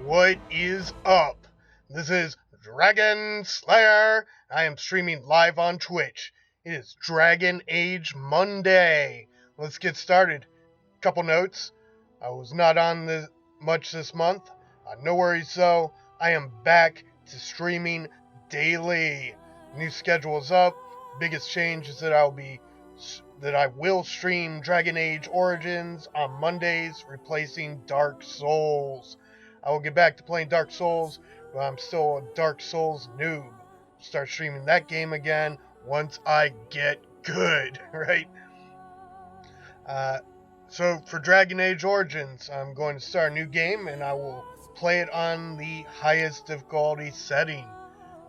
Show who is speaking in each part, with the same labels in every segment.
Speaker 1: What is up? This is Dragon Slayer. I am streaming live on Twitch. It is Dragon Age Monday. Let's get started. Couple notes. I was not on much this month. No worries though. I am back to streaming daily. New schedule is up. Biggest change is that I will stream Dragon Age Origins on Mondays, replacing Dark Souls. I will get back to playing Dark Souls, but I'm still a Dark Souls noob. Start streaming that game again once I get good, right? So for Dragon Age Origins, I'm going to start a new game, and I will play it on the highest difficulty setting.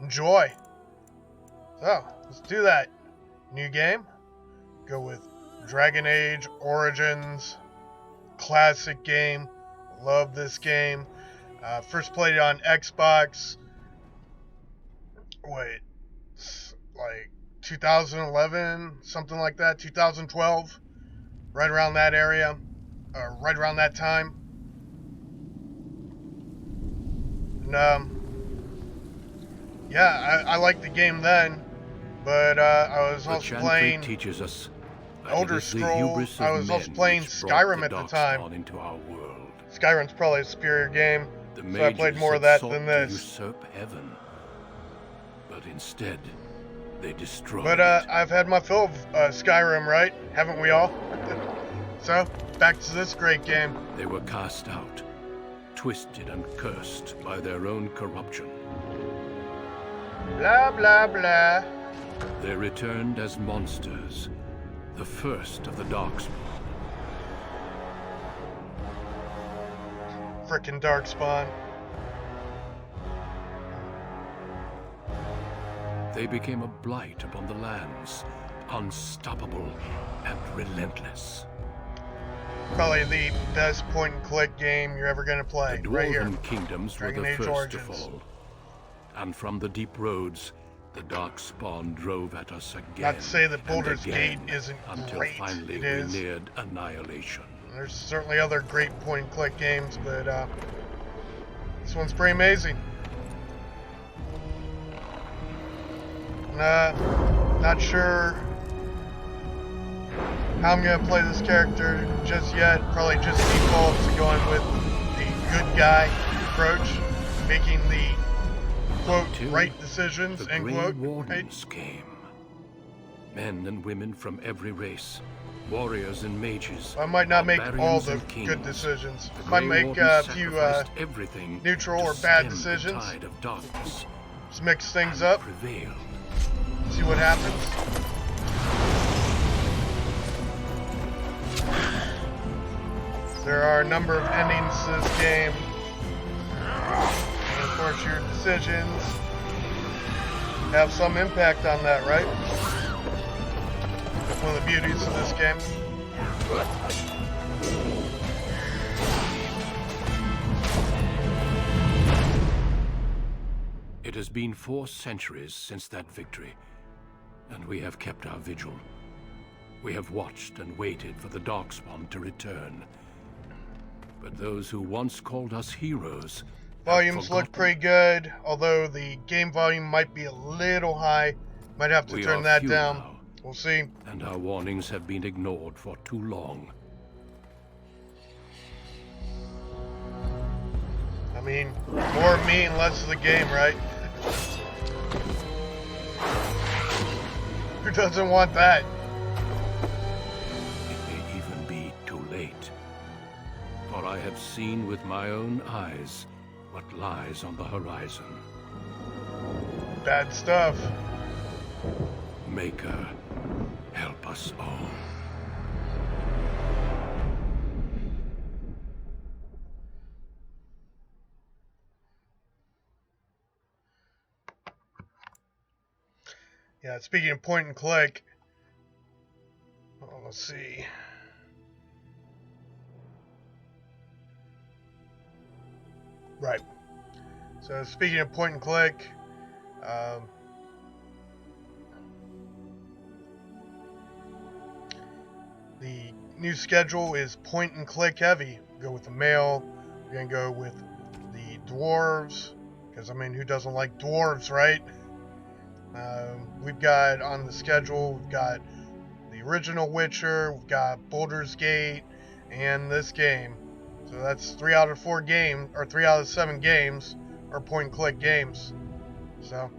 Speaker 1: Enjoy! So, let's do that. New game. Go with Dragon Age Origins. Classic game. Love this game. First played it on Xbox. Like 2011, something like that. 2012, right around that area, right around that time. And yeah, I liked the game then, but I was also playing
Speaker 2: teaches us
Speaker 1: Elder Scrolls. I was also playing Skyrim at the time.
Speaker 2: Into our world.
Speaker 1: Skyrim's probably a superior game, so I played more of that than this.
Speaker 2: To usurp heaven, but instead they destroyed.
Speaker 1: But I've had my fill of Skyrim, right? Haven't we all? So back to this great game.
Speaker 2: They were cast out, twisted and cursed by their own corruption.
Speaker 1: Blah blah blah.
Speaker 2: They returned as monsters, the first of the Darkspawn.
Speaker 1: Frickin' Darkspawn.
Speaker 2: They became a blight upon the lands, unstoppable and relentless.
Speaker 1: Probably the best point-and-click game you're ever gonna play,
Speaker 2: the
Speaker 1: right here.
Speaker 2: Dwarven kingdoms were
Speaker 1: Dragon
Speaker 2: the
Speaker 1: Age
Speaker 2: first
Speaker 1: Origins.
Speaker 2: to fall, and from the deep roads, the Darkspawn drove at us again.
Speaker 1: Not to say that
Speaker 2: and
Speaker 1: Baldur's Gate
Speaker 2: again,
Speaker 1: isn't
Speaker 2: until
Speaker 1: great.
Speaker 2: finally
Speaker 1: It
Speaker 2: we
Speaker 1: is.
Speaker 2: neared annihilation.
Speaker 1: There's certainly other great point-and-click games, but this one's pretty amazing. Not sure how I'm gonna play this character just yet. Probably just default to going with the good guy approach, making the quote right decisions
Speaker 2: The
Speaker 1: end
Speaker 2: Grey
Speaker 1: quote.
Speaker 2: Wardens came. Men and women from every race, warriors and mages.
Speaker 1: I might not make all
Speaker 2: barbarians
Speaker 1: the
Speaker 2: and kings.
Speaker 1: good decisions.
Speaker 2: The
Speaker 1: Might
Speaker 2: Grey
Speaker 1: make
Speaker 2: Wardens
Speaker 1: a few
Speaker 2: sacrificed everything
Speaker 1: neutral
Speaker 2: to
Speaker 1: or bad
Speaker 2: stem the
Speaker 1: decisions.
Speaker 2: tide of darkness
Speaker 1: Just mix things
Speaker 2: and
Speaker 1: up,
Speaker 2: prevailed.
Speaker 1: see what happens. There are a number of endings to this game. And of course your decisions have some impact on that, right? That's one of the beauties of this game.
Speaker 2: It has been 4 centuries since that victory, and we have kept our vigil. We have watched and waited for the Darkspawn to return. But those who once called us heroes
Speaker 1: Volumes look pretty good, although the game volume might be a little high. Might have to turn that down.
Speaker 2: Now,
Speaker 1: We'll see.
Speaker 2: and our warnings have been ignored for too long.
Speaker 1: I mean, more of me and less of the game, right? Who doesn't want that?
Speaker 2: It may even be too late. For I have seen with my own eyes what lies on the horizon.
Speaker 1: Bad stuff.
Speaker 2: Maker, help us all.
Speaker 1: Yeah, speaking of point and click, let's see. Right. So speaking of point and click, the new schedule is point and click heavy. Go with the male. We're gonna go with the dwarves, because I mean, who doesn't like dwarves, right? We've got on the schedule, we've got the original Witcher, we've got Baldur's Gate, and this game. So that's 3 out of 4 games, or 3 out of 7 games, are point-and-click games. So,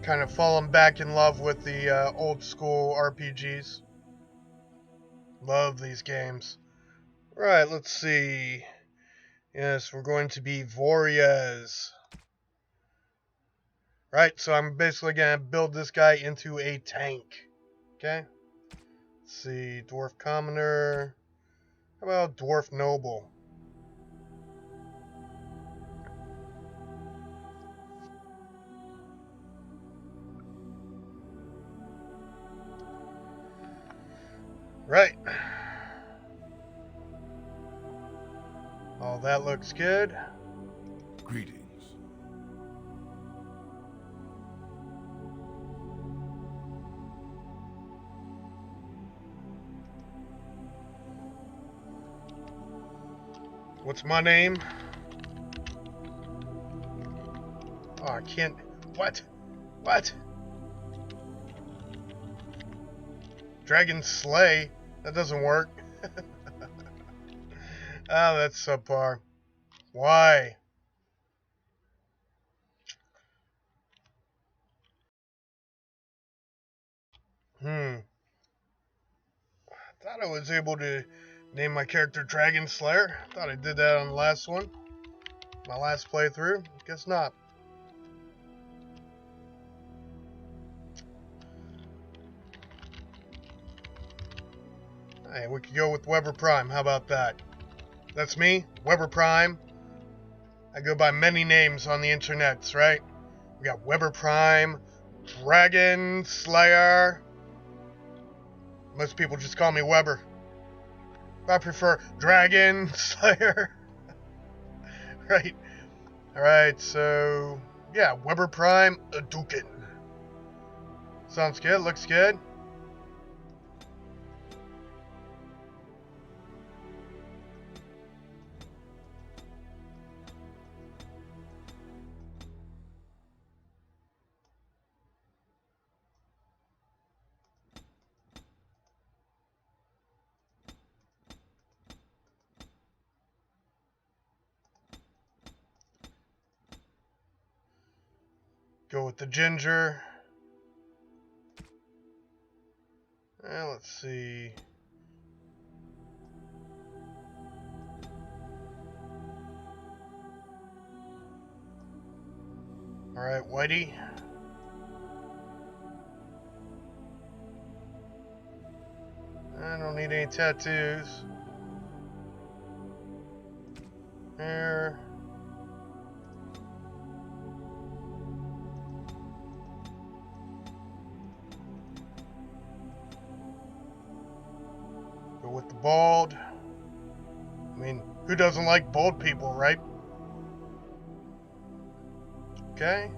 Speaker 1: kind of fallen back in love with the old-school RPGs. Love these games. Right, let's see. Yes, we're going to be Vorias. Right, so I'm basically going to build this guy into a tank. Okay? Let's see, Dwarf Commoner. How about Dwarf Noble? Right. All that looks good.
Speaker 2: Greetings.
Speaker 1: What's my name? Oh, I can't. What? What? Dragon Slay? That doesn't work. Oh, that's subpar. Why? I thought I was able to name my character Dragon Slayer. Thought I did that on the last one. My last playthrough. Guess not. Hey, we could go with Weber Prime. How about that? That's me, Weber Prime. I go by many names on the internets, right? We got Weber Prime, Dragon Slayer. Most people just call me Weber. I prefer Dragon Slayer. Right. Alright, so yeah, Weber Prime Hadouken. Sounds good, looks good. Go with the ginger. Let's see. Alright, Whitey. I don't need any tattoos. There. Go with the bald. I mean, who doesn't like bald people, right? Okay.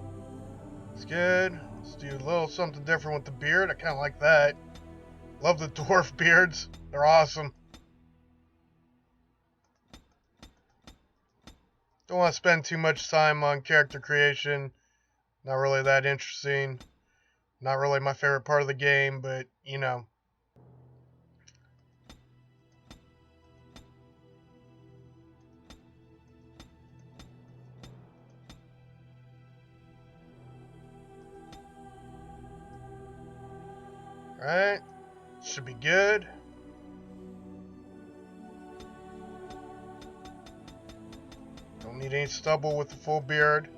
Speaker 1: It's good. Let's do a little something different with the beard. I kind of like that. Love the dwarf beards. They're awesome. Don't want to spend too much time on character creation. Not really that interesting. Not really my favorite part of the game, but, you know. Alright. Should be good. Don't need any stubble with the full beard.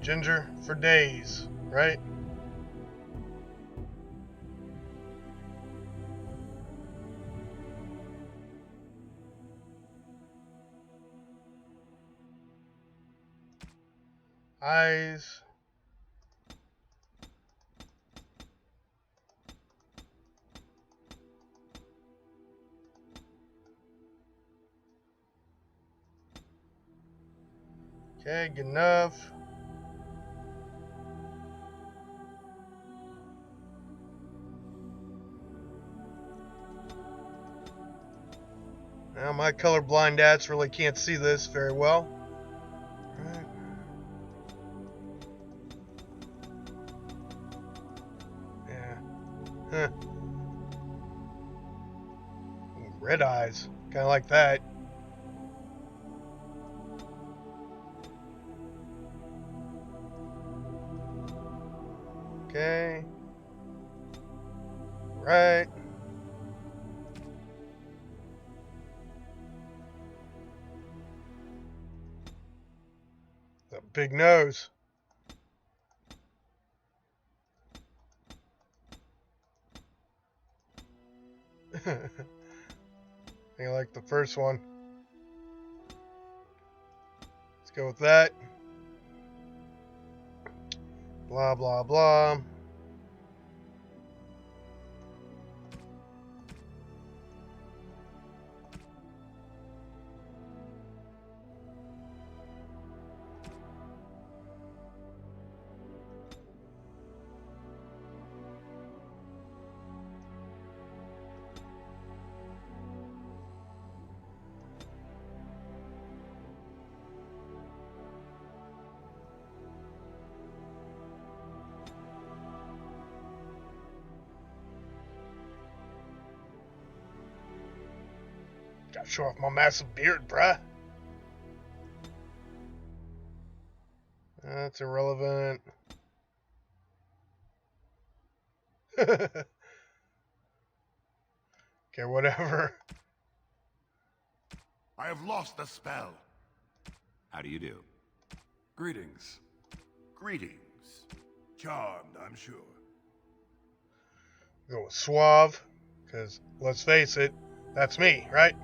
Speaker 1: Ginger for days, right? Eyes. Okay, good enough. Now my colorblind ass really can't see this very well. Right. Yeah. Huh. Ooh, red eyes. Kind of like that. Okay. Right. The big nose. I like the first one. Let's go with that. Blah, blah, blah. Gotta show off my massive beard, bruh. That's irrelevant. Okay, whatever.
Speaker 3: I have lost the spell.
Speaker 4: How do you do?
Speaker 3: Greetings. Greetings. Charmed, I'm sure.
Speaker 1: Go with suave, because let's face it, that's me, right?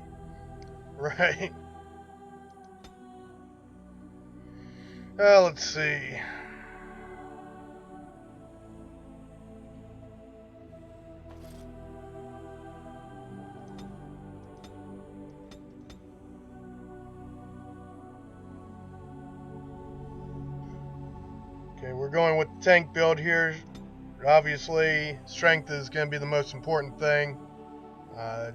Speaker 1: Right. Let's see. Okay, we're going with the tank build here. Obviously, strength is going to be the most important thing.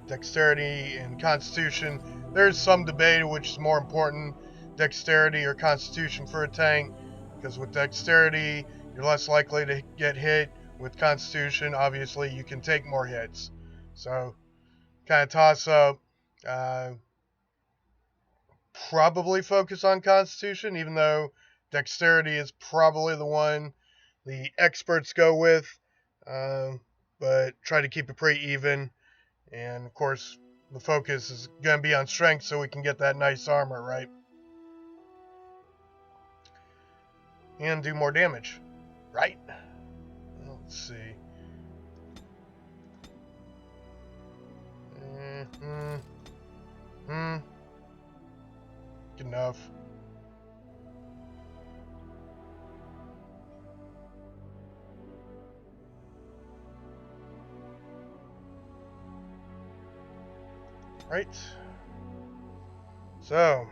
Speaker 1: Dexterity and constitution. There's some debate which is more important, dexterity or constitution for a tank, because with dexterity, you're less likely to get hit. With constitution, obviously, you can take more hits. So, kind of toss up. Probably focus on constitution, even though dexterity is probably the one the experts go with. But try to keep it pretty even. And of course, the focus is going to be on strength so we can get that nice armor, right? And do more damage, right? Let's see. Good enough. Right. So.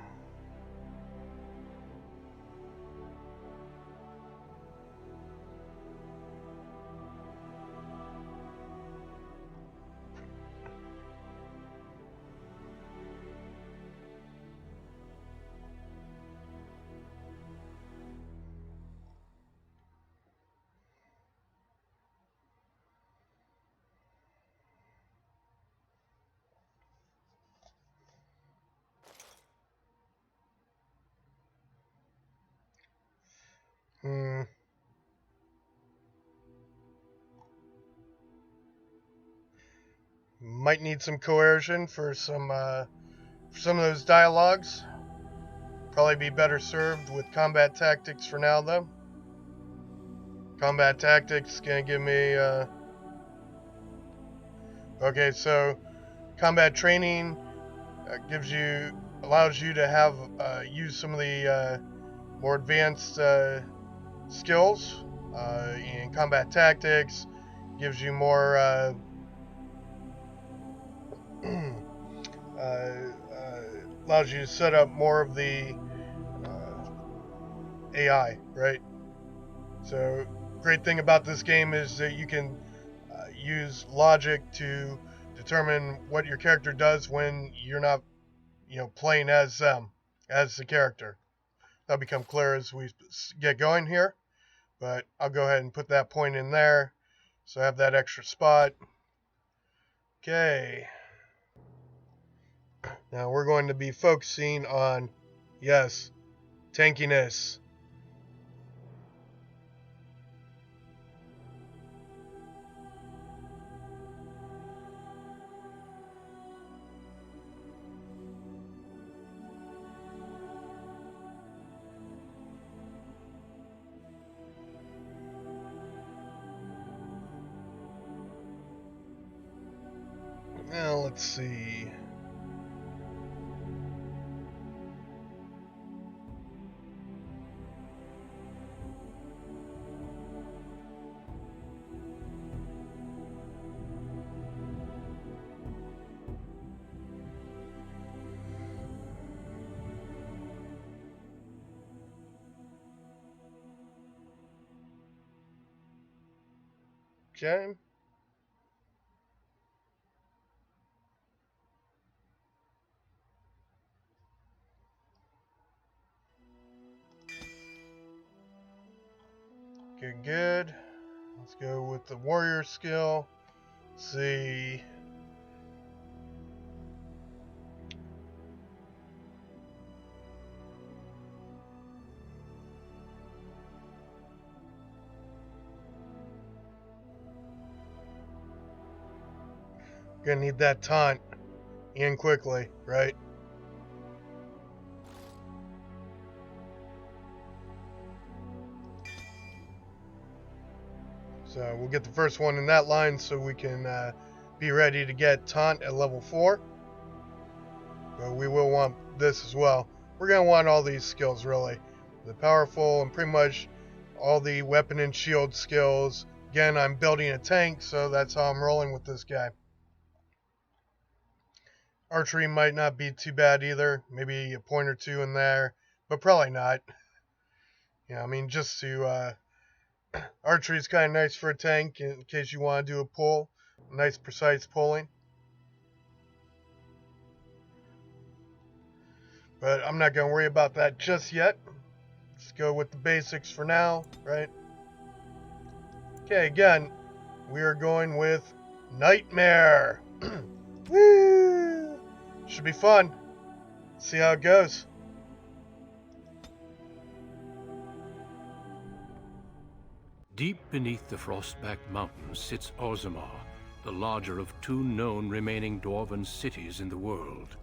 Speaker 1: Might need some coercion for some of those dialogues. Probably be better served with combat tactics for now, though. Combat tactics gonna give me. Okay, so combat training allows you to have use some of the more advanced skills. And combat tactics gives you more. Allows you to set up more of the AI, right? So, great thing about this game is that you can use logic to determine what your character does when you're not, playing as them, as the character. That'll become clear as we get going here, but I'll go ahead and put that point in there so I have that extra spot. Okay. Now we're going to be focusing on, yes, tankiness. Now let's see. Okay. Good. Let's go with the warrior skill. Let's see. Gonna need that taunt in quickly, right? So we'll get the first one in that line so we can be ready to get taunt at level 4. But we will want this as well. We're going to want all these skills, really. The powerful and pretty much all the weapon and shield skills. Again, I'm building a tank, so that's how I'm rolling with this guy. Archery might not be too bad either. Maybe a point or two in there, but probably not. I mean, just to... archery is kind of nice for a tank in case you want to do a pull. Nice, precise pulling. But I'm not going to worry about that just yet. Let's go with the basics for now, right? Okay, again, we are going with Nightmare. Woo! Should be fun. See how it goes.
Speaker 2: Deep beneath the Frostback Mountains sits Orzammar, the larger of 2 known remaining dwarven cities in the world.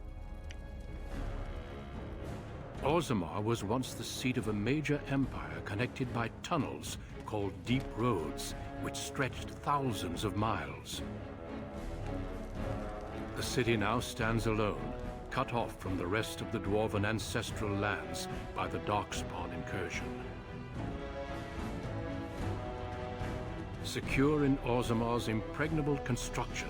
Speaker 2: Orzammar was once the seat of a major empire connected by tunnels called Deep Roads, which stretched thousands of miles. The city now stands alone, cut off from the rest of the dwarven ancestral lands by the Darkspawn incursion. Secure in Orzammar's impregnable construction,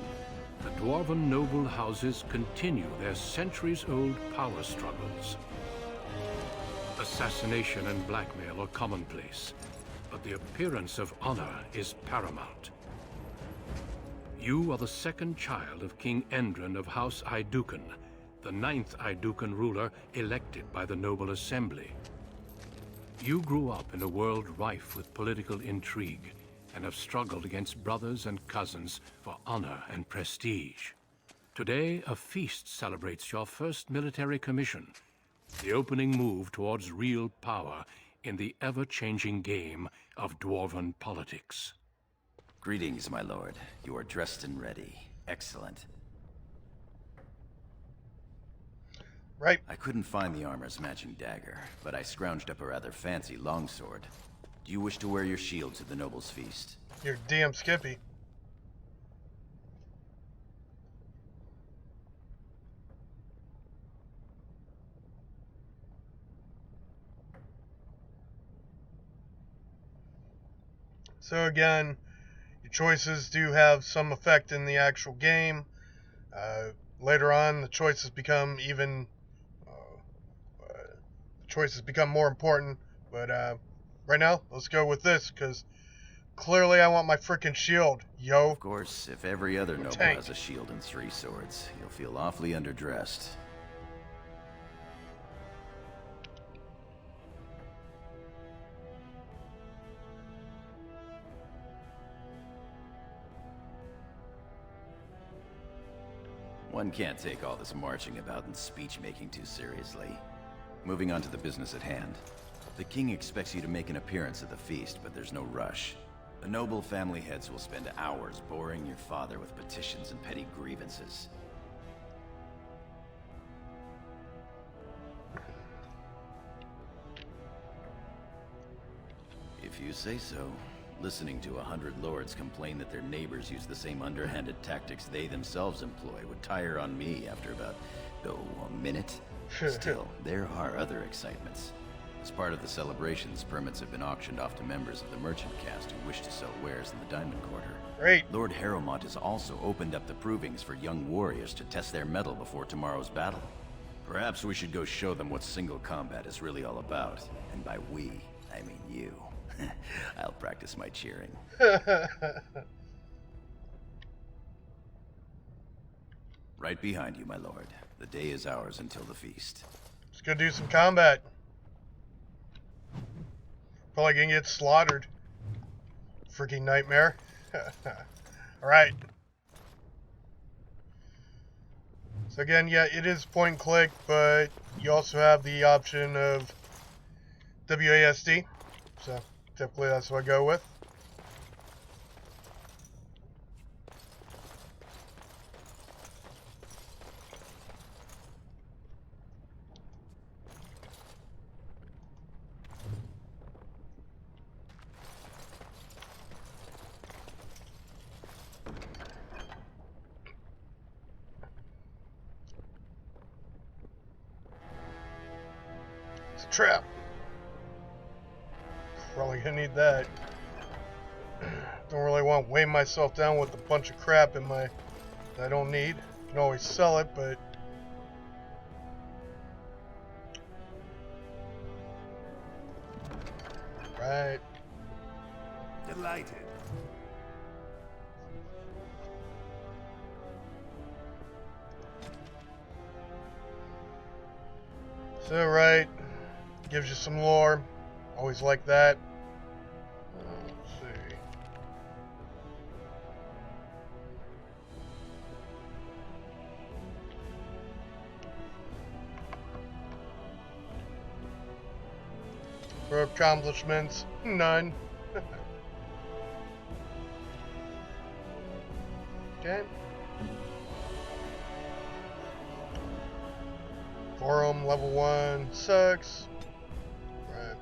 Speaker 2: the dwarven noble houses continue their centuries-old power struggles. Assassination and blackmail are commonplace, but the appearance of honor is paramount. You are the second child of King Endren of House Aeducan, the 9th Aeducan ruler elected by the Noble Assembly. You grew up in a world rife with political intrigue, and have struggled against brothers and cousins for honor and prestige. Today, a feast celebrates your first military commission, the opening move towards real power in the ever-changing game of dwarven politics.
Speaker 5: Greetings, my lord. You are dressed and ready. Excellent.
Speaker 1: Right.
Speaker 5: I couldn't find the armor's matching dagger, but I scrounged up a rather fancy longsword. Do you wish to wear your shield to the noble's feast?
Speaker 1: You're damn Skippy. So again, your choices do have some effect in the actual game. Later on, the choices become more important, But right now, let's go with this, because clearly I want my freaking shield, yo.
Speaker 5: Of course, if every other noble
Speaker 1: Tank.
Speaker 5: has a shield and 3 swords, you'll feel awfully underdressed. One can't take all this marching about and speech-making too seriously. Moving on to the business at hand. The king expects you to make an appearance at the feast, but there's no rush. The noble family heads will spend hours boring your father with petitions and petty grievances. If you say so. Listening to 100 lords complain that their neighbors use the same underhanded tactics they themselves employ would tire on me after about, a minute. Still, there are other excitements. As part of the celebrations, permits have been auctioned off to members of the merchant caste who wish to sell wares in the Diamond Quarter.
Speaker 1: Great.
Speaker 5: Lord Harrowmont has also opened up the provings for young warriors to test their mettle before tomorrow's battle. Perhaps we should go show them what single combat is really all about. And by we, I mean you. I'll practice my cheering. Right behind you, my lord. The day is ours until the feast.
Speaker 1: Let's go do some combat. Probably gonna get slaughtered. Freaking nightmare. Alright. So again, yeah, it is point and click, but you also have the option of WASD. So typically that's what I go with. It's a trap. Probably gonna need that. Don't really want to weigh myself down with a bunch of crap in my that I don't need. You can always sell it, but right.
Speaker 3: Delighted.
Speaker 1: So right, gives you some lore. Always like that. Let's see. For accomplishments, none. Okay. Forum level 1 sucks. Right.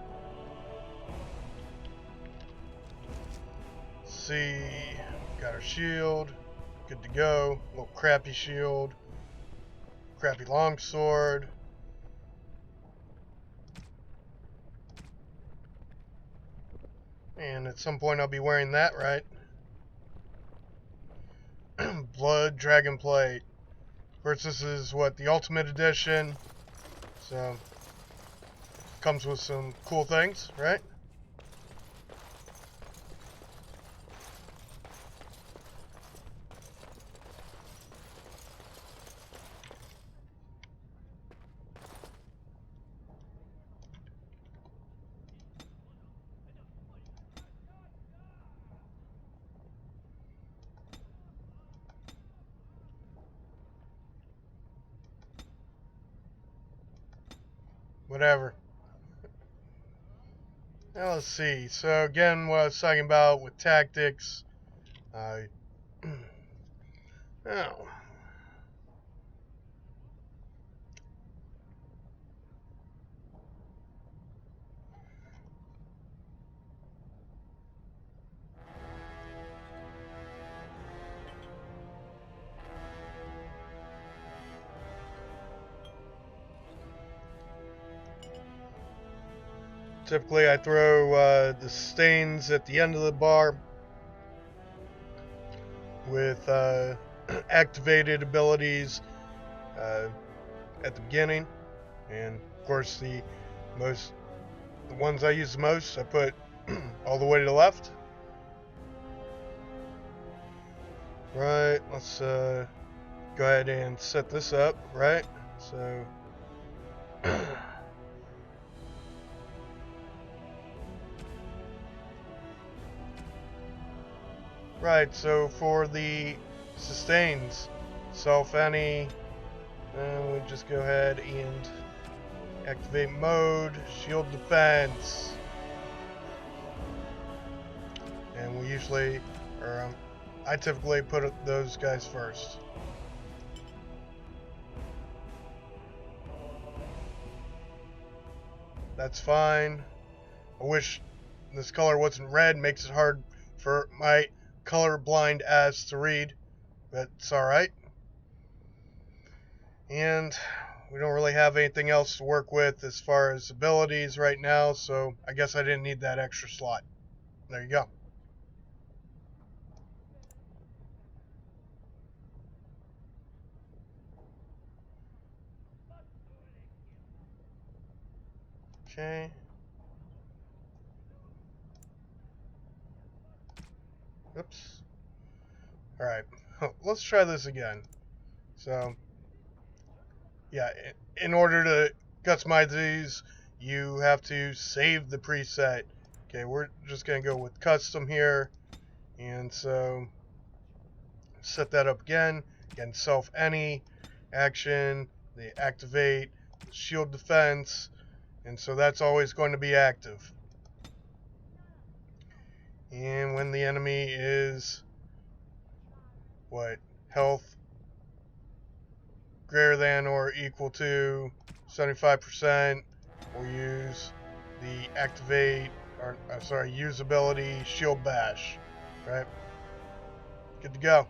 Speaker 1: See, got our shield, good to go. Little crappy shield, crappy longsword. And at some point I'll be wearing that, right? Blood Dragon Plate. Of course, this is what, the Ultimate Edition. So, comes with some cool things, right? Whatever. Now let's see. So again, what I was talking about with tactics. Oh. Typically, I throw the stains at the end of the bar with activated abilities at the beginning, and of course the most the ones I use the most, I put all the way to the left. Right, let's go ahead and set this up, right? So right, so for the sustains, self any, we just go ahead and activate mode, shield defense. And we usually, or I typically put those guys first. That's fine. I wish this color wasn't red, makes it hard for my colorblind ass to read, but it's alright. And we don't really have anything else to work with as far as abilities right now, so I guess I didn't need that extra slot. There you go. Okay. Oops. Alright. Let's try this again. So, yeah, in order to customize these, you have to save the preset. Okay, we're just going to go with custom here. And so, set that up again. Again, self any, action, the activate, shield defense. And so that's always going to be active. And when the enemy is, what, health greater than or equal to 75%, we'll use the activate, or use ability shield bash, right? Good to go.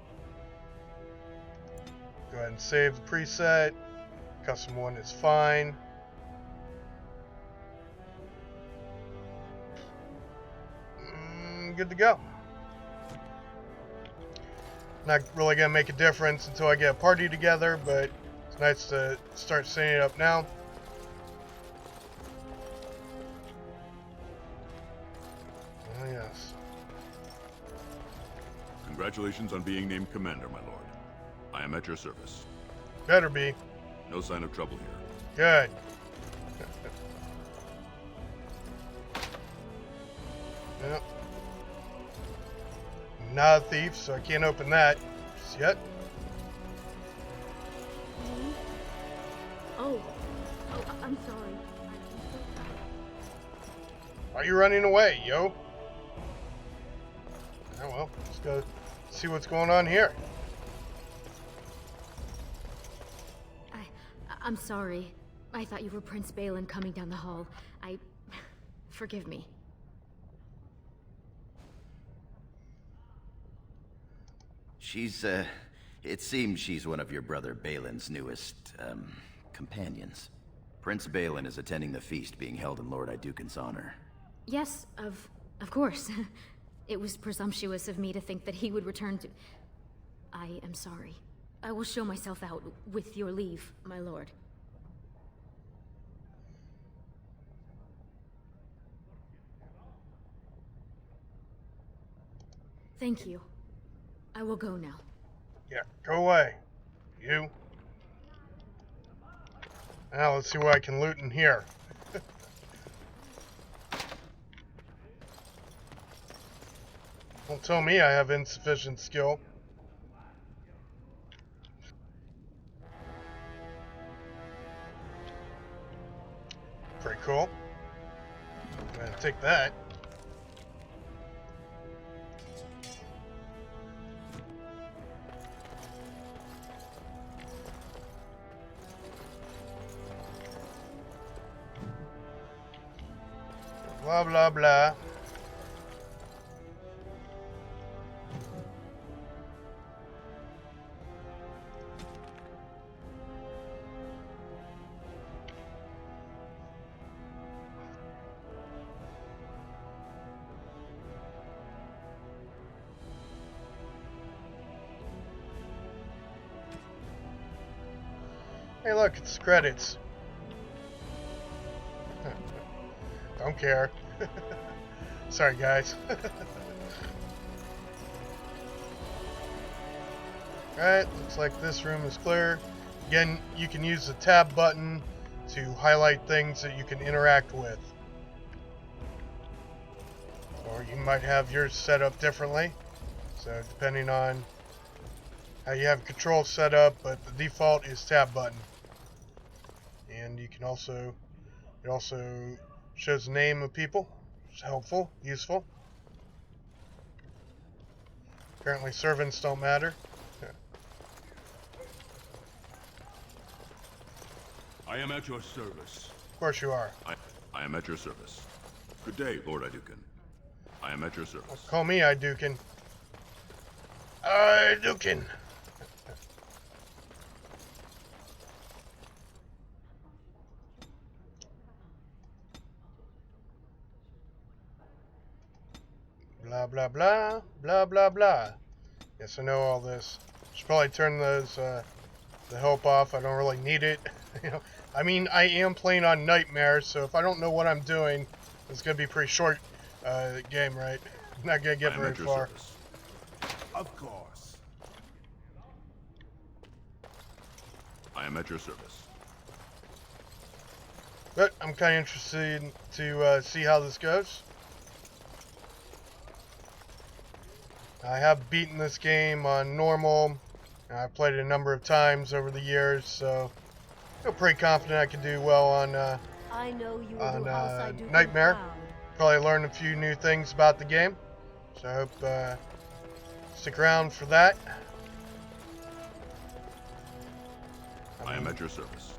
Speaker 1: Go ahead and save the preset. Custom one is fine. Good to go. Not really gonna make a difference until I get a party together, but it's nice to start setting it up now. Oh yes.
Speaker 6: Congratulations on being named Commander, my lord. I am at your service.
Speaker 1: Better be.
Speaker 6: No sign of trouble here.
Speaker 1: Good. Yep. Not a thief, so I can't open that just yet.
Speaker 7: Oh, I'm sorry.
Speaker 1: Why are you running away, yo? Oh well, let's go see what's going on here.
Speaker 7: I'm sorry. I thought you were Prince Balin coming down the hall. Forgive me.
Speaker 5: It seems she's one of your brother Balin's newest, companions. Prince Balin is attending the feast being held in Lord Iduken's honor.
Speaker 7: Yes, of course. It was presumptuous of me to think that he would return to... I am sorry. I will show myself out, with your leave, my lord. Thank you. I will go now.
Speaker 1: Yeah, go away. You. Now let's see what I can loot in here. Don't tell me I have insufficient skill. Pretty cool. I'm gonna take that. Blah blah blah. Hey look, it's credits. Don't care. Sorry, guys. Alright, looks like this room is clear. Again, you can use the tab button to highlight things that you can interact with. Or you might have yours set up differently. So depending on how you have control set up, but the default is tab button. And you can also, it also shows the name of people. It's helpful, useful. Apparently servants don't matter.
Speaker 6: I am at your service.
Speaker 1: Of course you are.
Speaker 6: I am at your service. Good day, Lord Iduken. I am at your service.
Speaker 1: Call me Iduken. Iduken. Blah blah blah blah blah blah. Yes, I know all this. Should probably turn those the help off. I don't really need it. You know, I mean, I am playing on Nightmare, so if I don't know what I'm doing, it's gonna be a pretty short game, right? I'm not gonna get very far.
Speaker 6: Service.
Speaker 3: Of course.
Speaker 6: I am at your service.
Speaker 1: But I'm kind of interested to see how this goes. I have beaten this game on normal. I've played it a number of times over the years, so I feel pretty confident I can do well on
Speaker 8: I know you will do House Iduken
Speaker 1: Nightmare.
Speaker 8: proud.
Speaker 1: Probably learn a few new things about the game, so I hope stick around for that.
Speaker 6: I am at your service.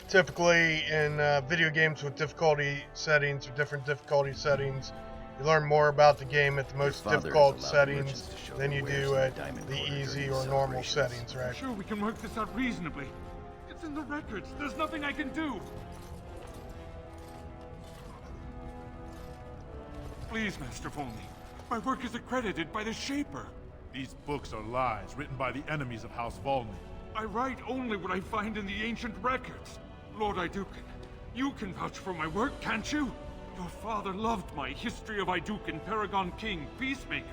Speaker 1: Typically in video games with difficulty settings or different difficulty settings, you learn more about the game at the most
Speaker 5: father has
Speaker 1: difficult
Speaker 5: allowed
Speaker 1: settings
Speaker 5: merchants to show
Speaker 1: than
Speaker 5: their
Speaker 1: you
Speaker 5: wares
Speaker 1: do
Speaker 5: in the
Speaker 1: at
Speaker 5: Diamond
Speaker 1: the
Speaker 5: Quarter
Speaker 1: easy
Speaker 5: during
Speaker 1: or
Speaker 5: the
Speaker 1: normal
Speaker 5: celebrations.
Speaker 1: settings, right?
Speaker 9: Sure, we can work this out reasonably. It's in the records. There's nothing I can do. Please, Master Volney. My work is accredited by the Shaper.
Speaker 10: These books are lies written by the enemies of House Volney.
Speaker 9: I write only what I find in the ancient records. Lord Iduken, you can vouch for my work, can't you? Your father loved my History of Iduken, Paragon King, Peacemaker.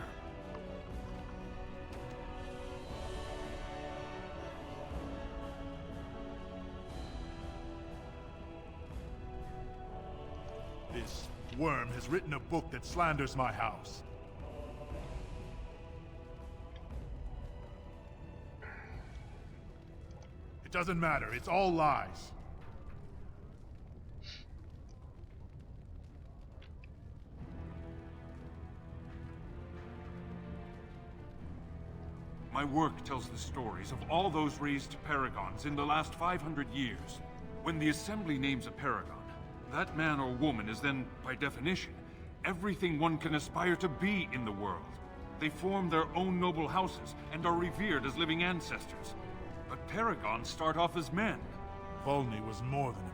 Speaker 10: This worm has written a book that slanders my house. It doesn't matter, it's all lies.
Speaker 9: My work tells the stories of all those raised paragons in the last 500 years. When the Assembly names a paragon, that man or woman is then, by definition, everything one can aspire to be in the world. They form their own noble houses and are revered as living ancestors. But paragons start off as men.
Speaker 10: Volney was more than a man.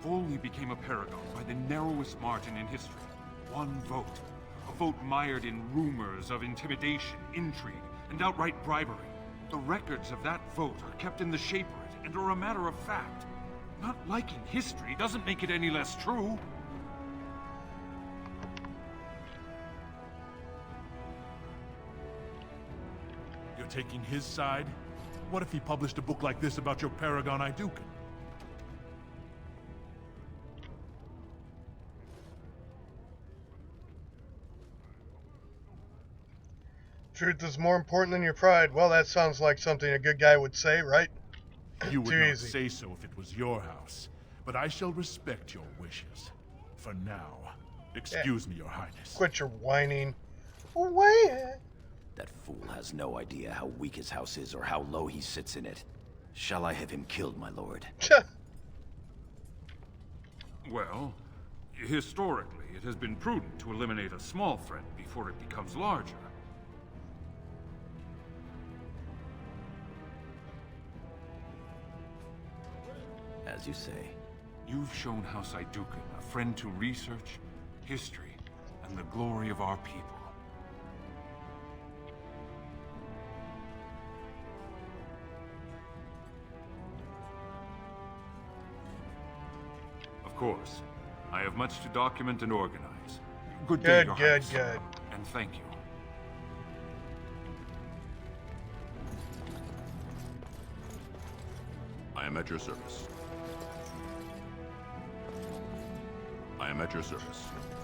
Speaker 9: Volney became a paragon by the narrowest margin in history. One vote. A vote mired in rumors of intimidation, intrigue, and outright bribery. The records of that vote are kept in the Shaperate and are a matter of fact. Not liking history doesn't make it any less true.
Speaker 10: You're taking his side? What if he published a book like this about your Paragon Iduken?
Speaker 1: Truth is more important than your pride. Well, that sounds like something a good guy would say, right?
Speaker 10: You would
Speaker 1: Too
Speaker 10: not
Speaker 1: easy.
Speaker 10: say so if it was your house, but I shall respect your wishes. For now, excuse me, Your Highness.
Speaker 1: Quit your whining. Away.
Speaker 5: That fool has no idea how weak his house is or how low he sits in it. Shall I have him killed, my lord?
Speaker 9: Well, historically, it has been prudent to eliminate a small threat before it becomes larger.
Speaker 5: As you say.
Speaker 9: You've shown House Ayduken a friend to research, history, and the glory of our people. Of course, I have much to document and organize. Good day, Your Highness.
Speaker 1: Good.
Speaker 9: And thank you.
Speaker 6: I am at your service. I am at your service.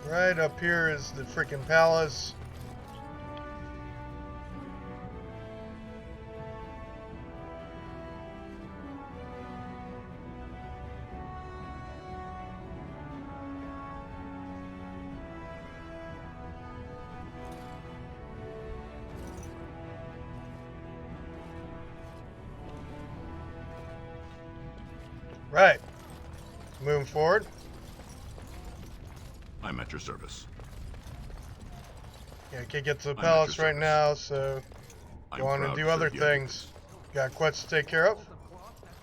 Speaker 1: Right up here is the freaking palace. Right. Moving forward.
Speaker 6: I'm at your service.
Speaker 1: Yeah, I can't get to the palace right now, so go on and do other things. Got quests to take care of.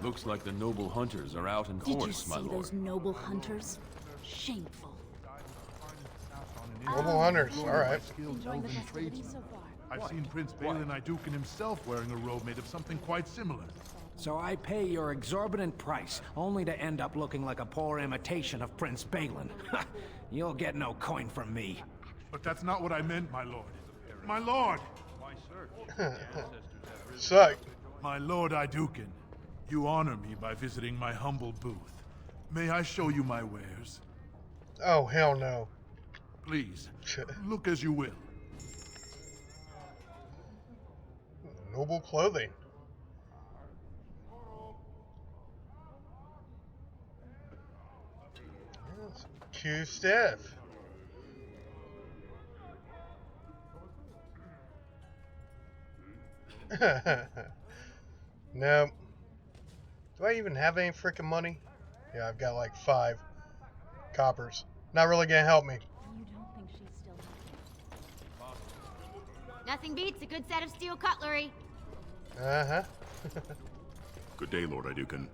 Speaker 11: Looks like the noble hunters are out in force, my lord.
Speaker 8: Did you see those noble hunters? Shameful.
Speaker 1: Noble hunters, alright.
Speaker 8: Enjoying the festivities so far?
Speaker 10: I've seen Prince Balin Ayduken himself wearing a robe made of something quite similar.
Speaker 12: So I pay your exorbitant price, only to end up looking like a poor imitation of Prince Balin. You'll get no coin from me.
Speaker 10: But that's not what I meant, my lord. My lord!
Speaker 1: Suck.
Speaker 10: My lord Ayduken, you honor me by visiting my humble booth. May I show you my wares?
Speaker 1: Oh, hell no.
Speaker 10: Please, look as you will.
Speaker 1: Noble clothing. Cute stuff. No. Do I even have any freaking money? Yeah, I've got like 5 coppers. Not really gonna help me.
Speaker 8: You don't think she's still
Speaker 7: Nothing beats a good set of steel cutlery.
Speaker 1: Uh-huh.
Speaker 6: Good day, Lord Ayduken.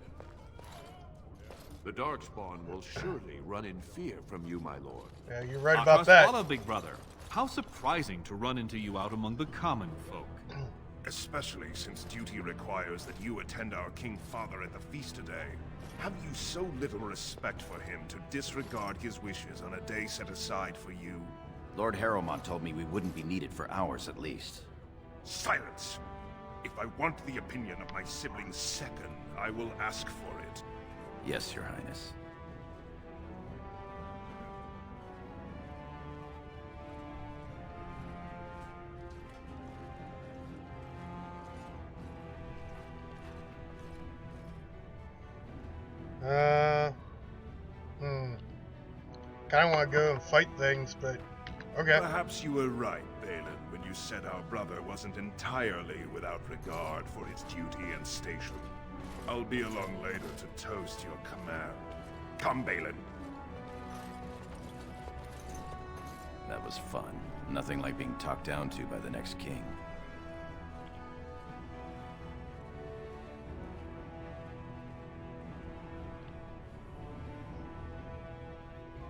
Speaker 11: The Darkspawn will surely run in fear from you, my lord.
Speaker 1: Yeah, you're right about that.
Speaker 13: Follow, big brother. How surprising to run into you out among the common folk.
Speaker 3: Especially since duty requires that you attend our King Father at the feast today. Have you so little respect for him to disregard his wishes on a day set aside for you?
Speaker 5: Lord Harrowmont told me we wouldn't be needed for hours at least.
Speaker 3: Silence! If I want the opinion of my sibling's second, I will ask for it.
Speaker 5: Yes, Your Highness.
Speaker 1: Kinda wanna go and fight things, but okay.
Speaker 3: Perhaps you were right, Balin, when you said our brother wasn't entirely without regard for his duty and station. I'll be along later to toast your command. Come, Balin.
Speaker 5: That was fun. Nothing like being talked down to by the next king.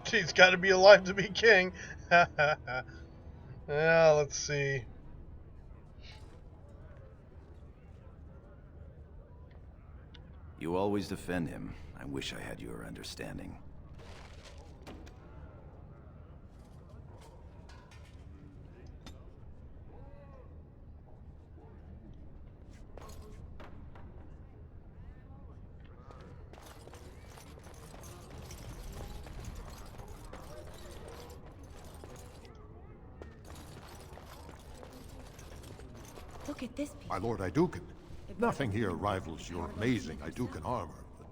Speaker 1: He's got to be alive to be king. Yeah, let's see.
Speaker 5: You always defend him. I wish I had your understanding.
Speaker 8: Look at this piece.
Speaker 14: My lord Ayduken, nothing here rivals your amazing Ayduken armor, but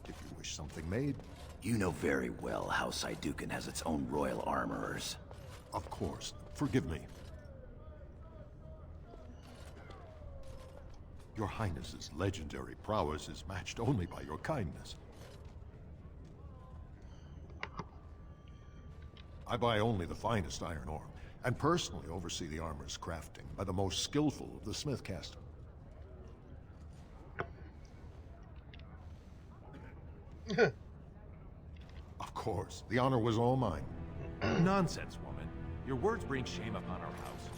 Speaker 14: if you wish something made...
Speaker 5: You know very well House Ayduken has its own royal armorers.
Speaker 14: Of course. Forgive me. Your Highness's legendary prowess is matched only by your kindness. I buy only the finest iron ore, and personally oversee the armor's crafting by the most skillful of the smith caste. course. The honor was all mine.
Speaker 15: Nonsense, woman. Your words bring shame upon our house.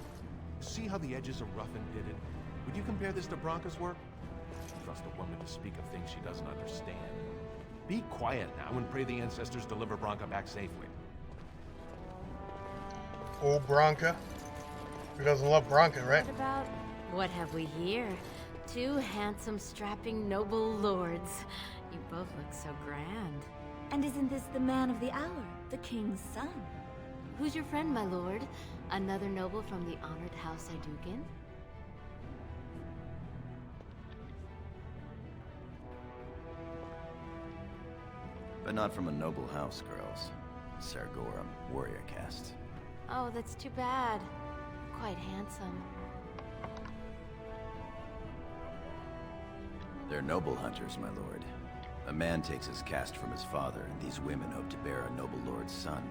Speaker 15: See how the edges are rough and pitted? Would you compare this to Branka's work? Trust a woman to speak of things she doesn't understand. Be quiet now and pray the ancestors deliver Branka back safely.
Speaker 1: Old Branka. Who doesn't love Branka, right?
Speaker 16: What have we here? Two handsome, strapping, noble lords. You both look so grand.
Speaker 8: And isn't this the man of the hour, the king's son?
Speaker 16: Who's your friend, my lord? Another noble from the honored House Aydukin?
Speaker 5: But not from a noble house, girls. Sargorum, warrior caste.
Speaker 16: Oh, that's too bad. Quite handsome.
Speaker 5: They're noble hunters, my lord. A man takes his caste from his father, and these women hope to bear a noble lord's son.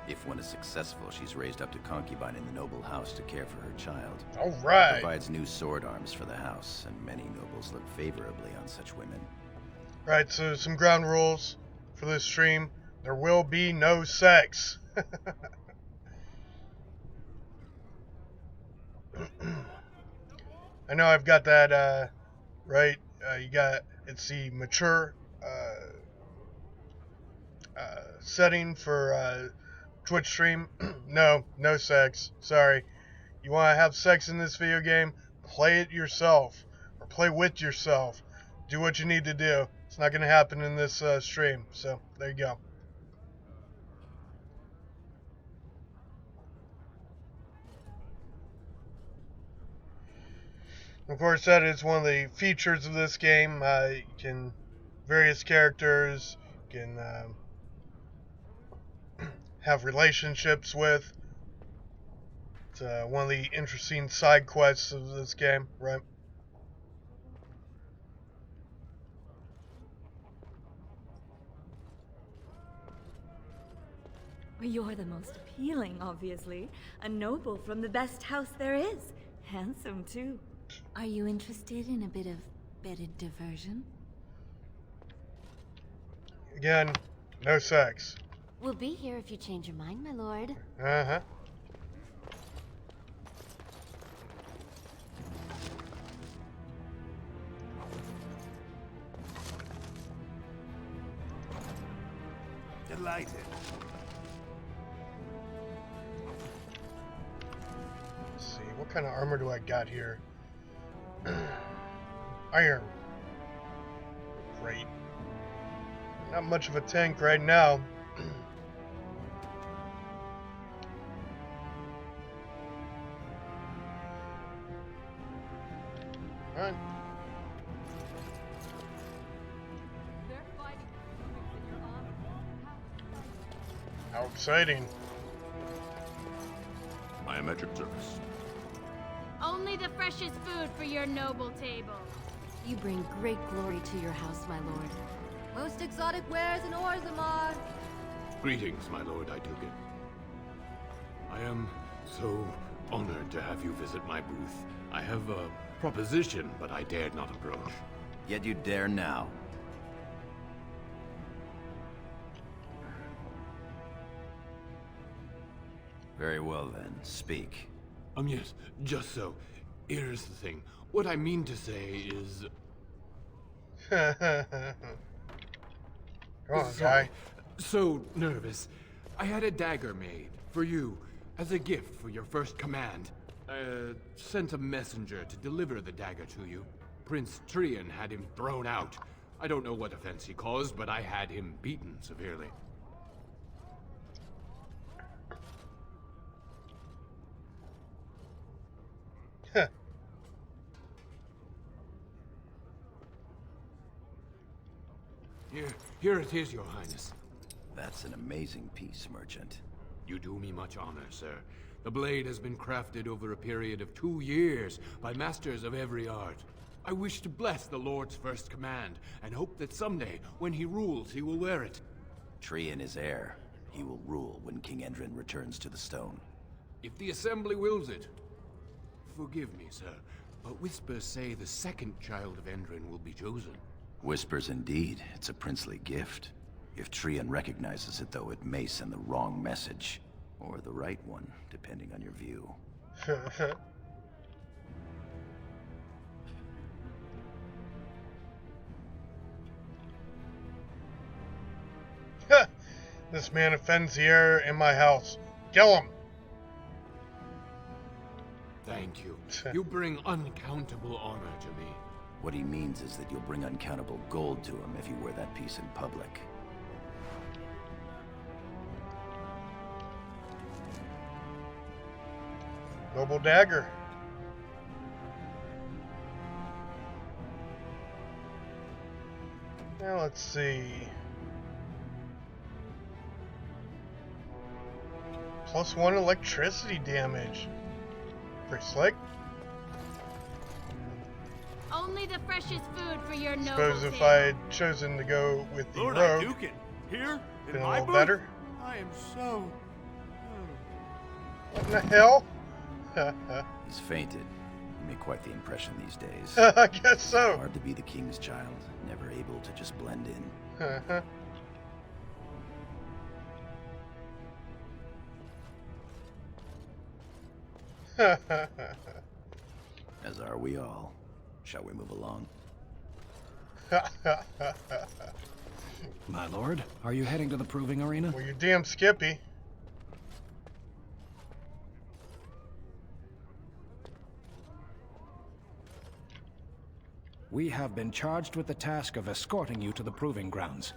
Speaker 5: If one is successful, she's raised up to concubine in the noble house to care for her child.
Speaker 1: All right.
Speaker 5: It provides new sword arms for the house, and many nobles look favorably on such women.
Speaker 1: Right, so some ground rules for this stream. There will be no sex. I know I've got that, right? You got, it's the mature setting for Twitch stream. No sex. Sorry. You want to have sex in this video game? Play it yourself. Or play with yourself. Do what you need to do. It's not going to happen in this stream. So, there you go. Of course, that is one of the features of this game. You can various characters you can have relationships with. It's one of the interesting side quests of this game, right?
Speaker 8: Well, you're the most appealing, obviously. A noble from the best house there is. Handsome, too.
Speaker 16: Are you interested in a bit of bedded diversion?
Speaker 1: Again, no sex.
Speaker 16: We'll be here if you change your mind, my lord.
Speaker 1: Uh-huh.
Speaker 3: Delighted.
Speaker 1: Let's see, what kind of armor do I got here? Iron. Great. Not much of a tank right now. Alright. How exciting.
Speaker 6: I am at your service.
Speaker 17: Only the freshest food for your noble table.
Speaker 16: You bring great glory to your house, my lord.
Speaker 18: Most exotic wares in Orzammar.
Speaker 2: Greetings, my lord Aydukin. I am so honored to have you visit my booth. I have a proposition, but I dared not approach.
Speaker 5: Yet you dare now. Very well then, speak.
Speaker 2: Yes, just so. Here's the thing. What I mean to say is...
Speaker 1: Come on, guy.
Speaker 2: So nervous. I had a dagger made for you as a gift for your first command. I sent a messenger to deliver the dagger to you. Prince Trian had him thrown out. I don't know what offense he caused, but I had him beaten severely. Here it is, your highness.
Speaker 5: That's an amazing piece, merchant.
Speaker 2: You do me much honor, sir. The blade has been crafted over a period of 2 years by masters of every art. I wish to bless the Lord's first command, and hope that someday, when he rules, he will wear it.
Speaker 5: Trian is heir. He will rule when King Endrin returns to the stone.
Speaker 2: If the Assembly wills it. Forgive me, sir, but whispers say the second child of Endrin will be chosen.
Speaker 5: Whispers indeed. It's a princely gift. If Trian recognizes it, though, it may send the wrong message. Or the right one, depending on your view.
Speaker 1: This man offends the air in my house. Kill him!
Speaker 11: Thank you. You bring uncountable honor to me.
Speaker 5: What he means is that you'll bring uncountable gold to him if you wear that piece in public.
Speaker 1: Noble dagger. Now let's see. +1 electricity damage. Pretty slick.
Speaker 17: Only the freshest food for your noble
Speaker 1: Suppose if
Speaker 17: tail.
Speaker 1: I had chosen to go with the
Speaker 19: Lord
Speaker 1: rogue,
Speaker 19: Aeducan, here in
Speaker 1: been a
Speaker 19: my
Speaker 1: little
Speaker 19: booth?
Speaker 1: better.
Speaker 19: I am so.
Speaker 1: What in the hell?
Speaker 5: He's fainted. You make quite the impression these days.
Speaker 1: I guess so.
Speaker 5: Hard to be the king's child, never able to just blend in. As are we all. Shall we move along?
Speaker 12: My lord, are you heading to the proving arena?
Speaker 1: Well, you're damn skippy.
Speaker 12: We have been charged with the task of escorting you to the proving grounds.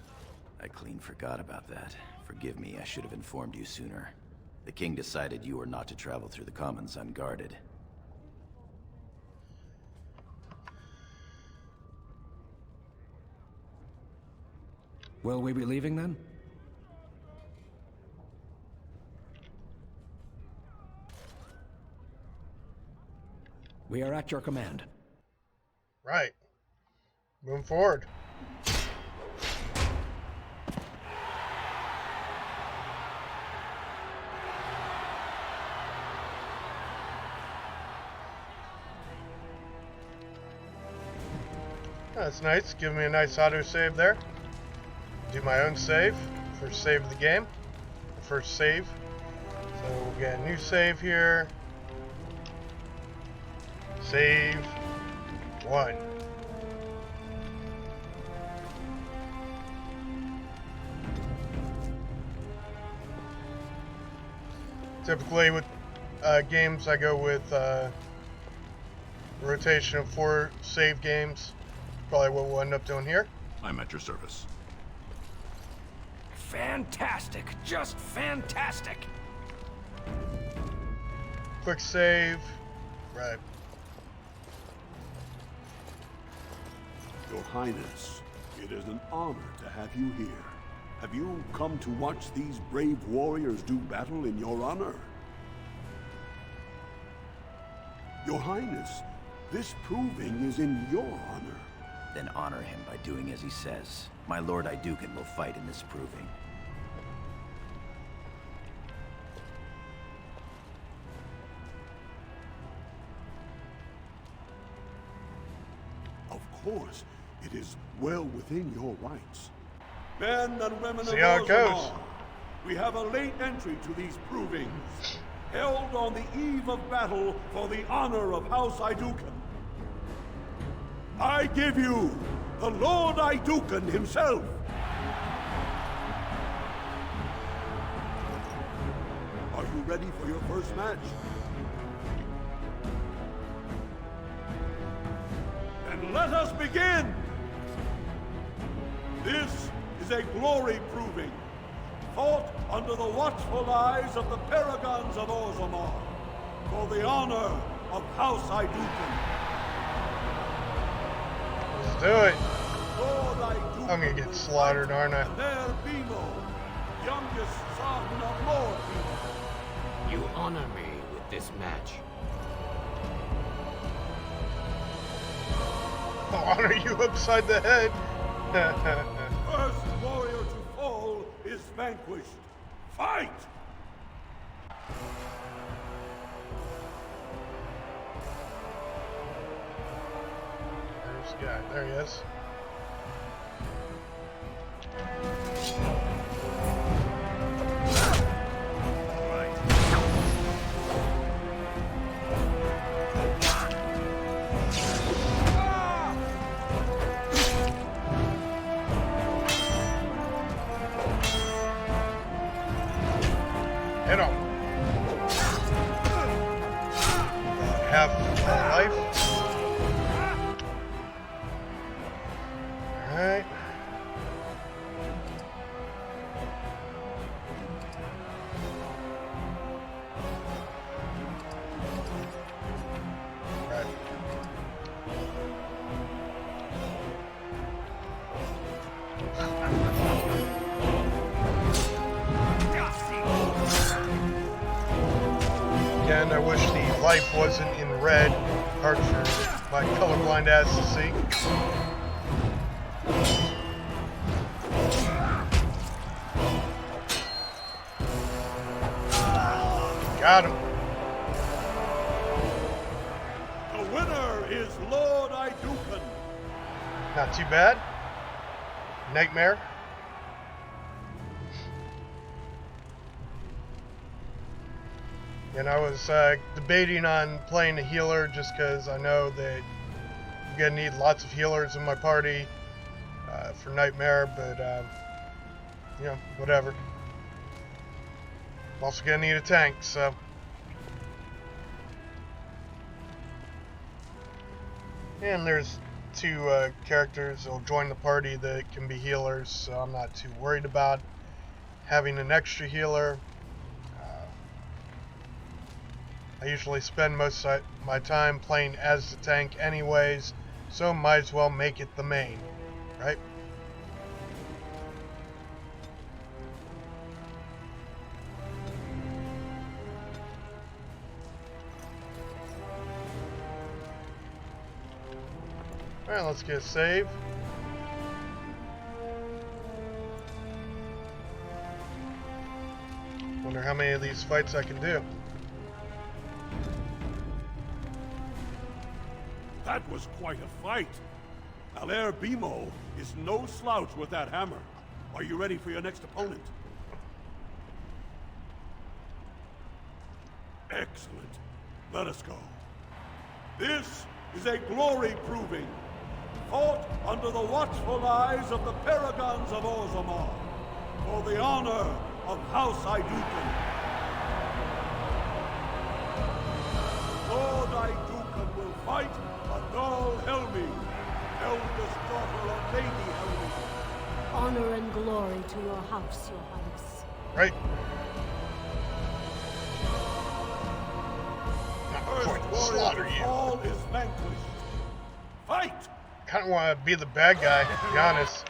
Speaker 5: I clean forgot about that. Forgive me, I should have informed you sooner. The king decided you were not to travel through the commons unguarded.
Speaker 12: Will we be leaving then? We are at your command.
Speaker 1: Right. Moving forward. That's nice. Give me a nice autosave there. Do my own save. First save of the game. First save. So we'll get a new save here. Save 1. Typically with games I go with rotation of 4 save games. Probably what we'll end up doing here.
Speaker 6: I'm at your service.
Speaker 12: Fantastic! Just fantastic!
Speaker 1: Quick save. Right.
Speaker 20: Your Highness, it is an honor to have you here. Have you come to watch these brave warriors do battle in your honor? Your Highness, this proving is in your honor.
Speaker 5: Then honor him by doing as he says. My Lord Aeducan will fight in this proving.
Speaker 20: Of course, it is well within your rights. Men and women
Speaker 1: See
Speaker 20: of
Speaker 1: how it goes.
Speaker 20: Orzammar, we have a late entry to these provings, held on the eve of battle for the honor of House Aeducan. I give you the Lord Aeducan himself. Are you ready for your first match? Then let us begin! This is a glory proving, fought under the watchful eyes of the Paragons of Orzammar, for the honor of House Aeducan.
Speaker 1: Let's do it.
Speaker 20: Lord Aeducan
Speaker 1: I'm gonna get slaughtered, aren't I?
Speaker 20: and their Bimo, youngest son of Lord Bimo.
Speaker 11: You honor me with this match.
Speaker 1: I'll honor you upside the head.
Speaker 20: First warrior to fall is vanquished. Fight!
Speaker 1: There's the guy. There he is. Alright. Again, I wish the life wasn't in red. Hard for my colorblind ass to see. Got him.
Speaker 20: The winner is Lord Iduken.
Speaker 1: Not too bad. Nightmare. And I was debating on playing a healer just because I know that I'm going to need lots of healers in my party for Nightmare, but, you know, whatever. I'm also going to need a tank, so. And there's two characters that will join the party that can be healers, so I'm not too worried about having an extra healer. I usually spend most of my time playing as the tank anyways, so might as well make it the main, right? Alright, let's get a save. Wonder how many of these fights I can do.
Speaker 20: That was quite a fight. Alair Bimo is no slouch with that hammer. Are you ready for your next opponent? Excellent. Let us go. This is a glory proving, fought under the watchful eyes of the Paragons of Orzammar, for the honor of House Iduken. Lord Iduken will fight Adal Helmi, eldest daughter of Lady Helmi.
Speaker 17: Honor and glory to your house, your highness.
Speaker 1: Right.
Speaker 20: Slaughter you. All is vanquished. Fight!
Speaker 1: Kind of want to be the bad guy, to be honest.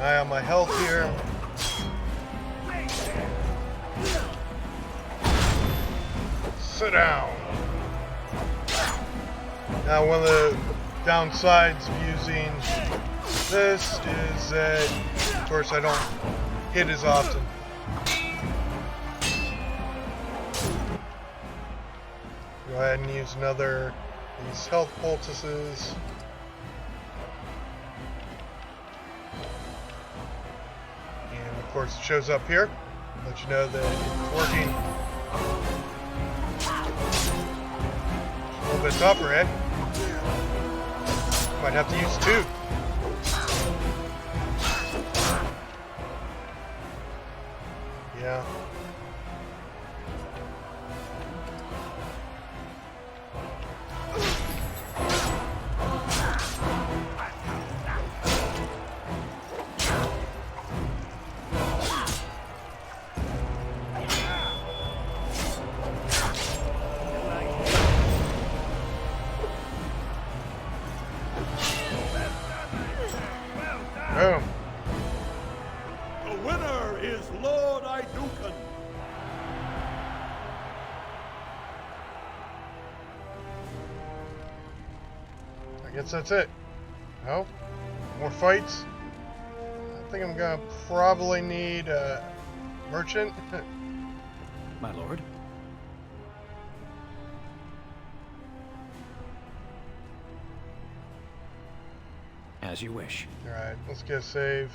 Speaker 1: Eye on my health here. Sit down. Now, one of the downsides of using this is that, of course, I don't hit as often. Go ahead and use another of these health poultices. And of course, it shows up here, let you know that it's working. A little bit tougher, eh? Might have to use two. Yeah. Boom.
Speaker 20: The winner is Lord Iduken.
Speaker 1: I guess that's it. No? More fights? I think I'm gonna probably need a merchant.
Speaker 12: My lord. As you wish.
Speaker 1: Alright, let's get a save.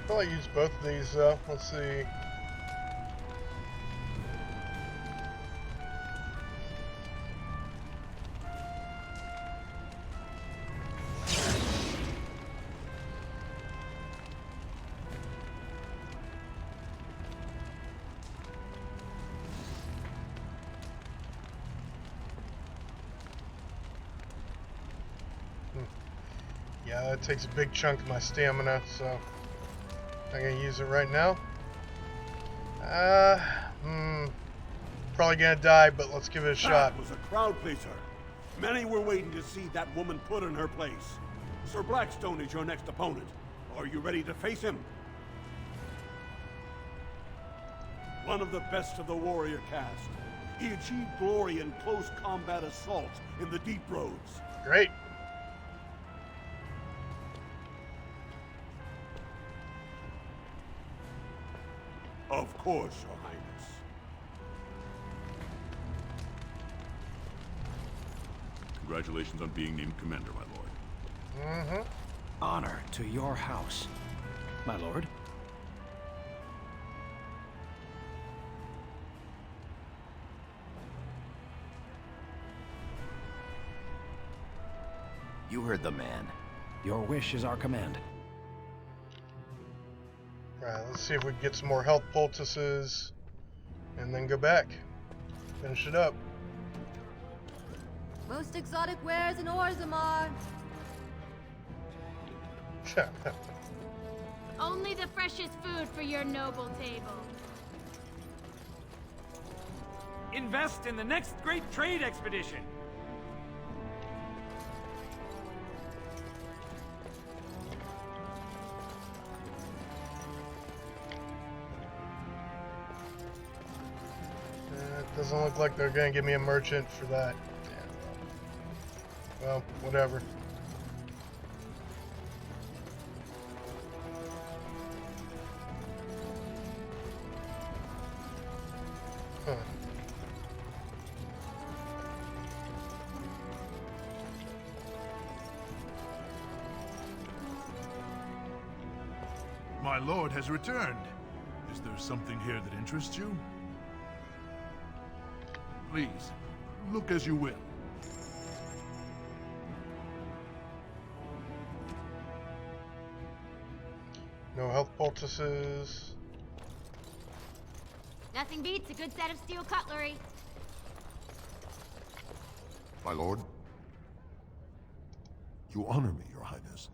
Speaker 1: Probably use both of these though. Let's see. Yeah, that takes a big chunk of my stamina, so I'm gonna use it right now. Probably gonna die, but let's give it a shot.
Speaker 20: That was a crowd pleaser. Many were waiting to see that woman put in her place. Sir Blackstone is your next opponent. Are you ready to face him? One of the best of the warrior caste. He achieved glory in close combat assault in the Deep Roads.
Speaker 1: Great.
Speaker 20: Of course, Your Highness.
Speaker 6: Congratulations on being named commander, my lord.
Speaker 1: Mm-hmm.
Speaker 12: Honor to your house, my lord.
Speaker 5: You heard the man.
Speaker 12: Your wish is our command.
Speaker 1: Right, let's see if we can get some more health poultices and then go back. Finish it up.
Speaker 18: Most exotic wares in Orzammar.
Speaker 17: Only the freshest food for your noble table.
Speaker 21: Invest in the next great trade expedition.
Speaker 1: It doesn't look like they're gonna give me a merchant for that. Well, whatever. Huh.
Speaker 10: My lord has returned. Is there something here that interests you? Please, look as you will.
Speaker 1: No health poultices.
Speaker 17: Nothing beats a good set of steel cutlery.
Speaker 14: My lord? You honor me, Your Highness.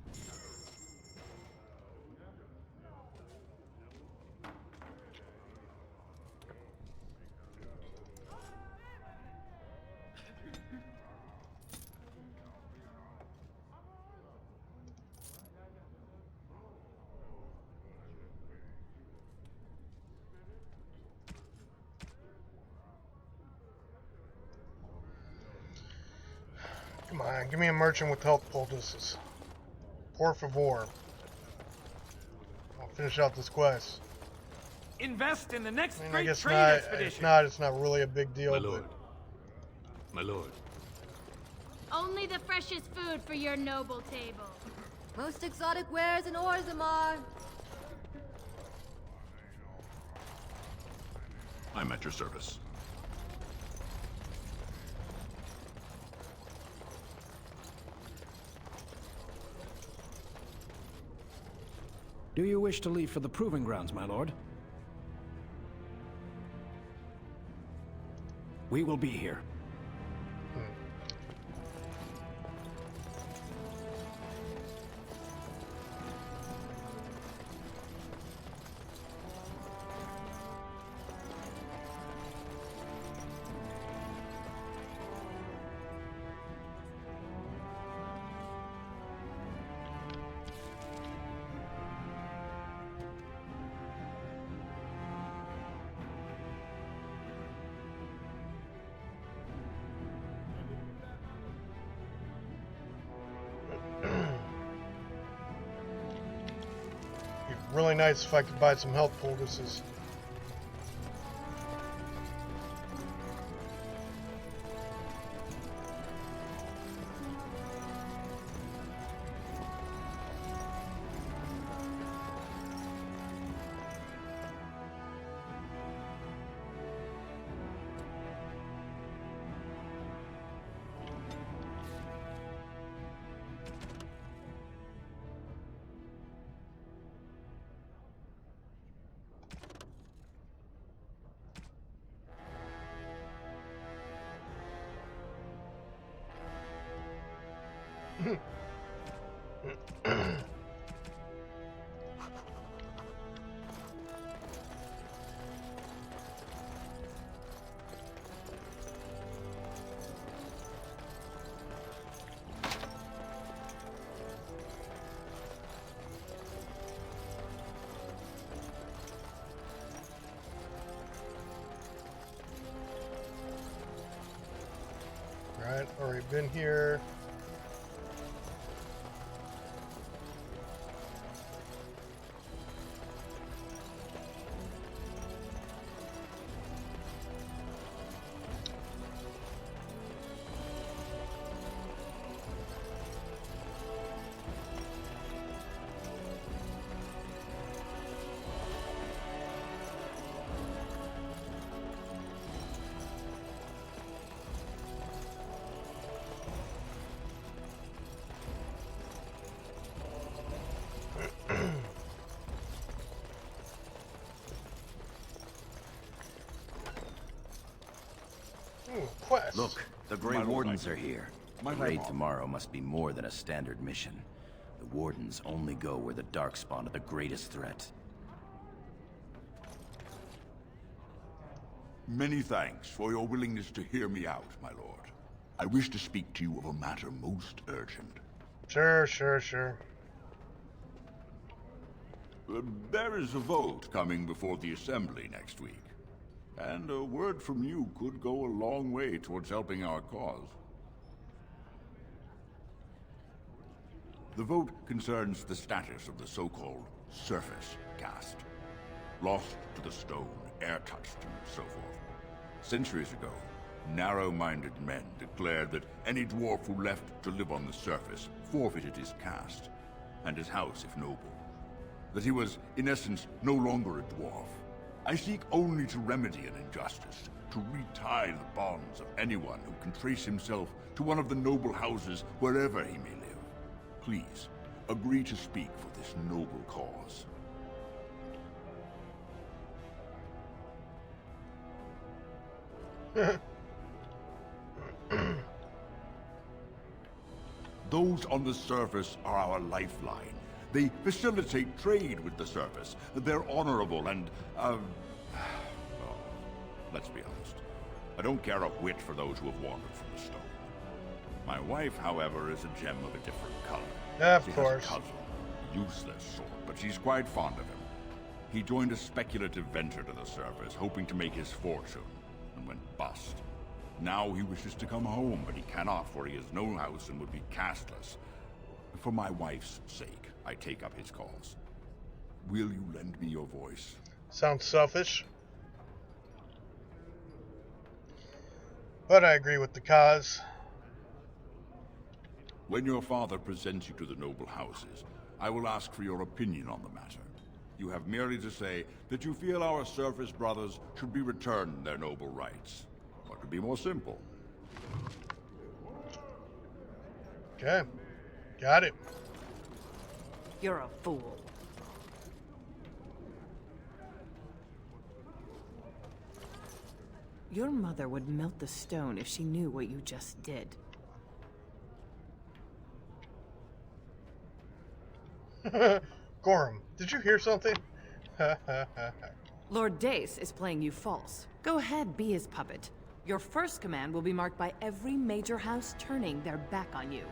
Speaker 1: Come on, give me a merchant with health poultices. Por favor. I'll finish out this quest.
Speaker 21: Invest in the next
Speaker 1: I mean, I
Speaker 21: great
Speaker 1: guess
Speaker 21: trade
Speaker 1: not,
Speaker 21: expedition.
Speaker 1: it's not really a big deal.
Speaker 2: My lord. My lord.
Speaker 17: Only the freshest food for your noble table.
Speaker 18: Most exotic wares in Orzammar.
Speaker 6: I'm at your service.
Speaker 12: Do you wish to leave for the proving grounds, my lord? We will be here.
Speaker 1: Really nice if I could buy some health poultices. Right, already been here. Quest.
Speaker 5: Look, the Grey
Speaker 3: My lord,
Speaker 5: Wardens
Speaker 3: I-
Speaker 5: are here.
Speaker 3: My
Speaker 5: The raid
Speaker 3: lord.
Speaker 5: tomorrow must be more than a standard mission. The Wardens only go where the Darkspawn are the greatest threat.
Speaker 6: Many thanks for your willingness to hear me out, my lord. I wish to speak to you of a matter most urgent.
Speaker 1: Sure.
Speaker 6: There is a vote coming before the Assembly next week. And a word from you could go a long way towards helping our cause. The vote concerns the status of the so-called Surface Caste. Lost to the stone, air-touched, and so forth. Centuries ago, narrow-minded men declared that any dwarf who left to live on the surface forfeited his caste, and his house if noble. That he was, in essence, no longer a dwarf. I seek only to remedy an injustice, to retie the bonds of anyone who can trace himself to one of the noble houses wherever he may live. Please, agree to speak for this noble cause. Those on the surface are our lifeline. They facilitate trade with the surface. They're honorable and, well, let's be honest. I don't care a whit for those who have wandered from the stone. My wife, however, is a gem of a different color.
Speaker 1: Of course.
Speaker 6: She has a cousin, a useless sort, but she's quite fond of him. He joined a speculative venture to the surface, hoping to make his fortune, and went bust. Now he wishes to come home, but he cannot, for he has no house and would be casteless. For my wife's sake, I take up his cause. Will you lend me your voice?
Speaker 1: Sounds selfish. But I agree with the cause.
Speaker 6: When your father presents you to the noble houses, I will ask for your opinion on the matter. You have merely to say that you feel our surface brothers should be returned their noble rights. What could be more simple?
Speaker 1: Okay. Got it.
Speaker 4: You're a fool. Your mother would melt the stone if she knew what you just did.
Speaker 1: Gorham, did you hear something?
Speaker 4: Lord Dace is playing you false. Go ahead, be his puppet. Your first command will be marked by every major house turning their back on you.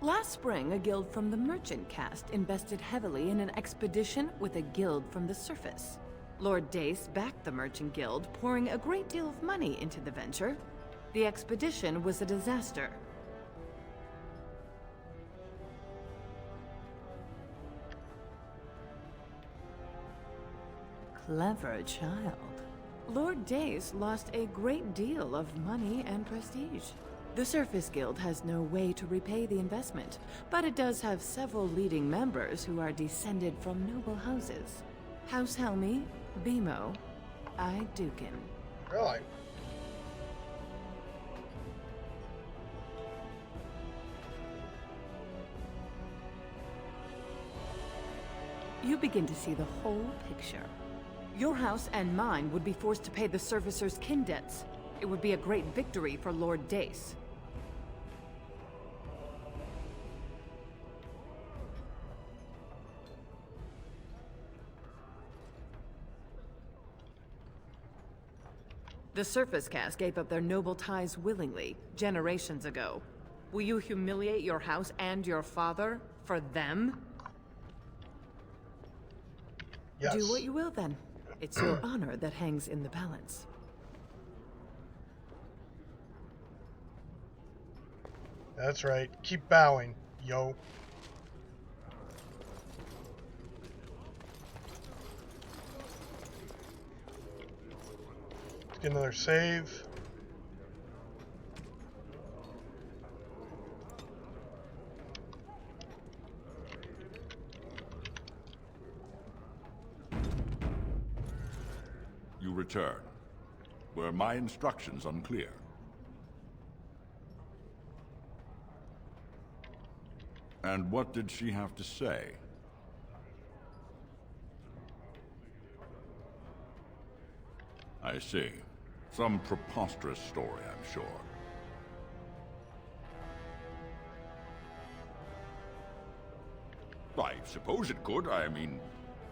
Speaker 4: Last spring, a guild from the Merchant Caste invested heavily in an expedition with a guild from the surface. Lord Dace backed the Merchant Guild, pouring a great deal of money into the venture. The expedition was a disaster. Clever child. Lord Dace lost a great deal of money and prestige. The Surface Guild has no way to repay the investment, but it does have several leading members who are descended from noble houses. House Helmi, Bimo, Dukin.
Speaker 1: Really?
Speaker 4: You begin to see the whole picture. Your house and mine would be forced to pay the Surfacer's kin debts. It would be a great victory for Lord Dace. The Surface Caste gave up their noble ties willingly, generations ago. Will you humiliate your house and your father for them?
Speaker 1: Yes.
Speaker 4: Do what you will, then. It's your honor that hangs in the balance.
Speaker 1: That's right. Keep bowing, yo. Get another save.
Speaker 6: You return. Were my instructions unclear? And what did she have to say? I see. Some preposterous story, I'm sure. I suppose it could. I mean,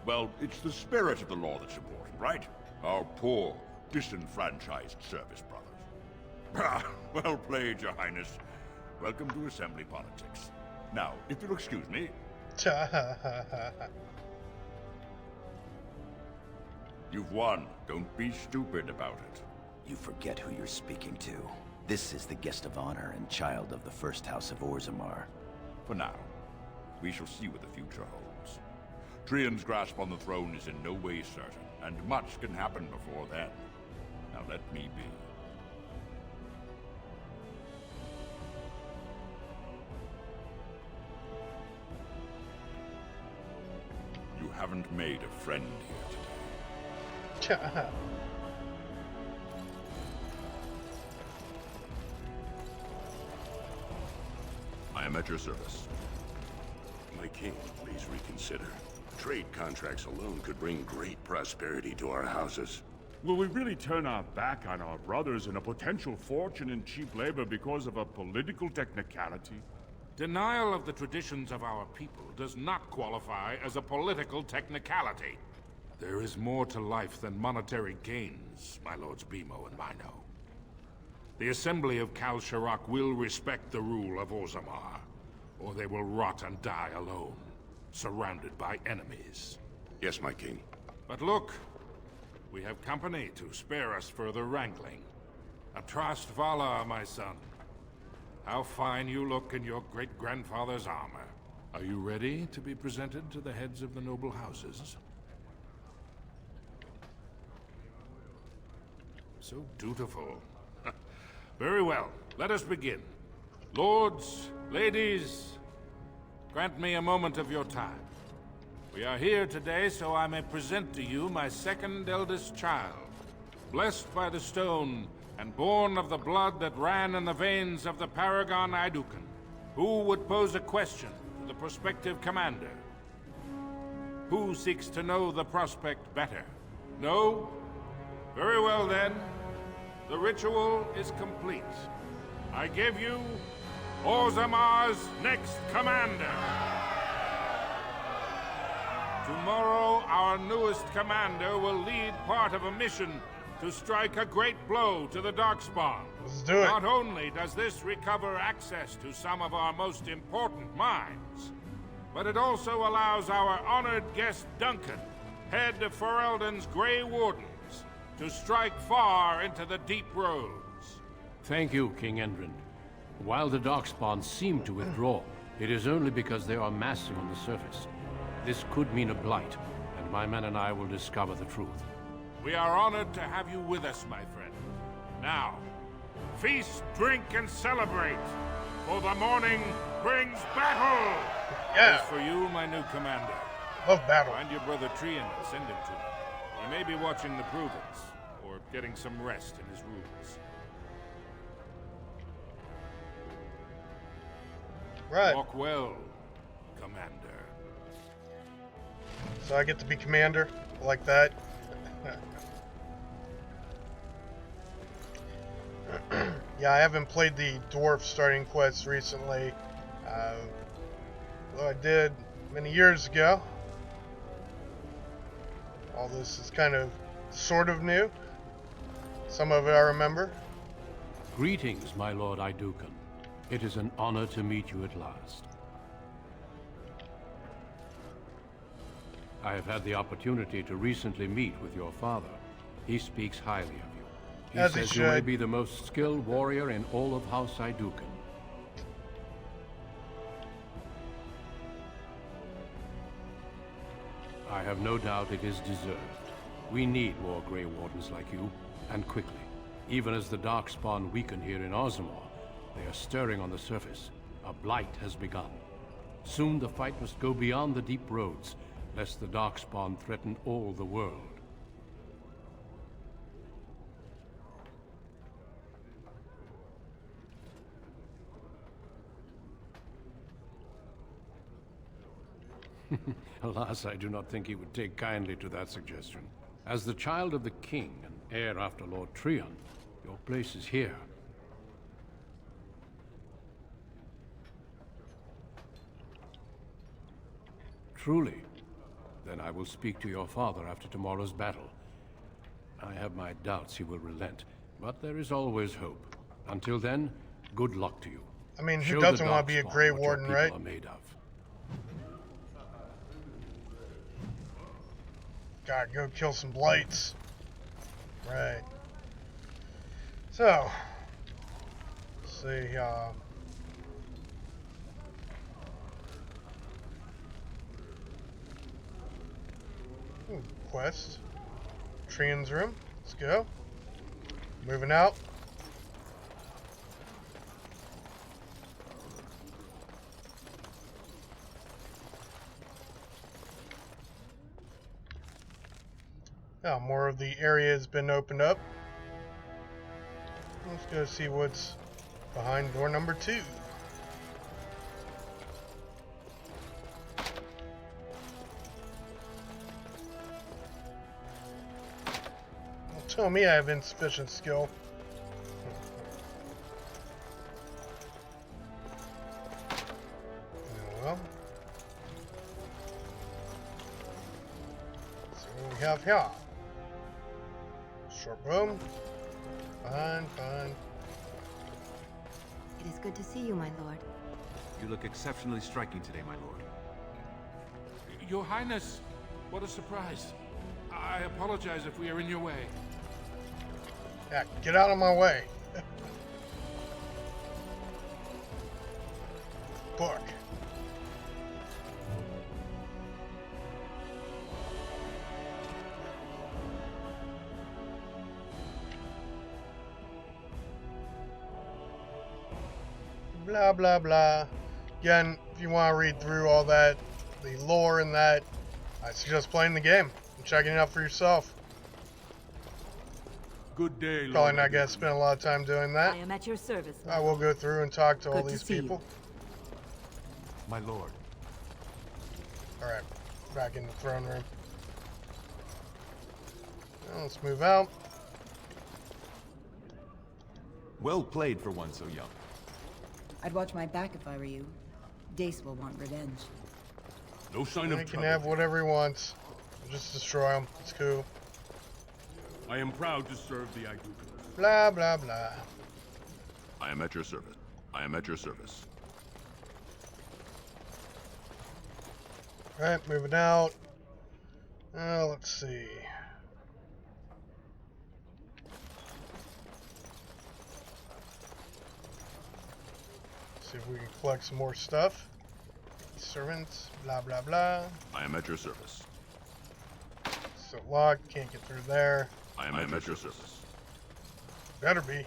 Speaker 6: well, it's the spirit of the law that's important, right? Our poor, disenfranchised service brothers. Well played, Your Highness. Welcome to Assembly politics. Now, if you'll excuse me... You've won. Don't be stupid about it.
Speaker 5: You forget who you're speaking to. This is the guest of honor and child of the first house of Orzammar.
Speaker 6: For now, we shall see what the future holds. Trian's grasp on the throne is in no way certain, and much can happen before then. Now let me be. You haven't made a friend here today. I am at your service.
Speaker 9: My king, please reconsider. Trade contracts alone could bring great prosperity to our houses.
Speaker 3: Will we really turn our back on our brothers and a potential fortune in cheap labor because of a political technicality?
Speaker 22: Denial of the traditions of our people does not qualify as a political technicality. There is more to life than monetary gains, my lords Bimo and Mino. The Assembly of Kal Sharrak will respect the rule of Orzammar, or they will rot and die alone, surrounded by enemies.
Speaker 9: Yes, my king.
Speaker 22: But look, we have company to spare us further wrangling. Atrast Vala, my son. How fine you look in your great-grandfather's armor. Are you ready to be presented to the heads of the noble houses? So dutiful. Very well, let us begin. Lords, ladies, grant me a moment of your time. We are here today so I may present to you my second eldest child, blessed by the stone and born of the blood that ran in the veins of the Paragon Aeducan. Who would pose a question to the prospective commander? Who seeks to know the prospect better? No? Very well then. The ritual is complete. I give you Orzammar's next commander. Tomorrow, our newest commander will lead part of a mission to strike a great blow to the Darkspawn.
Speaker 1: Let's do it.
Speaker 22: Not only does this recover access to some of our most important mines, but it also allows our honored guest Duncan, head of Ferelden's Grey Wardens, to strike far into the deep roads.
Speaker 2: Thank you, King Endrin. While the Darkspawn seem to withdraw, it is only because they are massing on the surface. This could mean a blight, and my men and I will discover the truth.
Speaker 22: We are honored to have you with us, my friend. Now, feast, drink, and celebrate, for the morning brings battle!
Speaker 1: Yeah.
Speaker 22: As for you, my new commander,
Speaker 1: love battle.
Speaker 22: Find your brother Trian and send him to me. He may be watching the Provence, or getting some rest in his rooms.
Speaker 1: Right.
Speaker 22: Walk well, Commander.
Speaker 1: So I get to be commander like that. Yeah, I haven't played the dwarf starting quest recently. Though I did many years ago. All this is kind of sort of new. Some of it I remember.
Speaker 2: Greetings, my lord Idukan. It is an honor to meet you at last. I have had the opportunity to recently meet with your father. He speaks highly of you. He
Speaker 1: As he
Speaker 2: says you may
Speaker 1: should.
Speaker 2: be the most skilled warrior in all of House Idukan. I have no doubt it is deserved. We need more Grey Wardens like you, and quickly. Even as the Darkspawn weaken here in Orzammar, they are stirring on the surface. A blight has begun. Soon the fight must go beyond the deep roads, lest the Darkspawn threaten all the world. Alas, I do not think he would take kindly to that suggestion. As the child of the king and heir after Lord Trion, your place is here. Truly? Then I will speak to your father after tomorrow's battle. I have my doubts he will relent, but there is always hope. Until then, good luck to you.
Speaker 1: I mean, who
Speaker 2: Show
Speaker 1: doesn't
Speaker 2: the
Speaker 1: want to be a
Speaker 2: Darkspawn
Speaker 1: Grey
Speaker 2: what your
Speaker 1: Warden,
Speaker 2: people
Speaker 1: right?
Speaker 2: are made of.
Speaker 1: Gotta go kill some blights. Right. So, let's see, quest. Trion's room. Let's go. Moving out. Now more of the area has been opened up. Let's go see what's behind door number 2. Don't tell me I have insufficient skill. Well, so what we have here. Short boom. Fine, fine.
Speaker 7: It is good to see you, my lord.
Speaker 15: You look exceptionally striking today, my lord.
Speaker 22: Your Highness, what a surprise. I apologize if we are in your way.
Speaker 1: Yeah, get out of my way. Book. Blah, blah, blah. Again, if you want to read through all that, the lore in that, I suggest playing the game and checking it out for yourself.
Speaker 20: Good day, Lord.
Speaker 1: Probably not going to spend a lot of time doing that.
Speaker 8: I am at your service.
Speaker 1: I will go through and talk to all
Speaker 8: Good to
Speaker 1: these
Speaker 8: see you.
Speaker 1: people.
Speaker 15: My lord.
Speaker 1: Alright, back in the throne room. Now let's move out.
Speaker 15: Well played for one so young.
Speaker 13: I'd watch my back if I were you. Dace will want revenge.
Speaker 20: No sign
Speaker 1: He
Speaker 20: of
Speaker 1: can
Speaker 20: trouble.
Speaker 1: have whatever he wants. Just destroy him. It's cool.
Speaker 20: I am proud to serve the Idukan.
Speaker 1: Blah, blah, blah.
Speaker 9: I am at your service. I am at your service.
Speaker 1: Alright, moving out. Let's see. See if we can collect some more stuff. Servants, blah, blah, blah.
Speaker 9: I am at your service.
Speaker 1: So locked, can't get through there.
Speaker 9: I am at your service.
Speaker 1: Better be.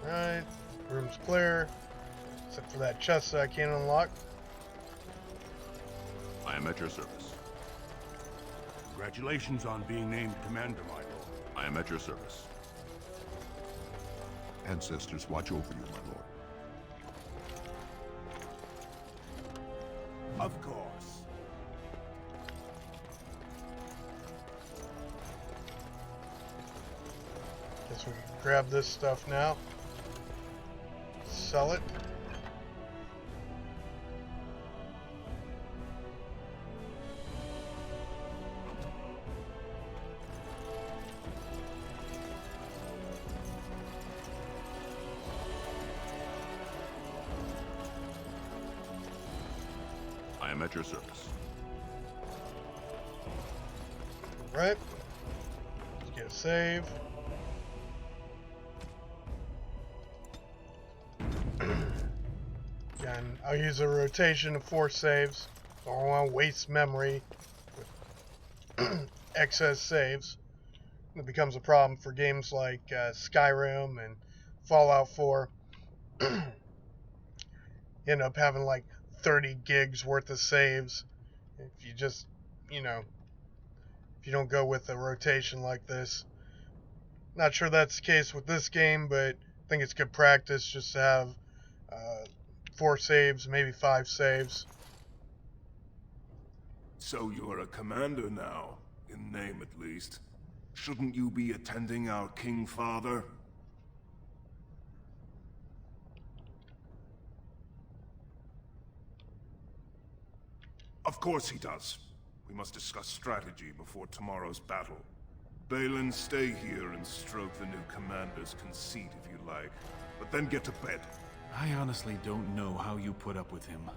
Speaker 1: Alright, room's clear. Except for that chest that I can't unlock.
Speaker 9: I am at your service.
Speaker 20: Congratulations on being named Commander, my lord.
Speaker 9: I am at your service.
Speaker 14: Ancestors watch over you, my lord.
Speaker 3: Of course.
Speaker 1: Guess we can grab this stuff now. Sell it.
Speaker 6: I am at your service.
Speaker 1: Right. Let's get a save. Again, I'll use a rotation of 4 saves. Don't want to waste memory with excess saves. It becomes a problem for games like Skyrim and Fallout 4. End up having like 30 gigs worth of saves if you just, if you don't go with a rotation like this. Not sure that's the case with this game, but I think it's good practice just to have 4 saves, maybe 5 saves.
Speaker 3: So you're a commander now, in name at least. Shouldn't you be attending our King Father? Of course he does. We must discuss strategy before tomorrow's battle. Balin, stay here and stroke the new commander's conceit if you like, but then get to bed.
Speaker 15: I honestly don't know how you put up with him.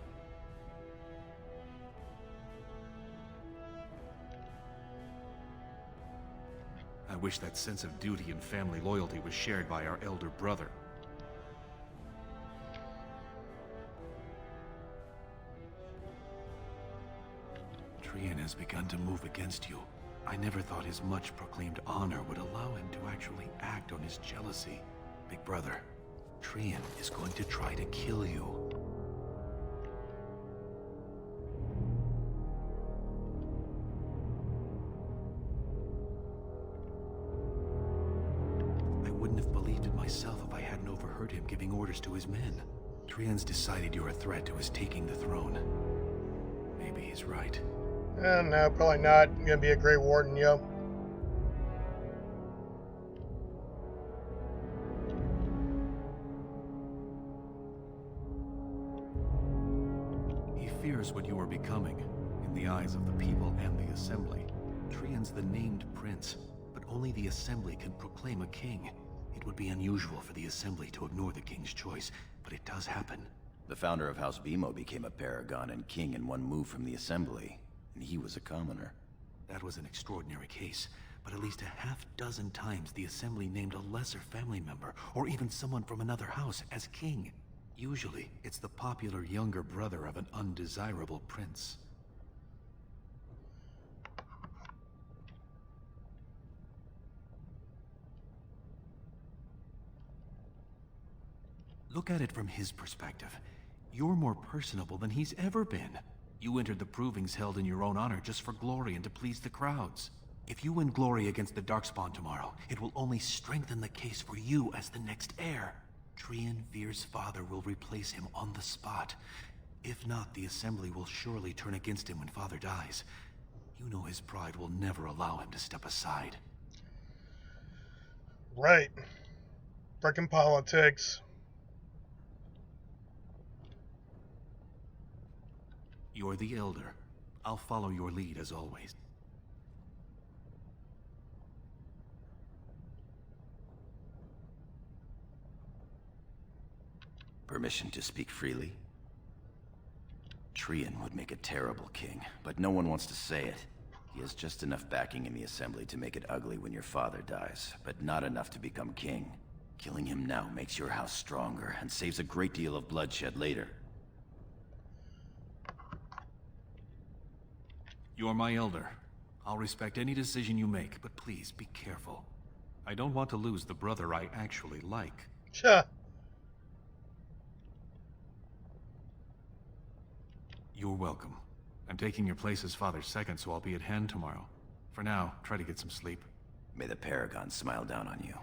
Speaker 15: I wish that sense of duty and family loyalty was shared by our elder brother. Trian has begun to move against you. I never thought his much proclaimed honor would allow him to actually act on his jealousy. Big brother, Trian is going to try to kill you. I wouldn't have believed it myself if I hadn't overheard him giving orders to his men. Trian's decided you're a threat to his taking the throne. Maybe he's right.
Speaker 1: No, probably not. I'm gonna be a Grey Warden, yo.
Speaker 15: He fears what you are becoming, in the eyes of the people and the Assembly. Trian's the named prince, but only the Assembly can proclaim a king. It would be unusual for the Assembly to ignore the king's choice, but it does happen.
Speaker 5: The founder of House Bimo became a paragon and king in one move from the Assembly, and he was a commoner.
Speaker 15: That was an extraordinary case, but at least a half-dozen times the Assembly named a lesser family member, or even someone from another house, as king. Usually, it's the popular younger brother of an undesirable prince. Look at it from his perspective. You're more personable than he's ever been. You entered the provings held in your own honor just for glory and to please the crowds. If you win glory against the Darkspawn tomorrow, it will only strengthen the case for you as the next heir. Trian Veer's father will replace him on the spot. If not, the Assembly will surely turn against him when father dies. You know his pride will never allow him to step aside.
Speaker 1: Right. Frickin' politics.
Speaker 15: You're the elder. I'll follow your lead as always.
Speaker 5: Permission to speak freely? Trian would make a terrible king, but no one wants to say it. He has just enough backing in the Assembly to make it ugly when your father dies, but not enough to become king. Killing him now makes your house stronger and saves a great deal of bloodshed later.
Speaker 15: You're my elder. I'll respect any decision you make, but please be careful. I don't want to lose the brother I actually like.
Speaker 1: Sure.
Speaker 15: You're welcome. I'm taking your place as father's second, so I'll be at hand tomorrow. For now, try to get some sleep.
Speaker 5: May the Paragon smile down on you.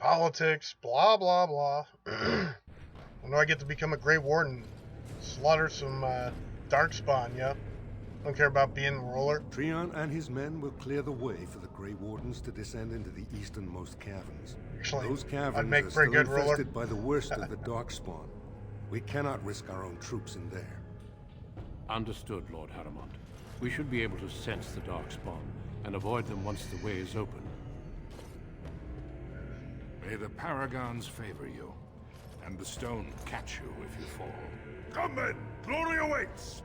Speaker 1: politics, blah, blah, blah. When do I get to become a Grey Warden? Slaughter some Darkspawn, yeah? Don't care about being the ruler.
Speaker 7: Treon and his men will clear the way for the Grey Wardens to descend into the easternmost caverns.
Speaker 1: Actually,
Speaker 7: those caverns
Speaker 1: I'd make
Speaker 7: are
Speaker 1: pretty
Speaker 7: still
Speaker 1: good ruler.
Speaker 7: infested by the worst of the Darkspawn. We cannot risk our own troops in there.
Speaker 2: Understood, Lord Haramond. We should be able to sense the Darkspawn and avoid them once the way is open.
Speaker 22: May the Paragons favor you, and the stone catch you if you fall.
Speaker 3: Come then! Glory awaits!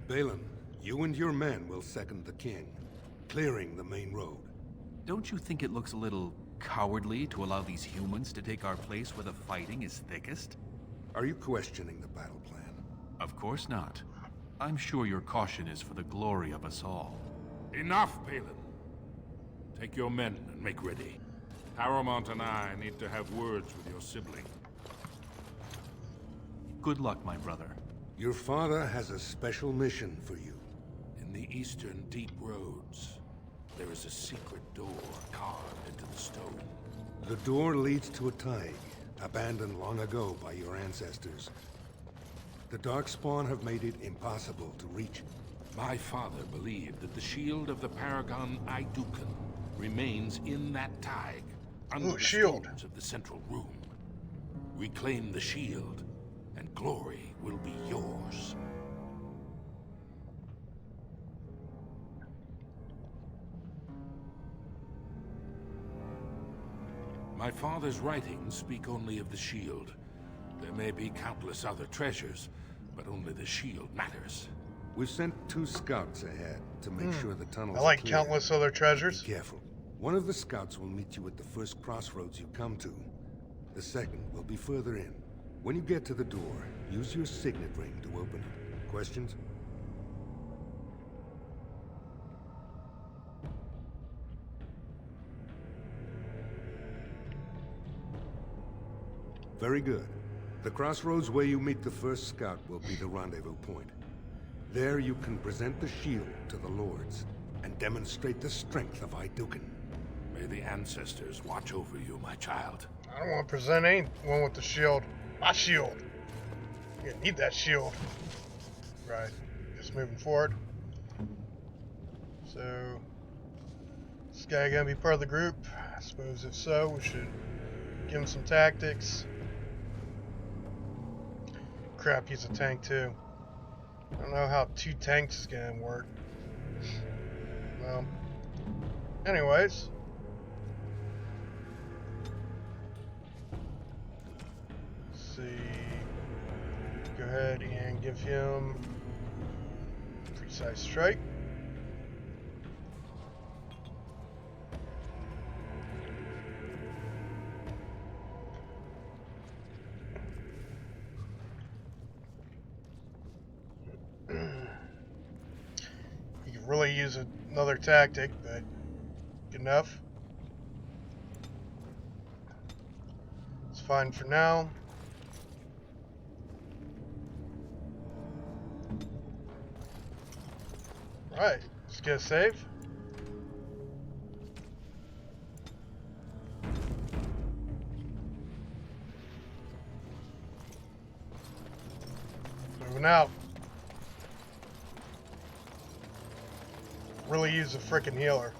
Speaker 7: Balin, you and your men will second the king, clearing the main road.
Speaker 15: Don't you think it looks a little cowardly to allow these humans to take our place where the fighting is thickest?
Speaker 7: Are you questioning the battle plan?
Speaker 15: Of course not. I'm sure your caution is for the glory of us all.
Speaker 22: Enough, Balin. Take your men and make ready. Haramond and I need to have words with your sibling.
Speaker 15: Good luck, my brother.
Speaker 7: Your father has a special mission for you.
Speaker 22: In the eastern deep roads, there is a secret door carved into the stone.
Speaker 7: The door leads to a Taig, abandoned long ago by your ancestors. The Darkspawn have made it impossible to reach.
Speaker 22: My father believed that the shield of the Paragon Aidukan remains in that Taig, under the stones of the central room. Reclaim the shield, and glory will be yours. My father's writings speak only of the shield. There may be countless other treasures, but only the shield matters.
Speaker 7: We've sent 2 scouts ahead to make sure the tunnels
Speaker 1: I like
Speaker 7: are clear.
Speaker 1: countless other treasures.
Speaker 7: Be careful. One of the scouts will meet you at the first crossroads you come to. The second will be further in. When you get to the door, use your signet ring to open it. Questions? Very good. The crossroads where you meet the first scout will be the rendezvous point. There you can present the shield to the Lords and demonstrate the strength of Aidukan.
Speaker 22: May the ancestors watch over you, my child.
Speaker 1: I don't want to present anyone with the shield. My shield. You need that shield. Right. Just moving forward. So, this guy gonna be part of the group? I suppose if so, we should give him some tactics. Crap, he's a tank too. I don't know how 2 tanks is gonna work. Well, anyways. Let's see. Go ahead and give him precise strike. You can really use another tactic, but good enough. It's fine for now. Right, let's get a save. Moving out. Really use a frickin' healer.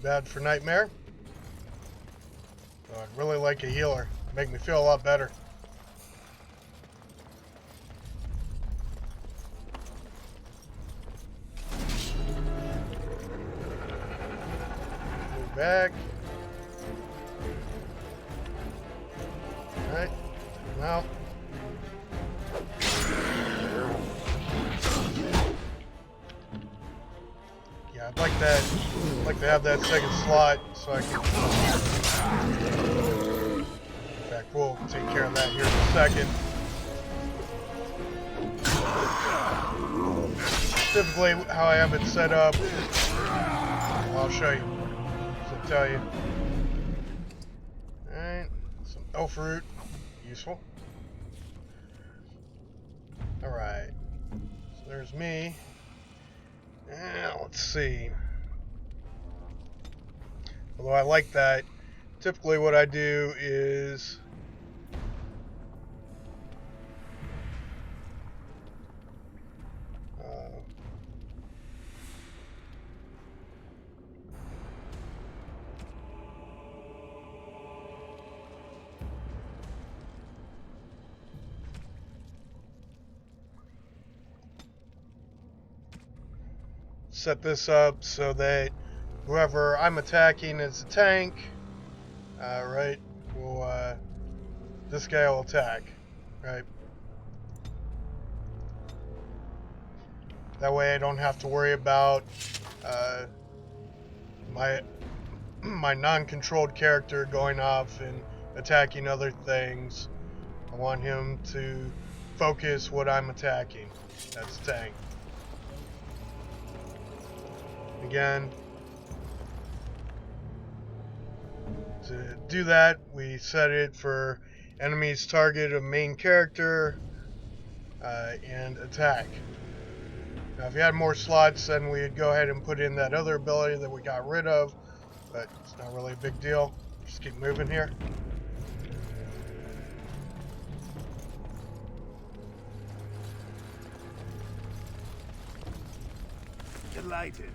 Speaker 1: Bad for Nightmare. Oh, I'd really like a healer. Make me feel a lot better. Move back. Alright. Now. Yeah, I'd like that I'd like to have that second slot so I can... In fact, we'll take care of that here in a second. Typically, how I have it set up, I'll show you. So I'll tell you. Alright, some elf root, useful. Alright, so there's me. Now, let's see. Although I like that, typically what I do is set this up so that whoever I'm attacking is a tank, right? Will this guy will attack, right? That way I don't have to worry about my non-controlled character going off and attacking other things. I want him to focus what I'm attacking. That's tank. Again, to do that, we set it for enemies target of main character and attack. Now, if you had more slots, then we'd go ahead and put in that other ability that we got rid of, but it's not really a big deal. Just keep moving here.
Speaker 3: Delighted.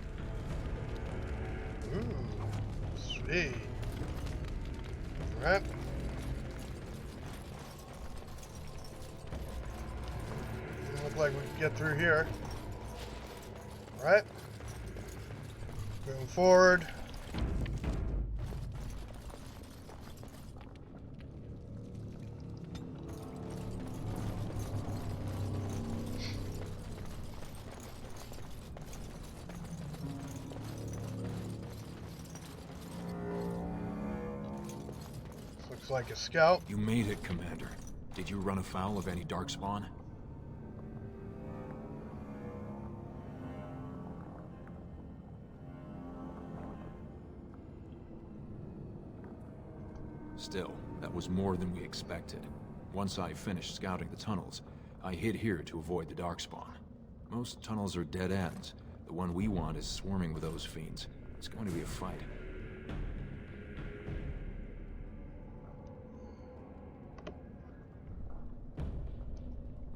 Speaker 1: Ooh, sweet. Alright. Doesn't look like we can get through here. Alright. Moving forward. Looks like a scout.
Speaker 15: You made it, Commander. Did you run afoul of any darkspawn? Still, that was more than we expected. Once I finished scouting the tunnels, I hid here to avoid the darkspawn. Most tunnels are dead ends. The one we want is swarming with those fiends. It's going to be a fight.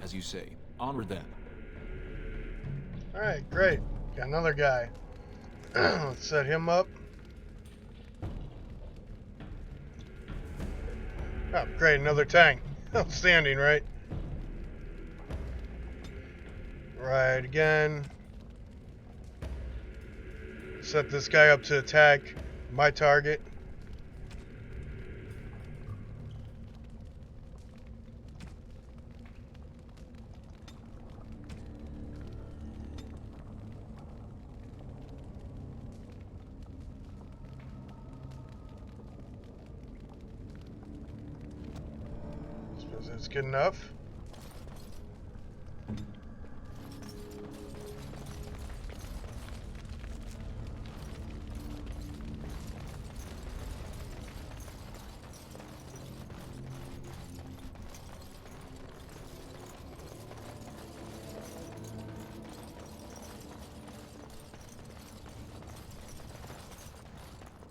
Speaker 15: As you say, onward then.
Speaker 1: Alright, great. Got another guy. Let's set him up. Oh, great, another tank. Outstanding, right? Right, again. Set this guy up to attack my target. Suppose that's good enough.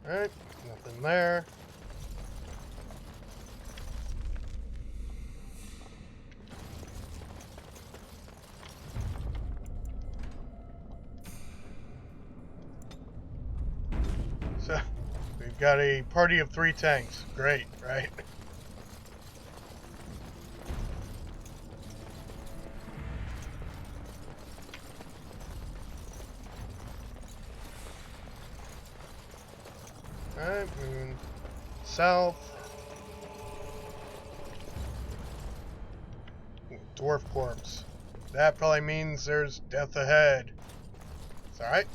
Speaker 1: Alright, nothing there. So, we've got a party of 3 tanks. Great, right? Alright, moving south. Ooh, dwarf corpse. That probably means there's death ahead. It's alright.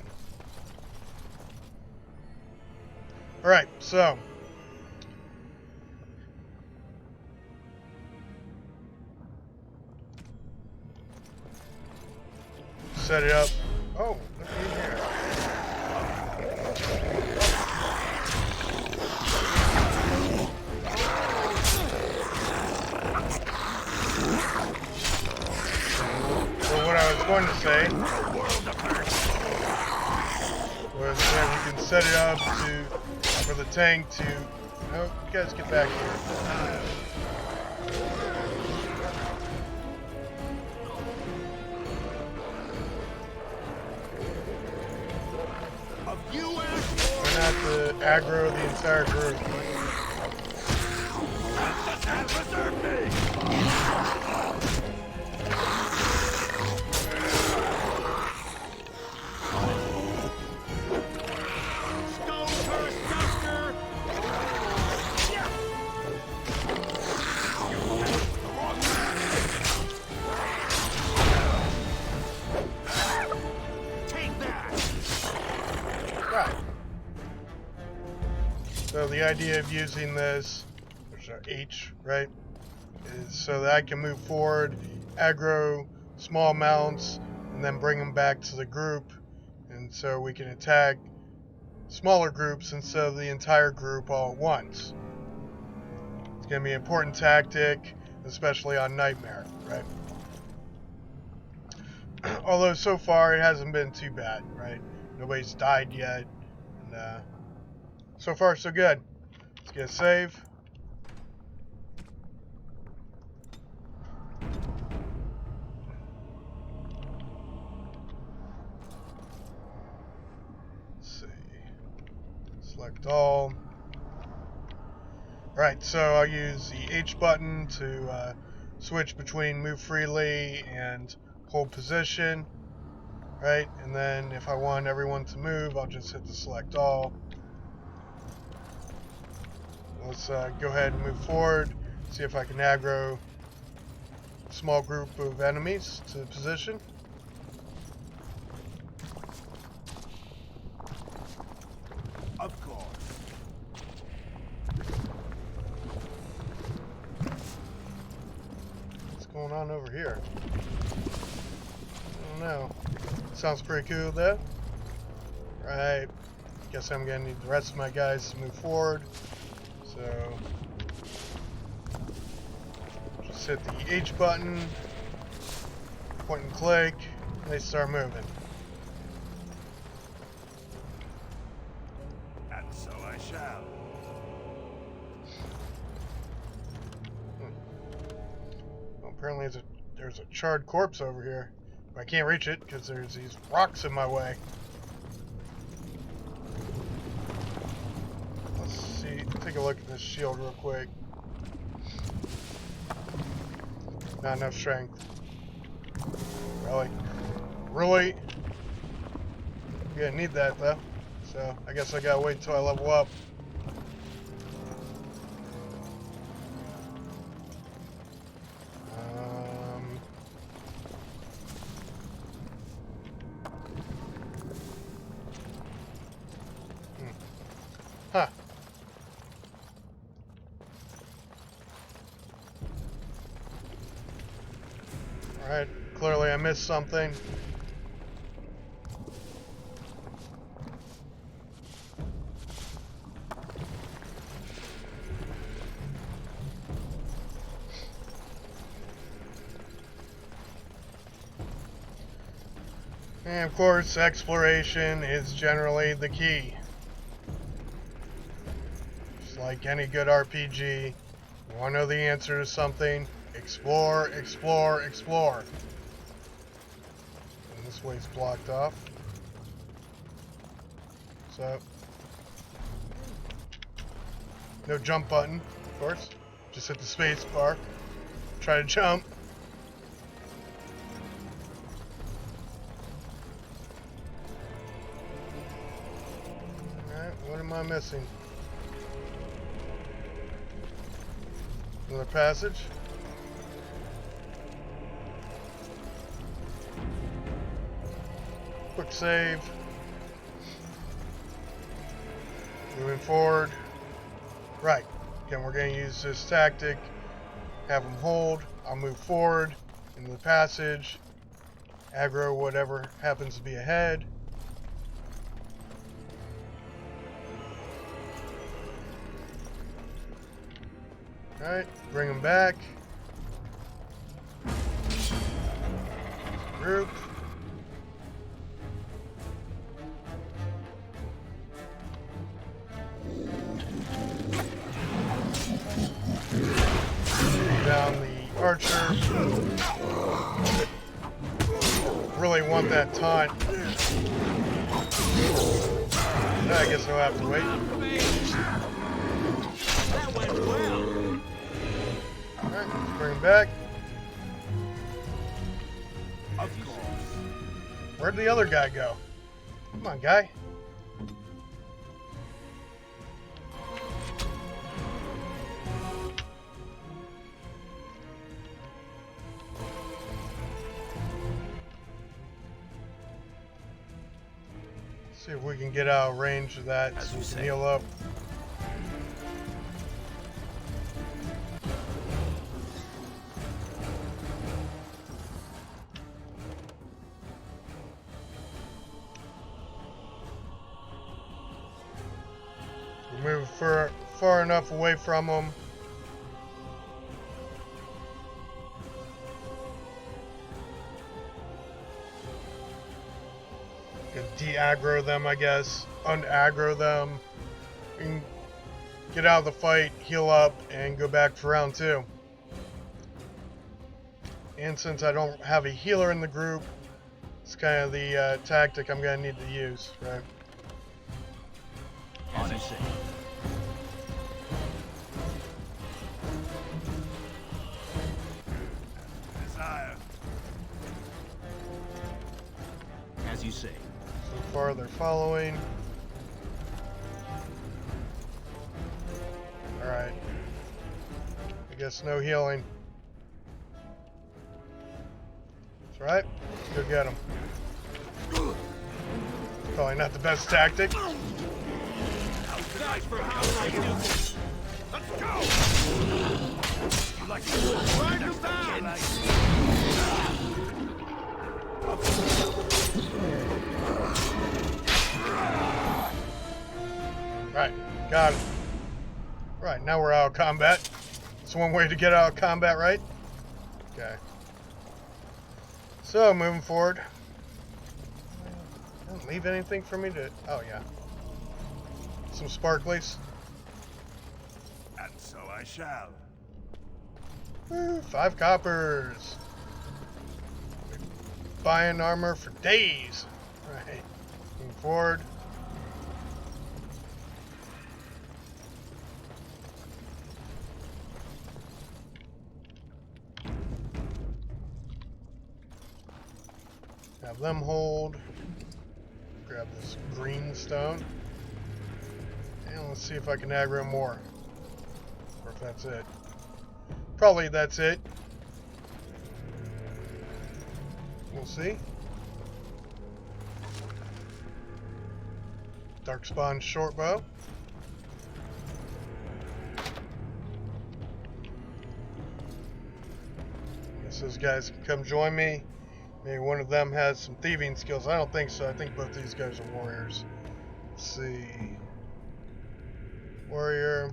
Speaker 1: Alright, so. Set it up. Oh, look in here. So what I was going to say was that we can set it up for the tank to. No, you guys get back here. We're not to aggro the entire group. So the idea of using this, there's our H, right, is so that I can move forward, aggro small mounts, and then bring them back to the group, and so we can attack smaller groups instead of the entire group all at once. It's going to be an important tactic, especially on Nightmare, right? Although so far it hasn't been too bad, right? Nobody's died yet, and so far so good. Let's get a save. Let's see. Select all. Right, so I'll use the H button to switch between move freely and hold position. Right, and then if I want everyone to move, I'll just hit the select all. Let's go ahead and move forward, see if I can aggro a small group of enemies to position.
Speaker 20: Of course.
Speaker 1: What's going on over here? I don't know. Sounds pretty cool though. Right. Guess I'm gonna need the rest of my guys to move forward. So just hit the H button, point and click, and they start moving.
Speaker 20: And so I shall.
Speaker 1: Well, apparently there's a charred corpse over here. But I can't reach it because there's these rocks in my way. Take a look at this shield real quick. Not enough strength. Really? Really? Yeah, need that though. So I guess I gotta wait until I level up. Huh. Alright, clearly I missed something. And of course, exploration is generally the key. Just like any good RPG, you want to know the answer to something, explore, explore, explore. And this way's blocked off. So, no jump button, of course. Just hit the space bar. Try to jump. Alright, what am I missing? Another passage. Quick save. Moving forward. Right. Again, we're going to use this tactic. Have them hold. I'll move forward into the passage. Aggro whatever happens to be ahead. Alright, bring them back. Group. Down the archer. Really want that taunt. I guess I'll have to wait.
Speaker 21: That went well.
Speaker 1: Alright, let's bring him back.
Speaker 21: Of course.
Speaker 1: Where'd the other guy go? Come on, guy. See if we can get out of range of that so we can heal up. We move far enough away from them. De-aggro them, I guess. Un-aggro them. We can get out of the fight, heal up, and go back for round 2. And since I don't have a healer in the group, it's kind of the tactic I'm going to need to use, right?
Speaker 12: On it. As you say.
Speaker 1: So far they're following. Alright. I guess no healing. That's right. Let's go get them. Probably not the best tactic.
Speaker 21: Let's go! You like to ride him down!
Speaker 1: Right, got it. Right, now we're out of combat. It's one way to get out of combat, right? Okay. So, moving forward. Didn't leave anything for me to... Oh, yeah. Some sparklies.
Speaker 3: And so I shall.
Speaker 1: Woo, 5 coppers. Buying armor for days. Right. Moving forward. Have them hold. Grab this green stone. And let's see if I can aggro more. Or if that's it. Probably that's it. We'll see. Darkspawn short bow. Guess those guys can come join me. Maybe one of them has some thieving skills. I don't think so. I think both these guys are warriors. Let's see. Warrior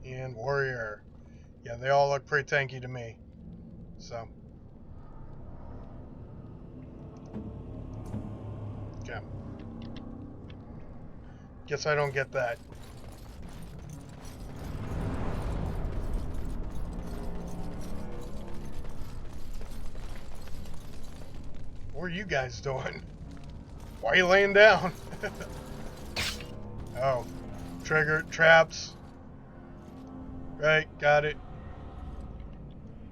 Speaker 1: and warrior. Yeah, they all look pretty tanky to me. So. Okay. Guess I don't get that. What are you guys doing? Why are you laying down? Oh. Trigger, traps. Right, got it.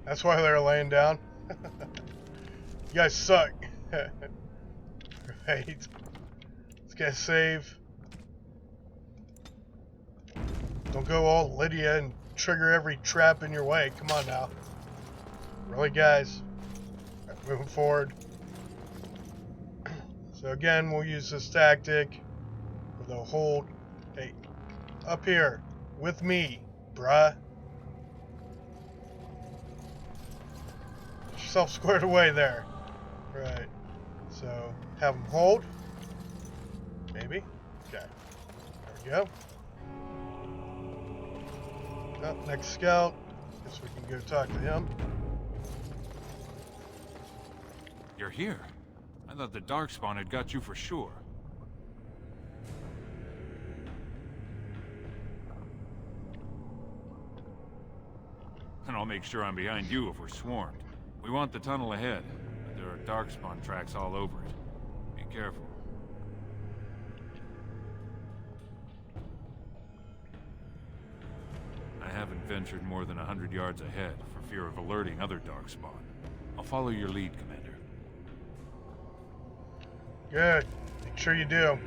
Speaker 1: That's why they're laying down. You guys suck. Right. Let's get a save. Don't go all Lydia and trigger every trap in your way. Come on now. Really, guys. Right, moving forward. So again, we'll use this tactic with a hold. Hey, up here with me, bruh. Get yourself squared away there. Right. So, have them hold. Maybe. Okay. There we go. Oh, next scout. Guess we can go talk to him.
Speaker 21: You're here. I thought the Darkspawn had got you for sure. And I'll make sure I'm behind you if we're swarmed. We want the tunnel ahead, but there are Darkspawn tracks all over it. Be careful. I haven't ventured more than 100 yards ahead for fear of alerting other Darkspawn. I'll follow your lead, Commander.
Speaker 1: Good. Make sure you do.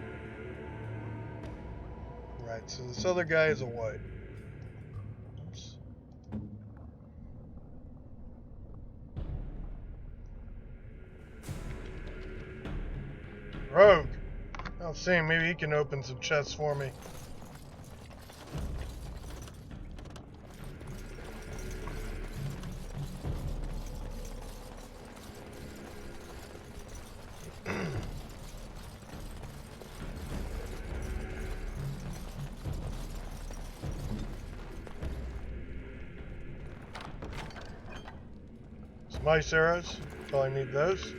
Speaker 1: Right, so this other guy is a what? Oops. Rogue. I'll see him. Maybe he can open some chests for me. Ice arrows. Probably need those.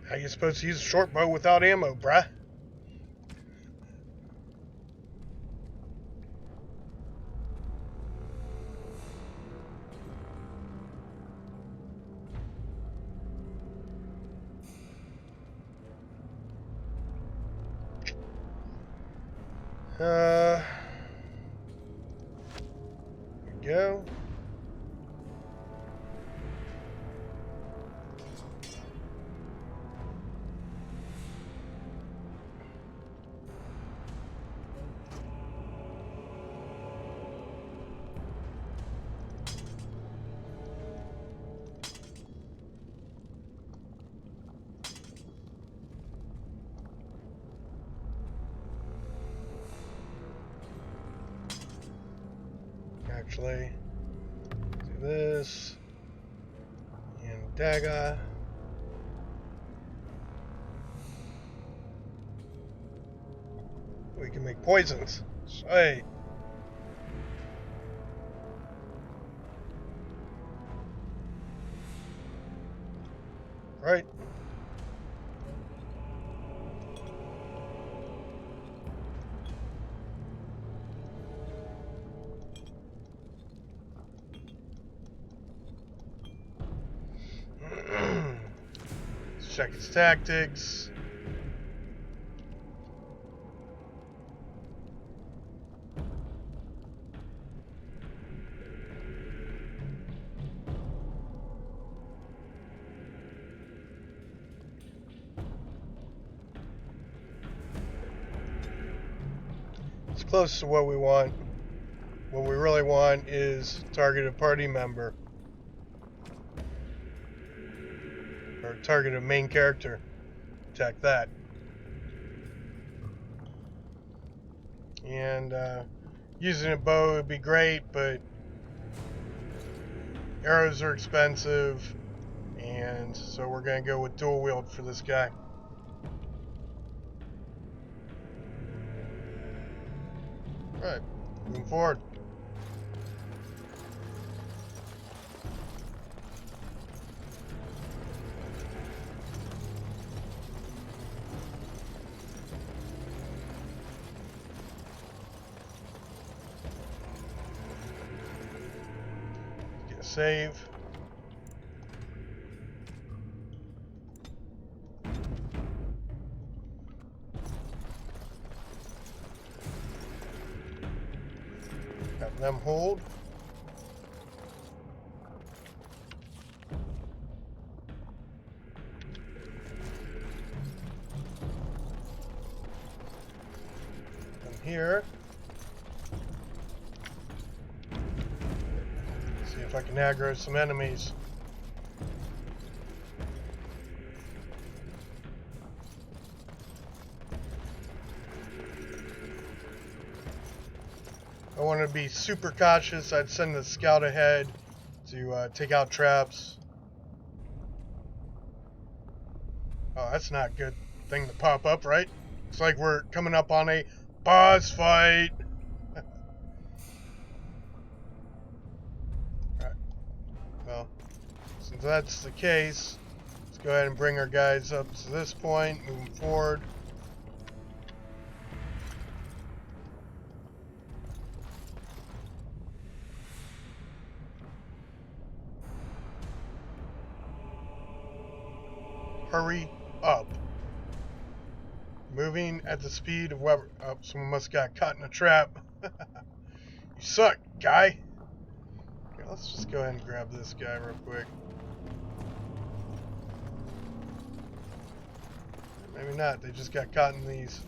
Speaker 1: How you supposed to use a short bow without ammo, bruh? Here we go. Actually, do this and dagger. We can make poisons. Sweet. Right. Check its tactics. It's close to what we want. What we really want is target a party member. Or target a main character. Attack that. And using a bow would be great, but arrows are expensive, and so we're going to go with dual wield for this guy. Alright, moving forward. Save. Have them hold. Come here. If I can aggro some enemies. want to be super cautious. I'd send the scout ahead to take out traps. Oh, that's not a good thing to pop up, right? Looks like we're coming up on a boss fight. Alright. Well, since that's the case, let's go ahead and bring our guys up to this point, moving forward. Hurry up. Moving at the speed of Weber. Oh, someone must have got caught in a trap. You suck, guy. Okay, let's just go ahead and grab this guy real quick. Maybe not. They just got caught in these.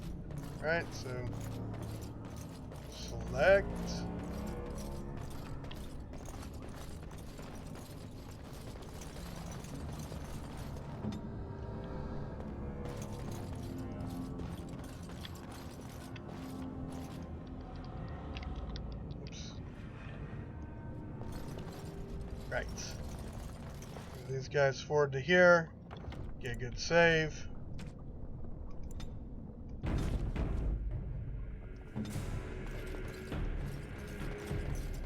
Speaker 1: Alright, so select. Right. Move these guys forward to here. Get a good save.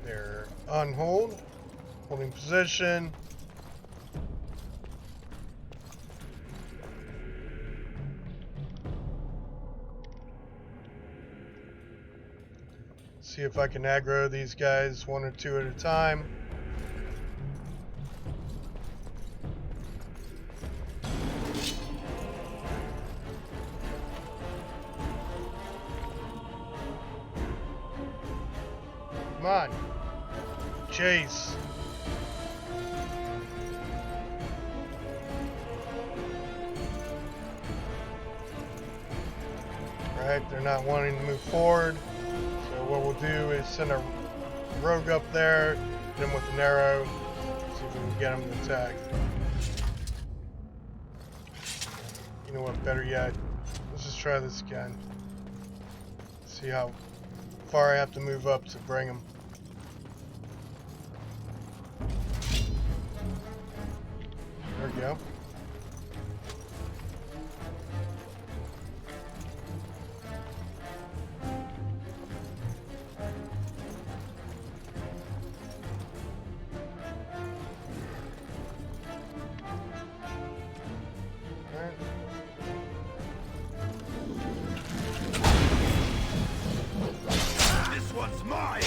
Speaker 1: They're on hold. Holding position. See if I can aggro these guys one or two at a time. Come on. Chase. Alright, they're not wanting to move forward. So what we'll do is send a rogue up there, hit him with an arrow, see if we can get him to attack. You know what, better yet, let's just try this again. See how far I have to move up to bring him. There we go. Alright.
Speaker 9: This one's mine!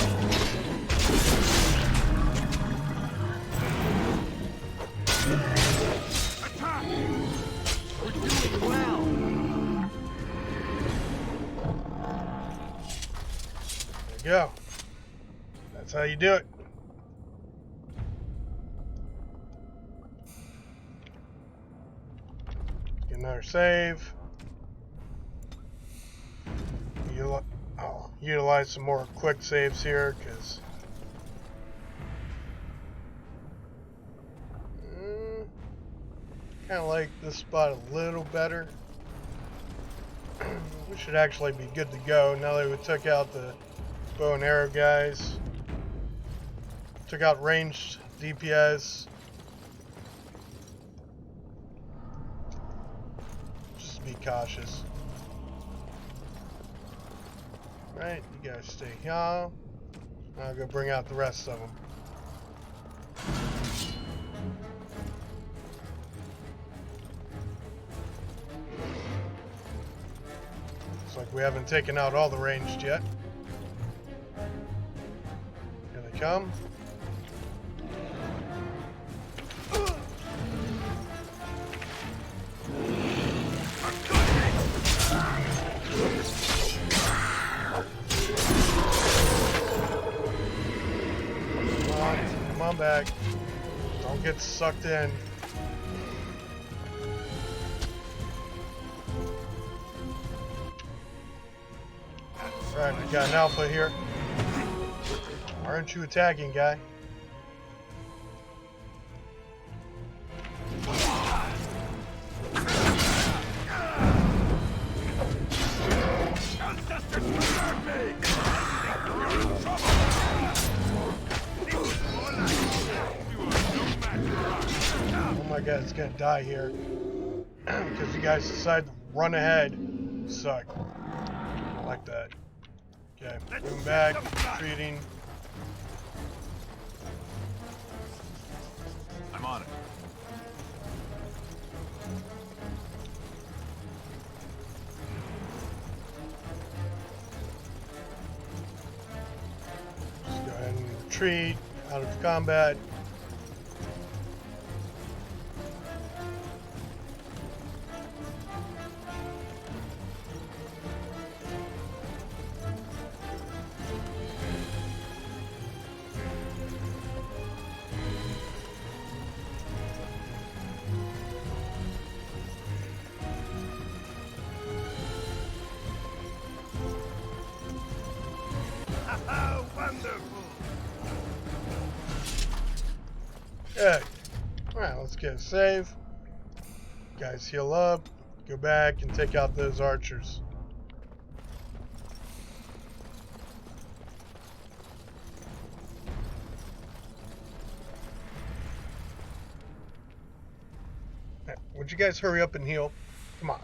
Speaker 9: Attack! We're doing well!
Speaker 1: There you go. That's how you do it. Get another save. I'll utilize some more quick saves here because kind of like this spot a little better. We should actually be good to go now that we took out the bow and arrow guys. Took out ranged DPS. Just be cautious. Right, you guys stay here. I'll go bring out the rest of them. Looks like we haven't taken out all the ranged yet. Here they come. Come on back. Don't get sucked in. Alright, we got an alpha here. Aren't you attacking, guy?
Speaker 9: Ancestors preserve me! You're in trouble!
Speaker 1: my guy's gonna die here. Because you guys decide to run ahead. Suck. I like that. Okay, moving back, retreating.
Speaker 15: I'm on it.
Speaker 1: Just go ahead and retreat out of combat. Good. Alright, let's get a save. Guys, heal up. Go back and take out those archers. Would you guys hurry up and heal? Come on.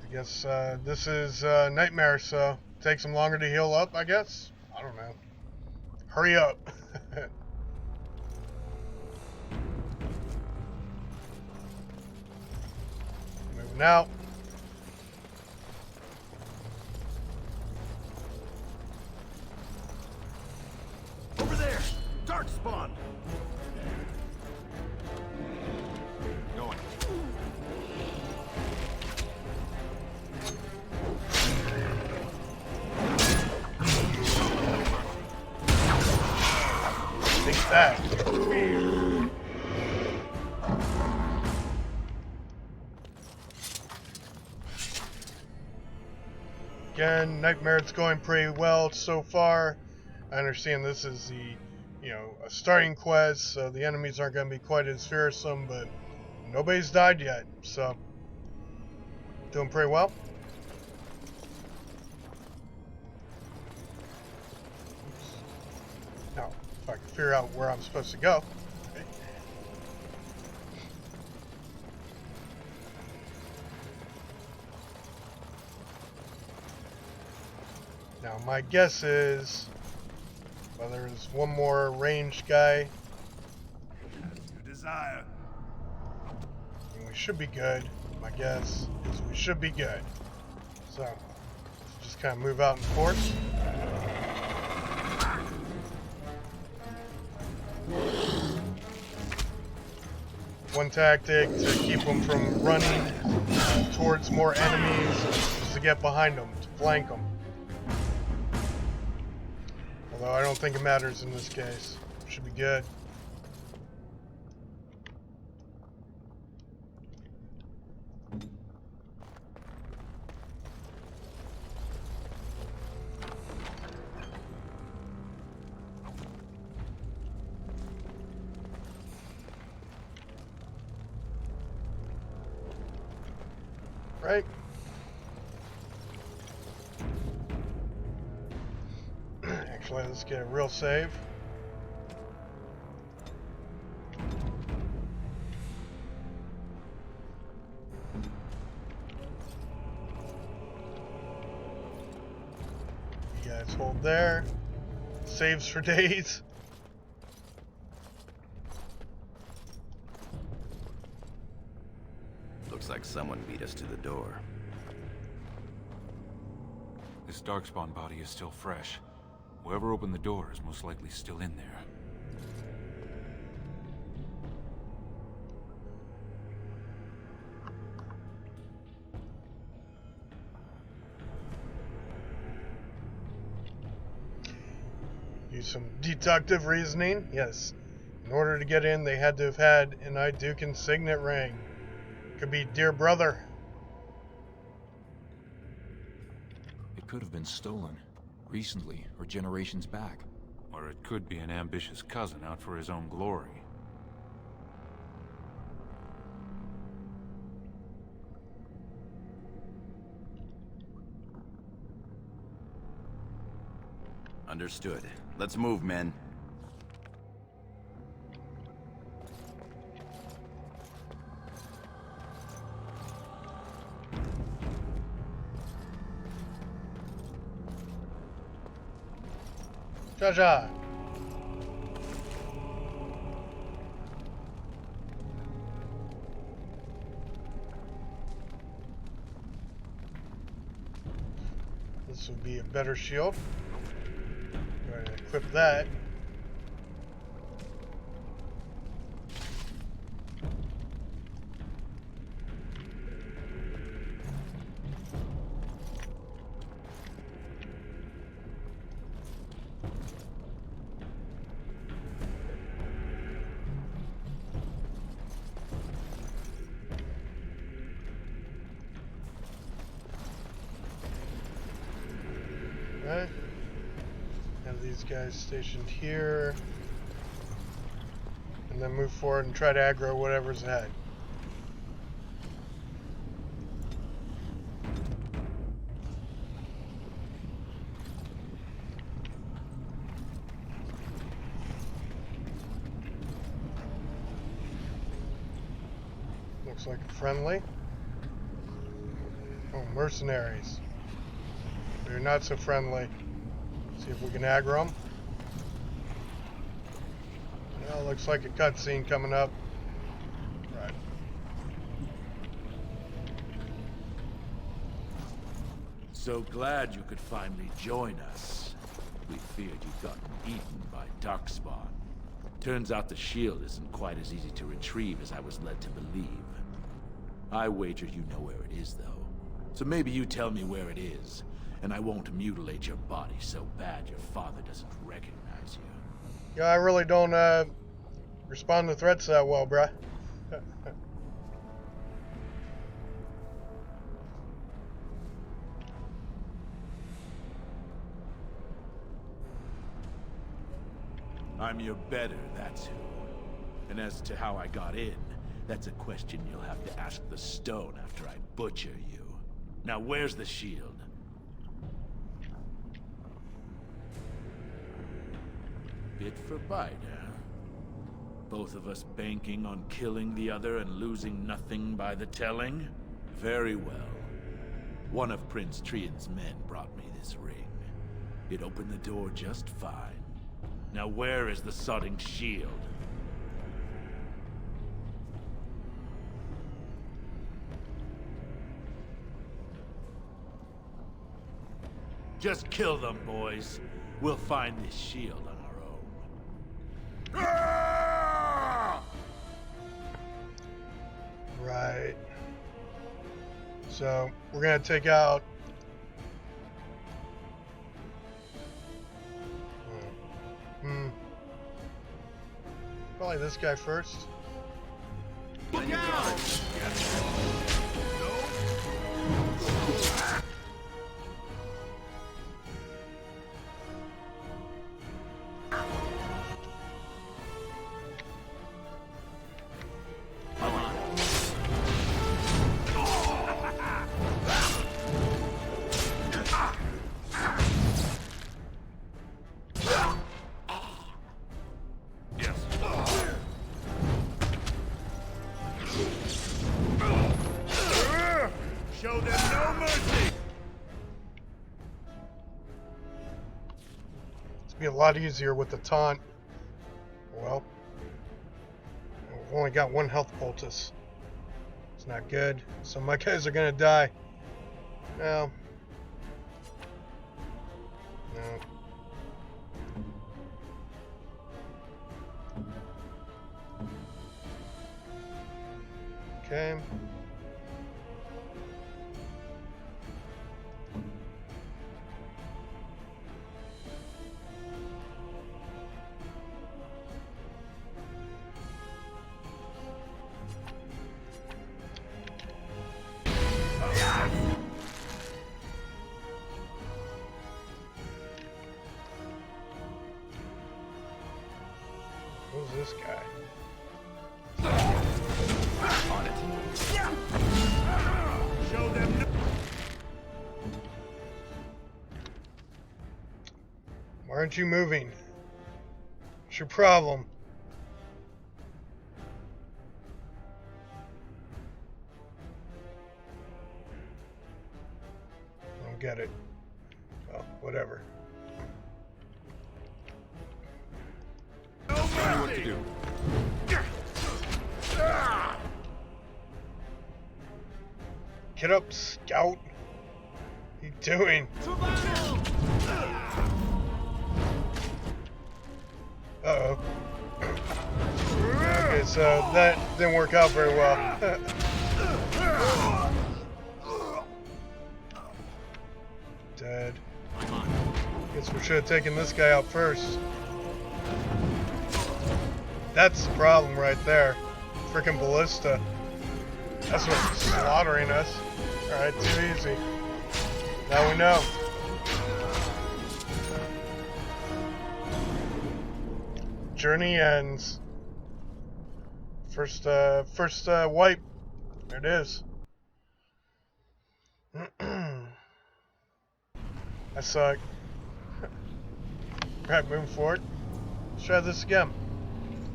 Speaker 1: I guess this is Nightmare, so it takes them longer to heal up, I guess? I don't know. Hurry up. Moving out.
Speaker 15: Over there! Darkspawn! Going.
Speaker 1: Take that. Again, Nightmare's going pretty well so far. I understand this is the, a starting quest, so the enemies aren't going to be quite as fearsome, but nobody's died yet, so doing pretty well. Now, if I can figure out where I'm supposed to go. Okay. Now, my guess is, well, there's one more ranged guy.
Speaker 3: You desire.
Speaker 1: And we should be good. My guess is we should be good. So, let's just kind of move out in force. One tactic to keep them from running towards more enemies is to get behind them, to flank them. Although I don't think it matters in this case. Should be good. Right? Actually, let's get a real save. You guys hold there. Saves for days.
Speaker 5: Looks like someone beat us to the door.
Speaker 21: This Darkspawn body is still fresh. Whoever opened the door is most likely still in there.
Speaker 1: Use some deductive reasoning. Yes. In order to get in, they had to have had an Idukan signet ring. Could be dear brother.
Speaker 15: It could have been stolen. Recently, or generations back.
Speaker 21: Or it could be an ambitious cousin out for his own glory.
Speaker 5: Understood. Let's move, men.
Speaker 1: Jaja. This would be a better shield. Go ahead and equip that. Right. Have these guys stationed here. And then move forward and try to aggro whatever's ahead. Looks like a friendly. Oh, mercenaries. They're not so friendly. See if we can aggro them. Well, looks like a cutscene coming up. Right.
Speaker 16: So glad you could finally join us. We feared you'd gotten eaten by Darkspawn. Turns out the shield isn't quite as easy to retrieve as I was led to believe. I wager you know where it is, though. So maybe you tell me where it is, and I won't mutilate your body so bad your father doesn't recognize you.
Speaker 1: Yeah, I really don't respond to threats that well, bruh.
Speaker 16: I'm your better, that's who. And as to how I got in, that's a question you'll have to ask the stone after I butcher you. Now where's the shield? Bit for bite, huh? Both of us banking on killing the other and losing nothing by the telling? Very well. One of Prince Trian's men brought me this ring. It opened the door just fine. Now where is the sodding shield? Just kill them, boys. We'll find this shield on our own.
Speaker 1: Right. So, we're gonna take out... Probably this guy first.
Speaker 16: Look out! Show them no mercy!
Speaker 1: It's be a lot easier with the taunt. Well, we've only got one health poultice. It's not good. So my guys are gonna die. No. No. Okay. Who's this guy?
Speaker 16: On it. Show them no
Speaker 1: Why aren't you moving? What's your problem? I don't get it. Well, whatever.
Speaker 21: Tell me what to do.
Speaker 1: Get up, Scout. What are you doing? Uh-oh. Okay, so that didn't work out very well. Dead. Guess we should have taken this guy out first. That's the problem right there. Freaking ballista. That's what's slaughtering us. Alright, too easy. Now we know. Journey ends. First wipe. There it is. I suck. Alright, moving forward. Let's try this again.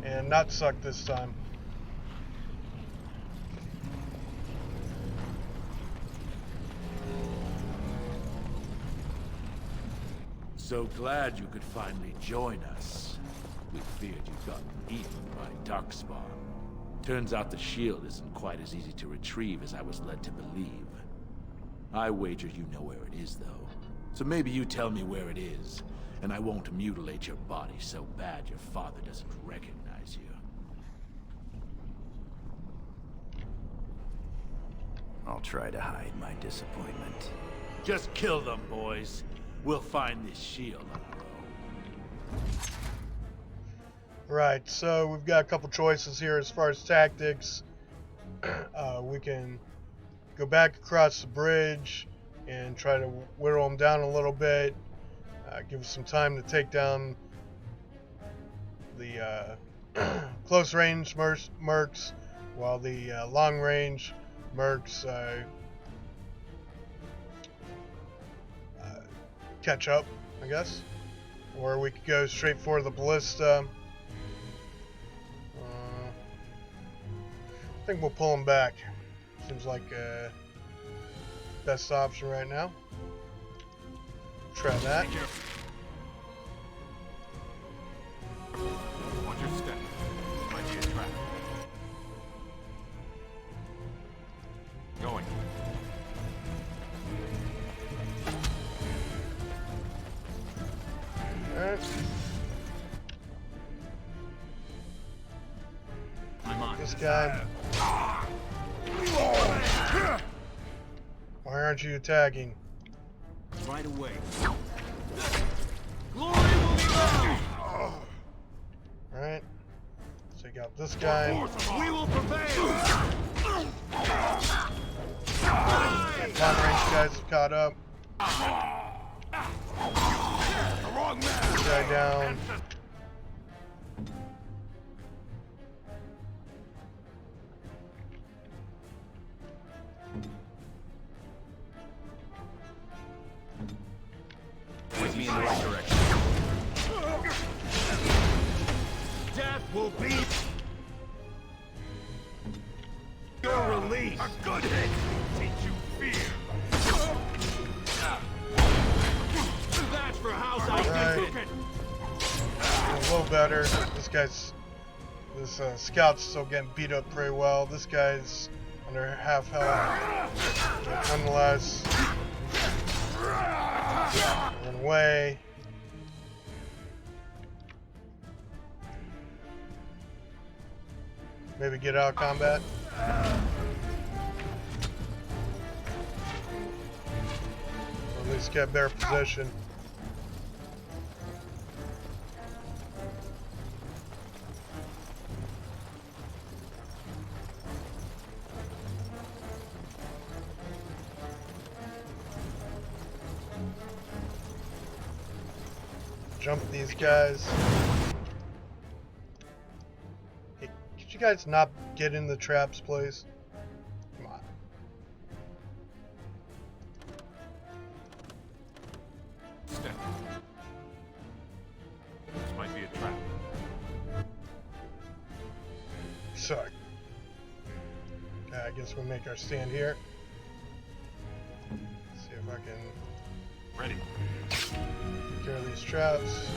Speaker 1: And not suck this time.
Speaker 16: So glad you could finally join us. We feared you'd gotten eaten by Darkspawn. Turns out the shield isn't quite as easy to retrieve as I was led to believe. I wager you know where it is, though. So maybe you tell me where it is, and I won't mutilate your body so bad your father doesn't recognize you.
Speaker 5: I'll try to hide my disappointment.
Speaker 16: Just kill them, boys. We'll find this shield on our own.
Speaker 1: Right, so we've got a couple choices here as far as tactics. We can go back across the bridge and try to whittle them down a little bit. Give us some time to take down the close range mercs, while the long range mercs catch up, I guess. Or we could go straight for the ballista. I think we'll pull them back. Seems like best option right now. Try that.
Speaker 21: Watch your step. Might be a trap. Going.
Speaker 1: Alright.
Speaker 21: I'm on.
Speaker 1: This guy. Why aren't you attacking?
Speaker 12: Right away.
Speaker 21: Glory will be mine.
Speaker 1: Alright. Take out this guy.
Speaker 21: We will prevail.
Speaker 1: Long range guys have caught up. This guy down.
Speaker 21: Point me in the right direction. Death will be your release. A good hit will teach you fear. That's for house I
Speaker 1: Right. A little better. This scout's still getting beat up pretty well. This guy's under half health. But nonetheless, run away. Maybe get out of combat. Or at least get better position. Jump these guys. Hey, could you guys not get in the traps, please? Come on.
Speaker 21: Step.
Speaker 1: So, I guess we'll make our stand here. See if I can
Speaker 21: Ready.
Speaker 1: take care of these traps.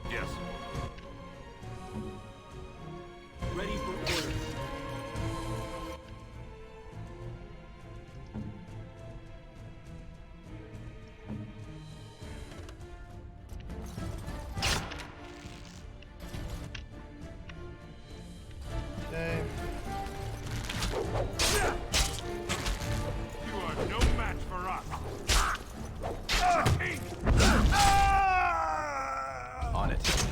Speaker 21: Yes.
Speaker 11: Ready for orders.
Speaker 1: Okay.
Speaker 22: You are no match for us.
Speaker 5: On it.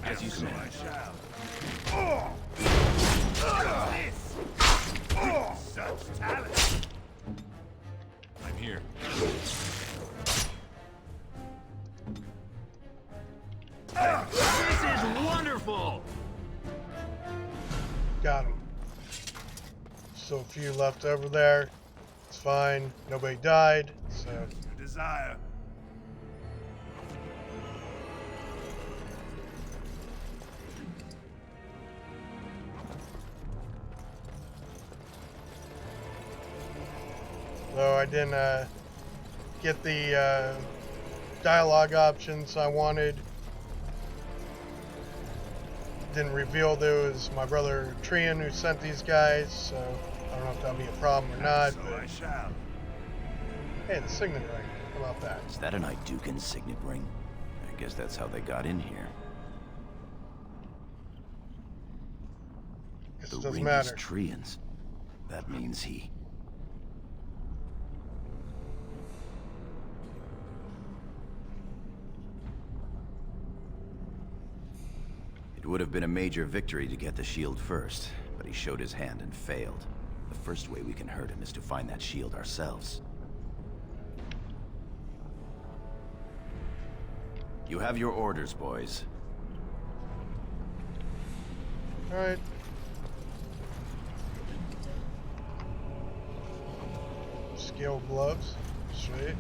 Speaker 5: As you say.
Speaker 22: I shall. Such talent.
Speaker 21: I'm here.
Speaker 11: This is wonderful!
Speaker 1: Got him. So a few left over there. It's fine. Nobody died, so.
Speaker 3: Your desire.
Speaker 1: Though I didn't get the dialogue options I wanted. Didn't reveal that it was my brother Trian who sent these guys, so I don't know if that'll be a problem or not.
Speaker 3: So
Speaker 1: But
Speaker 3: I shall.
Speaker 1: hey, the signet ring. How about that?
Speaker 5: Is that an Idukan signet ring? I guess that's how they got in here.
Speaker 1: Guess
Speaker 5: The
Speaker 1: it doesn't
Speaker 5: ring
Speaker 1: matter.
Speaker 5: is Trian's. That means he... It would have been a major victory to get the shield first, but he showed his hand and failed. The first way we can hurt him is to find that shield ourselves. You have your orders, boys.
Speaker 1: Alright. Scale gloves. Sweet.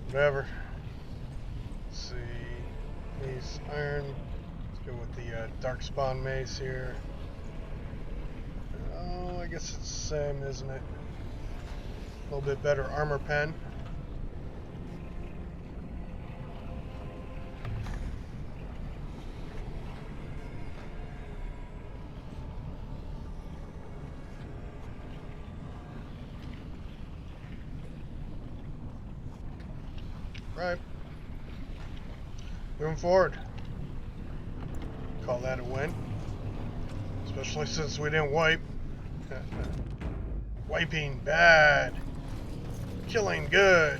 Speaker 1: Whatever. Let's see. Mace iron. Let's go with the Darkspawn mace here. Oh, I guess it's the same, isn't it? A little bit better armor pen. Right. Moving forward. Call that a win. Especially since we didn't wipe. Wiping bad. Killing good.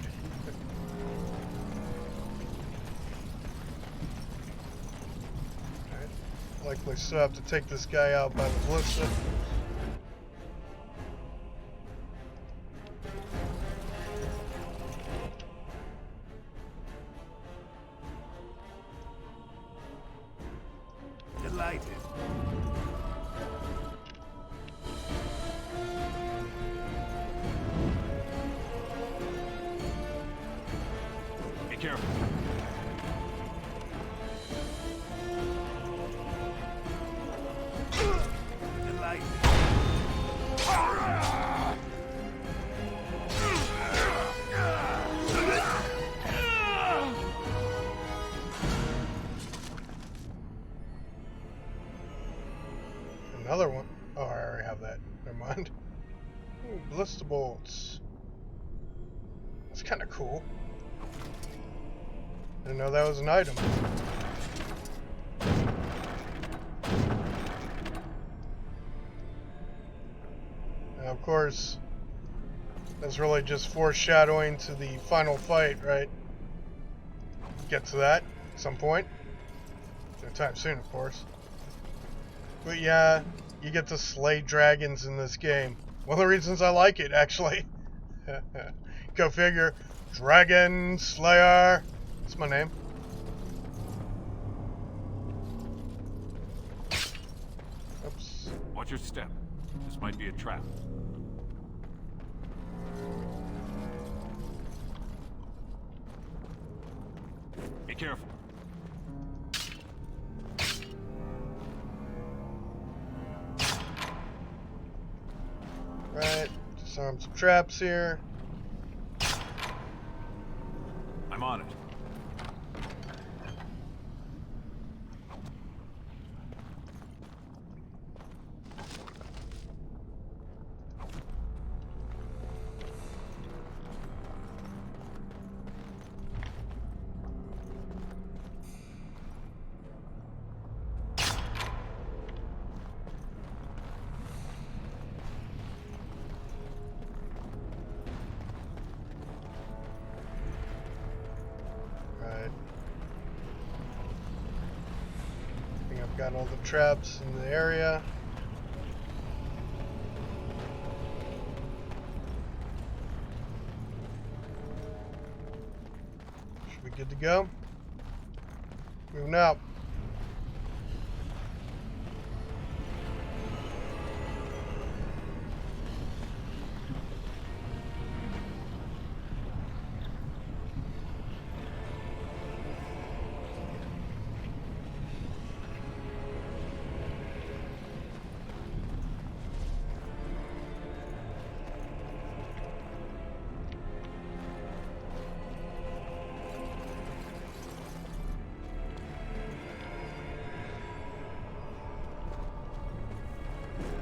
Speaker 1: Likely still have to take this guy out by the ballista.
Speaker 3: Delighted.
Speaker 21: Be careful.
Speaker 3: Delighted.
Speaker 1: Another one. Oh, I already have that. Never mind. Ooh, blister bolts. That's kind of cool. Didn't know that was an item. And of course, that's really just foreshadowing to the final fight, right? Get to that at some point. No time soon, of course. But yeah, you get to slay dragons in this game. One of the reasons I like it, actually. Go figure. Dragon Slayer. That's my name. Oops.
Speaker 21: Watch your step. This might be a trap. Be careful.
Speaker 1: Right. Disarm some traps here.
Speaker 21: I'm on it.
Speaker 1: Got all the traps in the area. Should be good to go. Moving out.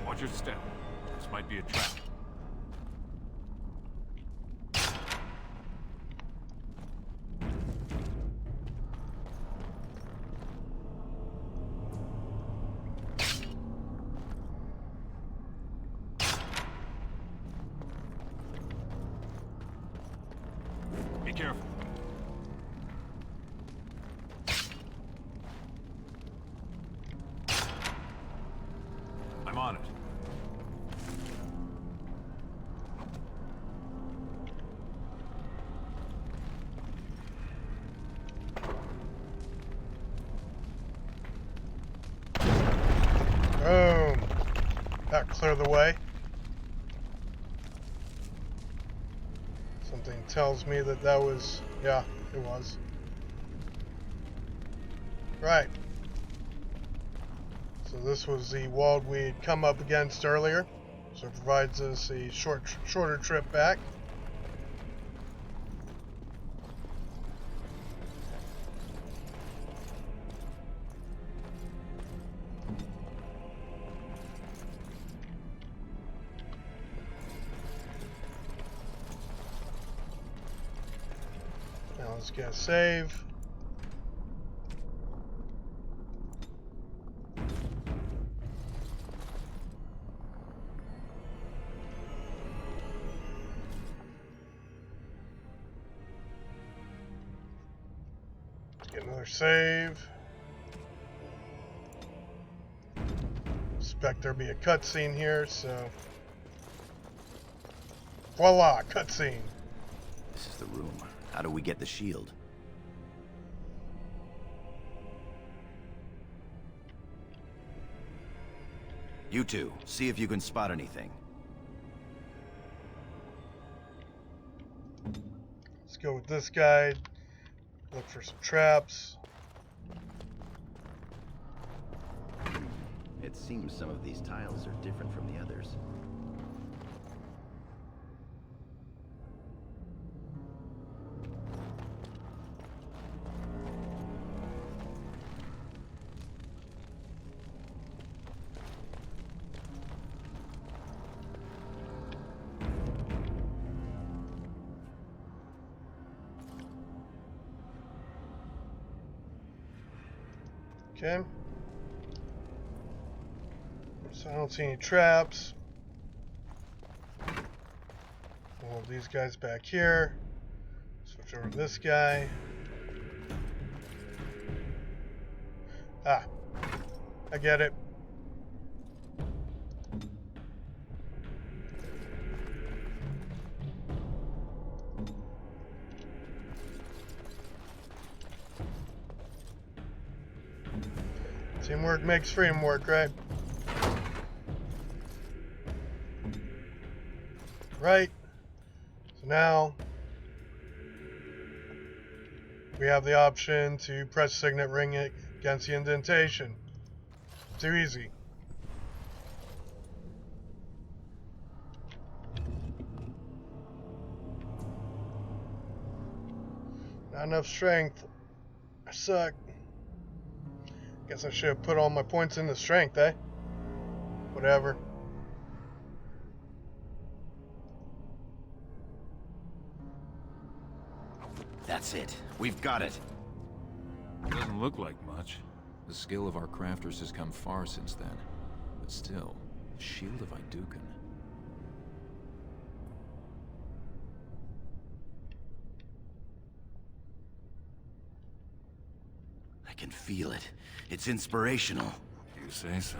Speaker 21: Watch your step. This might be a trap. Be careful. I'm on it.
Speaker 1: Boom. That cleared the way. Something tells me that that was... yeah, it was. Right. So this was the wall we had come up against earlier. So it provides us a shorter trip back. Now let's get a save. Get another save. Expect there'll be a cutscene here, so voila, cutscene.
Speaker 5: This is the room. How do we get the shield? You two, see if you can spot anything.
Speaker 1: Let's go with this guy. Look for some traps.
Speaker 5: It seems some of these tiles are different from the others.
Speaker 1: Okay. So I don't see any traps. Move these guys back here. Switch over to this guy. Ah, I get it. Teamwork makes freedom work, right? Right. So now we have the option to press signet ring it against the indentation. Too easy. Not enough strength. I suck. Guess I should have put all my points into strength, eh? Whatever.
Speaker 5: That's it. We've got it.
Speaker 21: Doesn't look like much.
Speaker 15: The skill of our crafters has come far since then. But still, the Shield of Iduken.
Speaker 5: I can feel it. It's inspirational.
Speaker 21: You say so.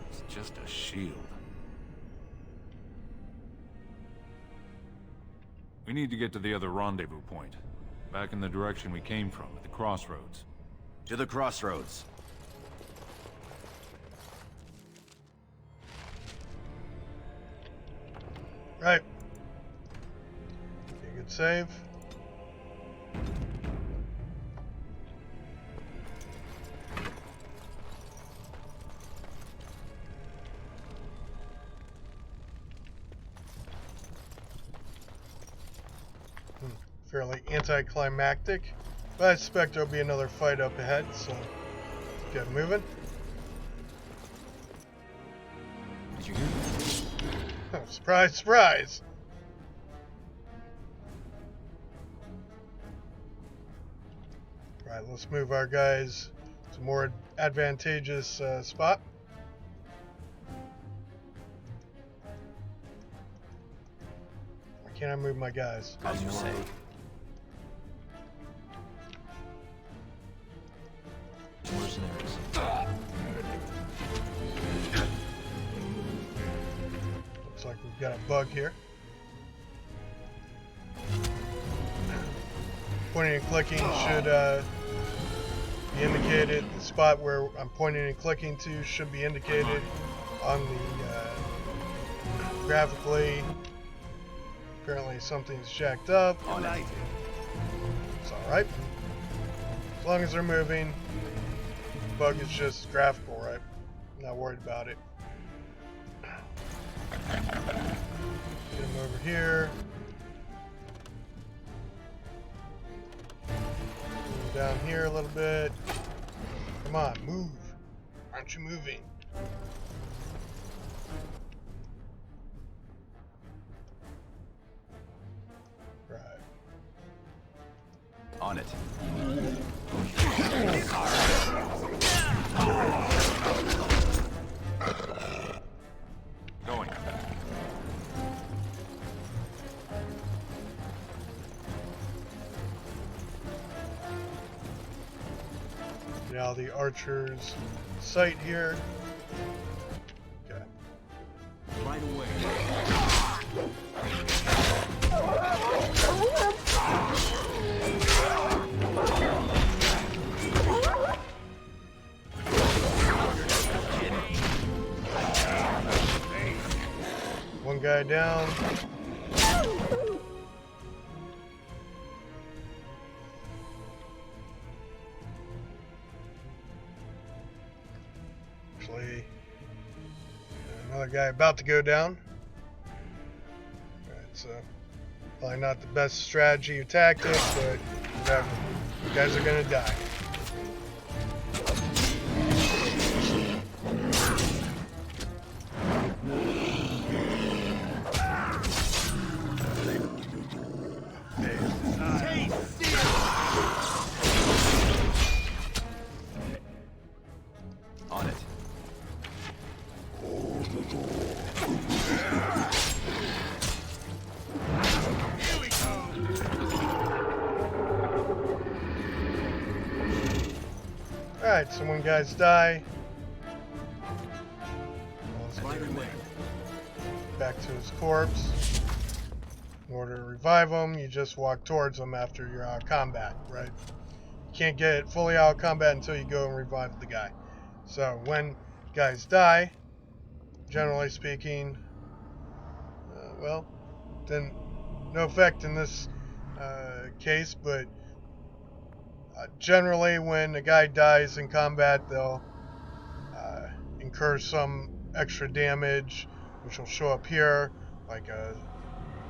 Speaker 21: It's just a shield. We need to get to the other rendezvous point. Back in the direction we came from, at the crossroads.
Speaker 5: To the crossroads.
Speaker 1: Right. Okay, good save. Fairly anticlimactic, but I suspect there'll be another fight up ahead, so let's get moving.
Speaker 15: Did you hear that?
Speaker 1: Surprise, surprise! Right, let's move our guys to a more advantageous spot. Why can't I move my guys?
Speaker 5: As you say.
Speaker 15: Mercenaries.
Speaker 1: Looks like we've got a bug here. Pointing and clicking should be indicated. The spot where I'm pointing and clicking to should be indicated on the graphically. Apparently something's jacked up. It's alright. As long as they're moving. Bug is just graphical, right? Not worried about it. Get him over here. Move down here a little bit. Come on, move. Aren't you moving? Right.
Speaker 5: On it.
Speaker 21: Going.
Speaker 1: Now the archer's sight here. Okay.
Speaker 11: Right away.
Speaker 1: One guy down. Actually, another guy about to go down. Alright, so probably not the best strategy or tactic, but whatever. You guys are gonna die. Alright, so when guys die, back to his corpse. In order to revive him, you just walk towards him after you're out of combat, right? You can't get fully out of combat until you go and revive the guy. So when guys die, generally speaking, well, then no effect in this case, but generally when a guy dies in combat, they'll incur some extra damage, which will show up here, like a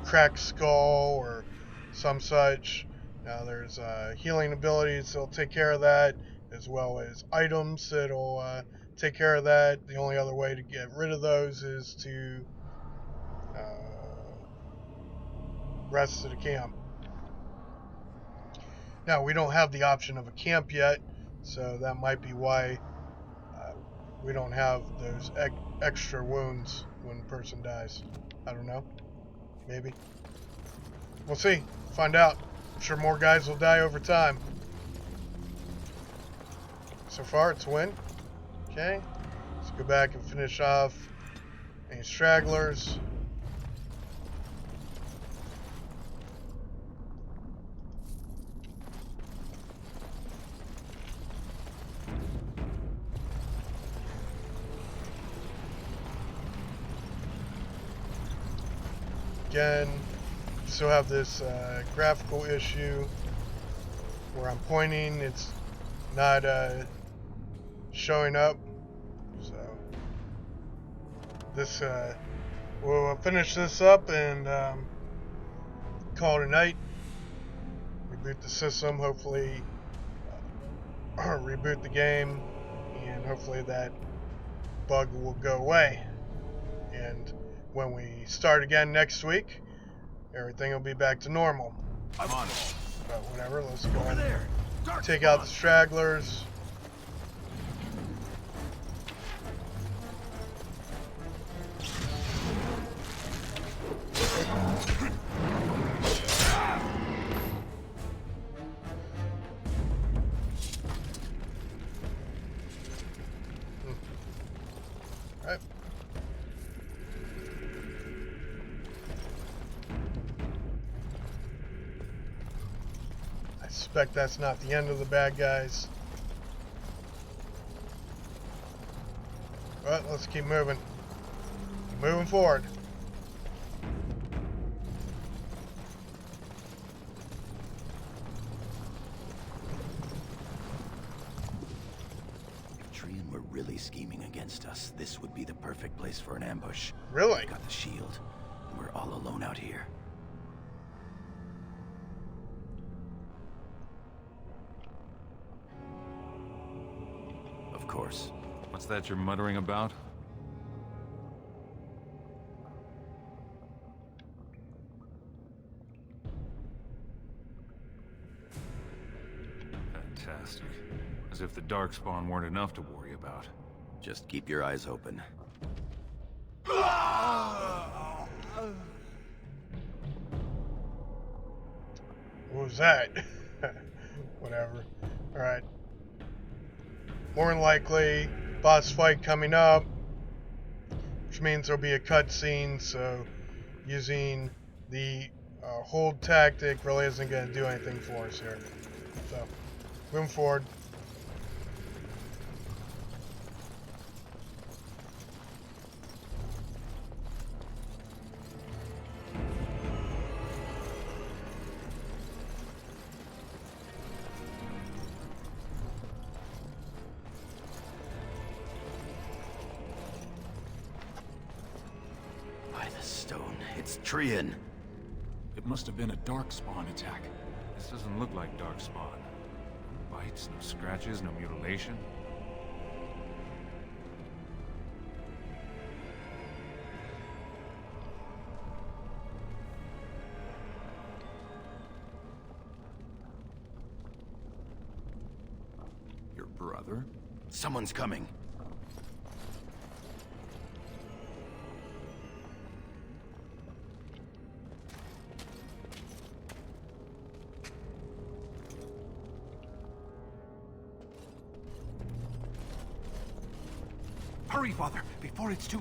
Speaker 1: cracked skull or some such. Now there's healing abilities that'll take care of that, as well as items that'll take care of that. The only other way to get rid of those is to rest at a camp. Now we don't have the option of a camp yet, so that might be why we don't have those extra wounds when a person dies. I don't know. Maybe. We'll see. Find out. I'm sure more guys will die over time. So far, it's a win. Okay. Let's go back and finish off any stragglers. Again, still have this graphical issue where I'm pointing, it's not showing up. So this we'll finish this up and call it a night. Reboot the system, hopefully reboot the game, and hopefully that bug will go away. And when we start again next week, everything will be back to normal.
Speaker 6: I'm on it.
Speaker 1: But whatever, let's go and take out the stragglers. Right. I suspect that's not the end of the bad guys. But let's keep moving. Keep moving forward.
Speaker 5: If Trian were really scheming against us, this would be the perfect place for an ambush.
Speaker 1: Really?
Speaker 5: We've got the shield, and we're all alone out here. Of course.
Speaker 21: What's that you're muttering about? Fantastic. As if the Darkspawn weren't enough to worry about.
Speaker 5: Just keep your eyes open.
Speaker 1: What was that? Whatever. Alright. More than likely, boss fight coming up, which means there'll be a cutscene, so using the hold tactic really isn't going to do anything for us here. So, moving forward.
Speaker 5: It's Trian.
Speaker 21: It must have been a Darkspawn attack. This doesn't look like Darkspawn. No bites, no scratches, no mutilation.
Speaker 5: Your brother? Someone's coming.
Speaker 12: Hurry, Father, before it's too...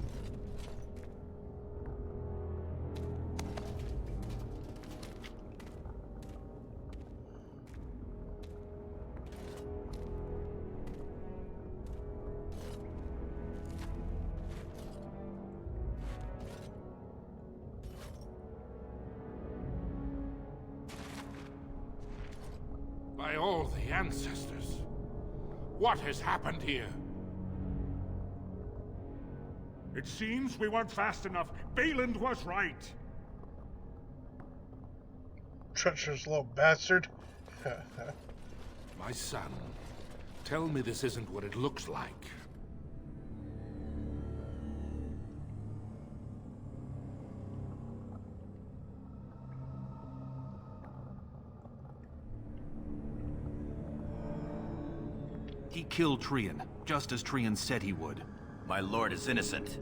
Speaker 22: By all the ancestors, what has happened here?
Speaker 3: It seems we weren't fast enough. Valand was right.
Speaker 1: Treacherous little bastard.
Speaker 22: My son, tell me this isn't what it looks like.
Speaker 11: He killed Trian, just as Trian said he would.
Speaker 5: My lord is innocent.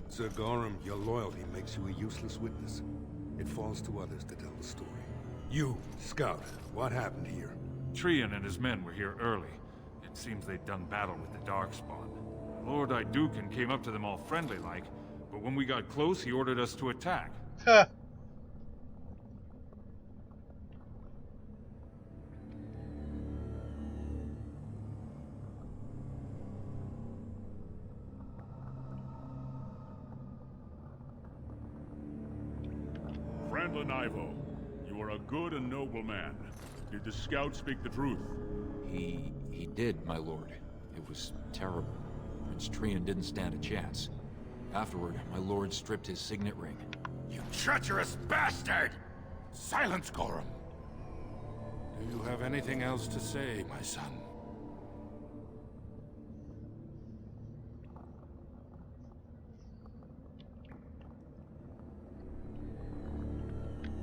Speaker 7: Sir Gorham, your loyalty makes you a useless witness. It falls to others to tell the story. You, Scout, what happened here?
Speaker 21: Trian and his men were here early. It seems they'd done battle with the Darkspawn. Lord Iduken came up to them all friendly-like, but when we got close, he ordered us to attack.
Speaker 1: Huh.
Speaker 3: Randlin Ivo, you are a good and noble man. Did the scout speak the truth?
Speaker 15: He did, my lord. It was terrible. Prince Trian didn't stand a chance. Afterward, my lord stripped his signet ring.
Speaker 22: You treacherous bastard! Silence, Gorham! Do you have anything else to say, my son?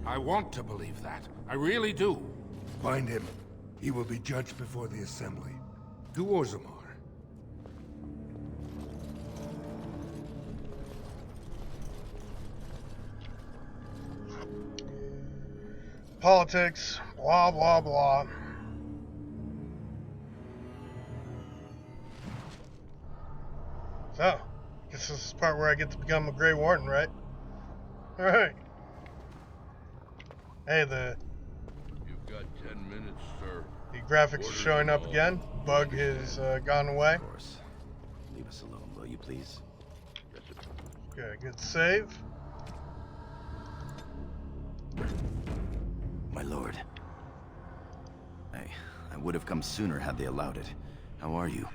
Speaker 22: I want to believe that. I really do.
Speaker 7: Find him. He will be judged before the Assembly. To Orzammar.
Speaker 1: Politics, blah, blah, blah. So, guess this is the part where I get to become a Grey Warden, right? Alright. Hey,
Speaker 9: You've got 10 minutes, sir.
Speaker 1: The graphics are showing up again. Bug has gone away.
Speaker 5: Of course. Leave us alone, will you please?
Speaker 1: Okay, good save.
Speaker 5: My lord. I would have come sooner had they allowed it. How are you?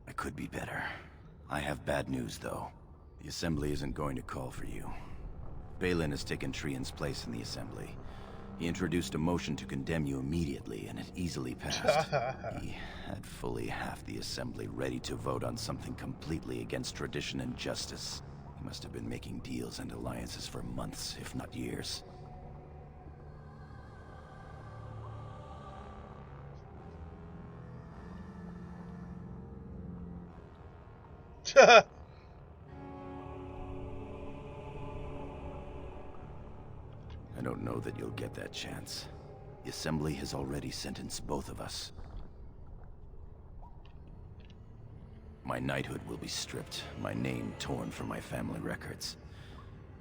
Speaker 5: I could be better. I have bad news, though. The Assembly isn't going to call for you. Balin has taken Trian's place in the Assembly. He introduced a motion to condemn you immediately, and it easily passed. He had fully half the Assembly ready to vote on something completely against tradition and justice. He must have been making deals and alliances for months, if not years. I don't know that you'll get that chance. The Assembly has already sentenced both of us. My knighthood will be stripped, my name torn from my family records.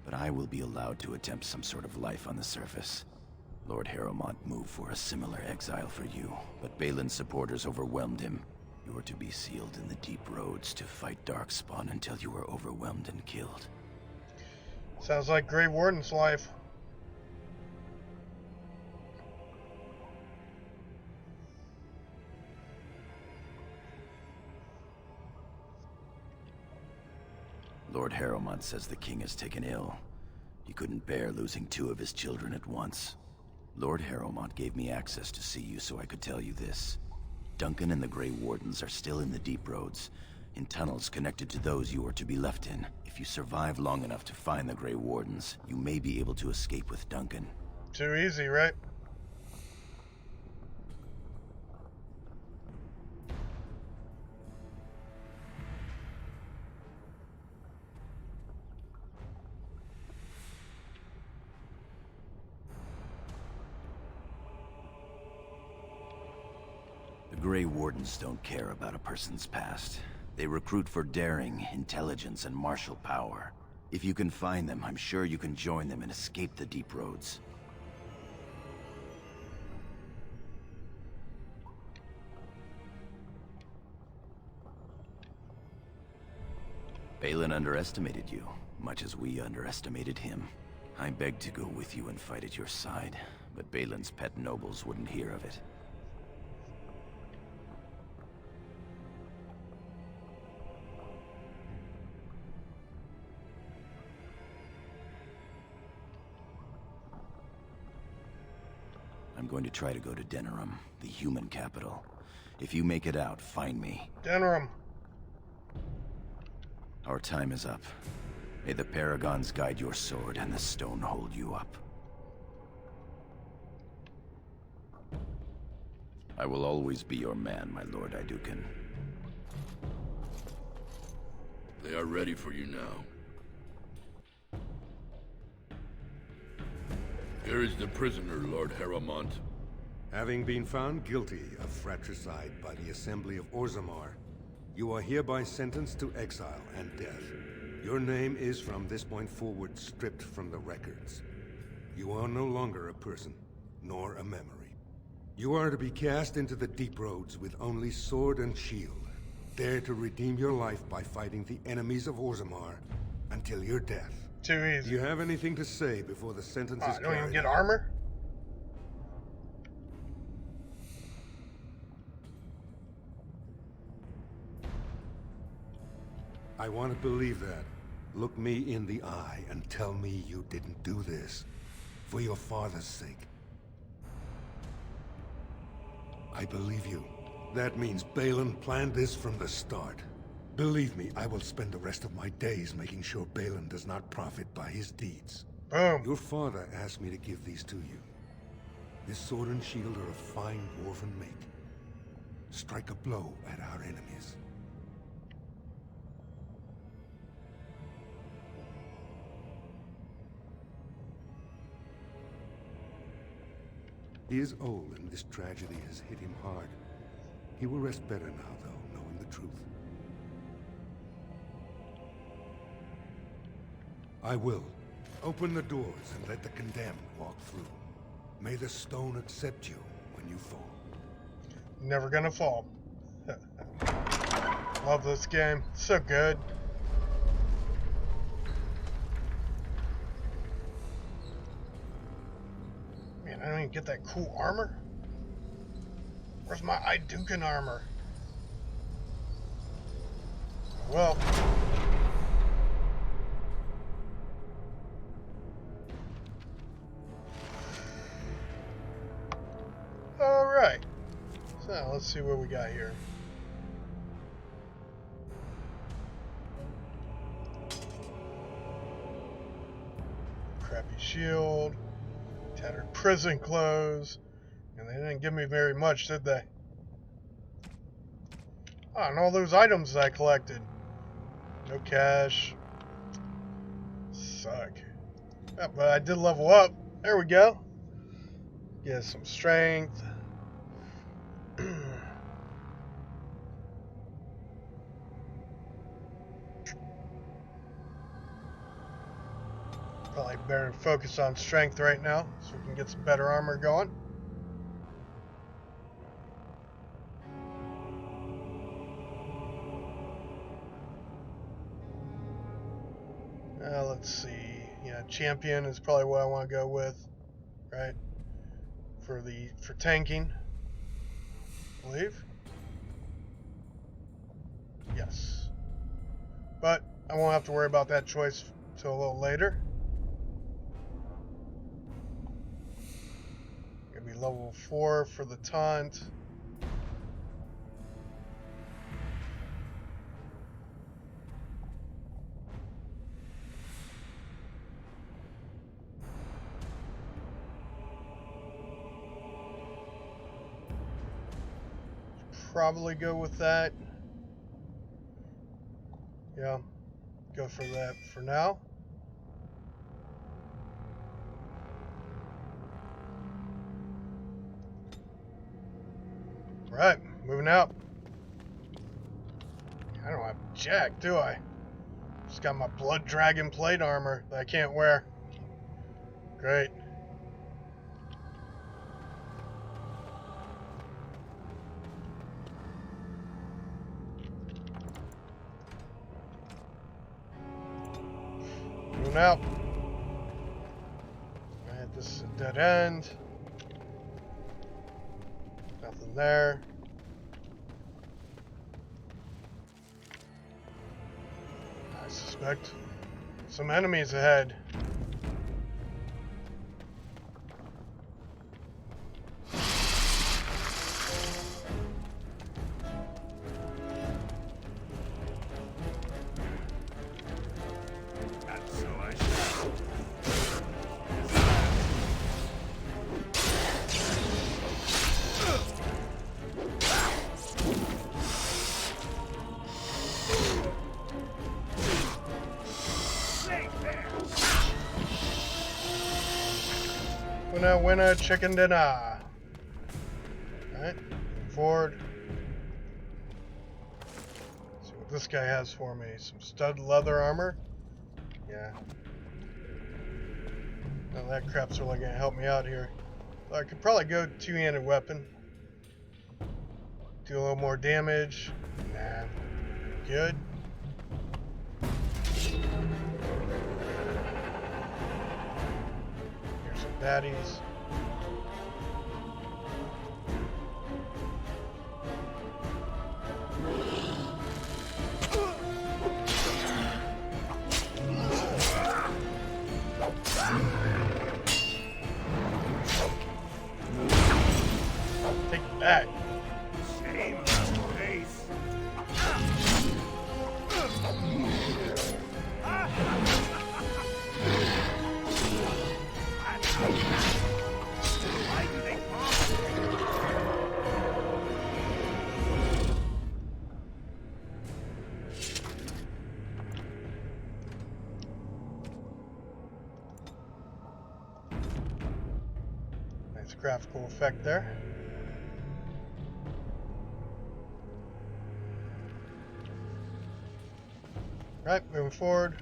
Speaker 5: But I will be allowed to attempt some sort of life on the surface. Lord Harrowmont moved for a similar exile for you, but Balin's supporters overwhelmed him. You are to be sealed in the deep roads to fight Darkspawn until you are overwhelmed and killed.
Speaker 1: Sounds like Grey Warden's life.
Speaker 5: Lord Harrowmont says the king is taken ill. He couldn't bear losing 2 of his children at once. Lord Harrowmont gave me access to see you so I could tell you this. Duncan and the Grey Wardens are still in the Deep Roads, in tunnels connected to those you are to be left in. If you survive long enough to find the Grey Wardens, you may be able to escape with Duncan.
Speaker 1: Too easy, right?
Speaker 5: The Grey Wardens don't care about a person's past. They recruit for daring, intelligence, and martial power. If you can find them, I'm sure you can join them and escape the Deep Roads. Balin underestimated you, much as we underestimated him. I begged to go with you and fight at your side, but Balin's pet nobles wouldn't hear of it. I'm going to try to go to Denerim, the human capital. If you make it out, find me.
Speaker 1: Denerim.
Speaker 5: Our time is up. May the Paragons guide your sword and the stone hold you up. I will always be your man, my Lord Aeducan.
Speaker 9: They are ready for you now. Here is the prisoner, Lord Harrowmont.
Speaker 7: Having been found guilty of fratricide by the Assembly of Orzammar, you are hereby sentenced to exile and death. Your name is from this point forward stripped from the records. You are no longer a person, nor a memory. You are to be cast into the Deep Roads with only sword and shield. Dare to redeem your life by fighting the enemies of Orzammar until your death.
Speaker 1: Too easy.
Speaker 7: Do you have anything to say before the sentence is
Speaker 1: I don't even
Speaker 7: carried
Speaker 1: get
Speaker 7: out?
Speaker 1: armor?
Speaker 7: I want to believe that. Look me in the eye and tell me you didn't do this for your father's sake. I believe you. That means Balin planned this from the start. Believe me, I will spend the rest of my days making sure Balin does not profit by his deeds.
Speaker 1: Boom.
Speaker 7: Your father asked me to give these to you. This sword and shield are of fine dwarven make. Strike a blow at our enemies. He is old, and this tragedy has hit him hard. He will rest better now, though, knowing the truth. I will. Open the doors and let the condemned walk through. May the stone accept you when you fall.
Speaker 1: Never gonna fall. Love this game. So good. Man, I don't even get that cool armor. Where's my Aeducan armor? Well. Alright. So, let's see what we got here. Crappy shield. Tattered prison clothes. And they didn't give me very much, did they? Oh, and all those items that I collected. No cash. Suck. Oh, but I did level up. There we go. Get some strength. Probably better focus on strength right now so we can get some better armor going. Let's see. Yeah, champion is probably what I want to go with, right? For tanking, I believe. Yes. But I won't have to worry about that choice till a little later. Gonna be level 4 for the taunt. Probably go with that. Yeah, go for that for now. Right. moving out. I don't have jack, do I? Just got my blood dragon plate armor that I can't wear. Great. Moving out. Alright, this is a dead end. Nothing there. I suspect some enemies ahead. Winner, chicken dinner. Alright, forward. See what this guy has for me. Some stud leather armor. Yeah. Now that crap's really gonna help me out here. I could probably go two-handed weapon. Do a little more damage. Nah. Good. Here's some baddies. Take that.
Speaker 3: Shame on face. Why do they fall?
Speaker 1: Nice graphical effect there. Right, moving forward.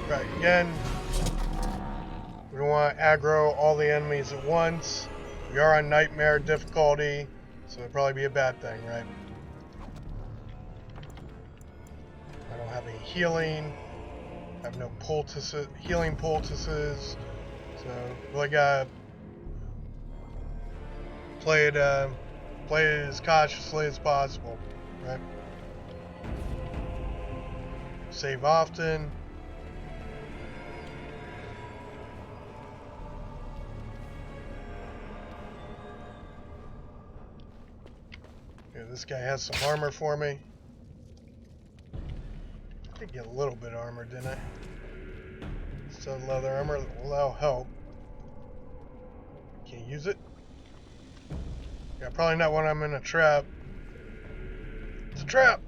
Speaker 1: Right, again, we don't want to aggro all the enemies at once. We are on nightmare difficulty, so it'll probably be a bad thing, right? I don't have any healing. I have no poultices, healing poultices, so really gotta play it as cautiously as possible, right? Save often. Okay, this guy has some armor for me. I did get a little bit of armor, didn't I? Stud leather armor, well, that'll help. Can't use it. Yeah, probably not when I'm in a trap. It's a trap!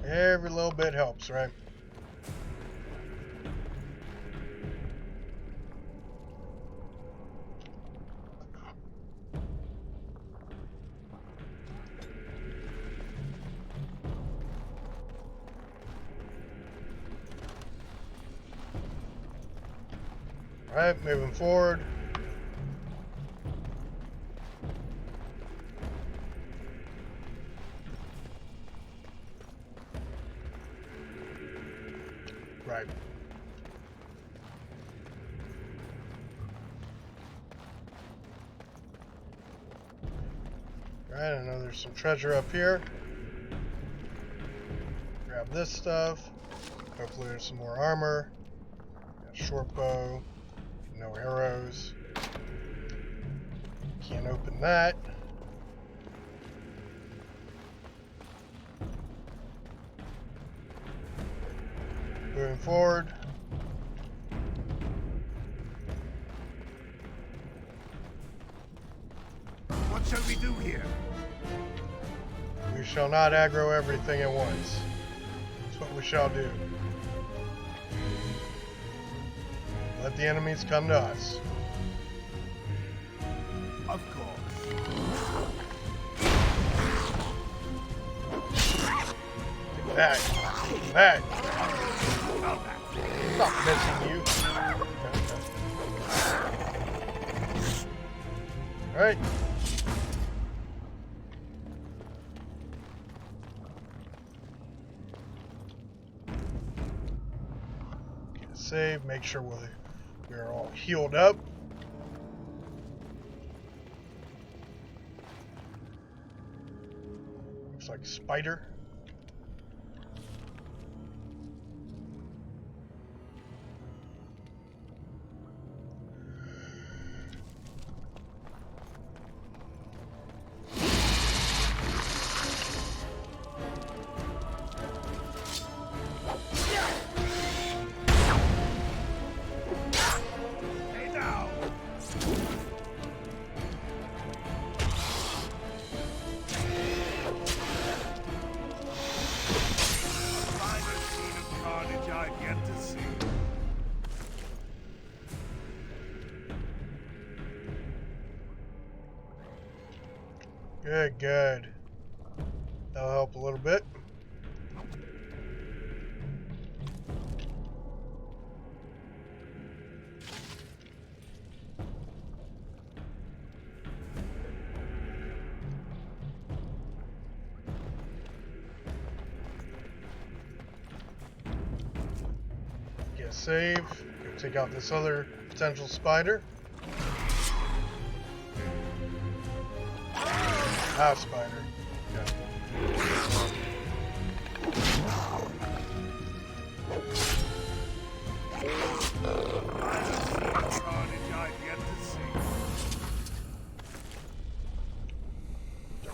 Speaker 1: Every little bit helps, right? Alright, moving forward. Right. Right, I know there's some treasure up here. Grab this stuff. Hopefully there's some more armor. Got a short bow. No arrows. Can't open that. Moving forward.
Speaker 3: What shall we do here?
Speaker 1: We shall not aggro everything at once. That's what we shall do. Let the enemies come to us.
Speaker 3: Of course.
Speaker 1: Take that. Take that. Stop missing you. Alright. Save, make sure we're all healed up. Looks like a spider. Good, good. That'll help a little bit. Get a save. Go take out this other potential spider. Ah, spider.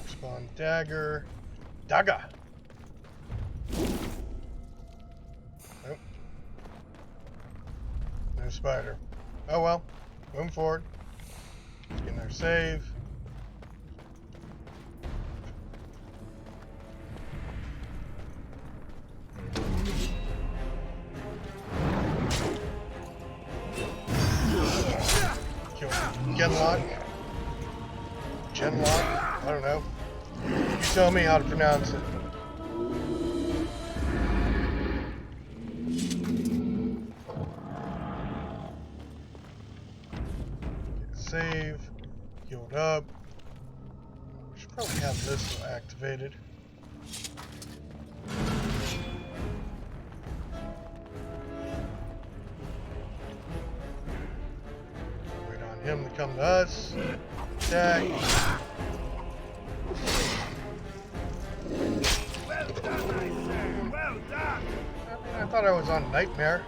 Speaker 1: Spawn dagger. Dagger. Nope. No spider. Oh well. Moving forward. Getting our save. Genlock? I don't know. You tell me how to pronounce it. Save. Healed up. We should probably have this activated. Wait on him to come to us. Attack.
Speaker 3: Well done, I say. Well done.
Speaker 1: I thought I was on Nightmare.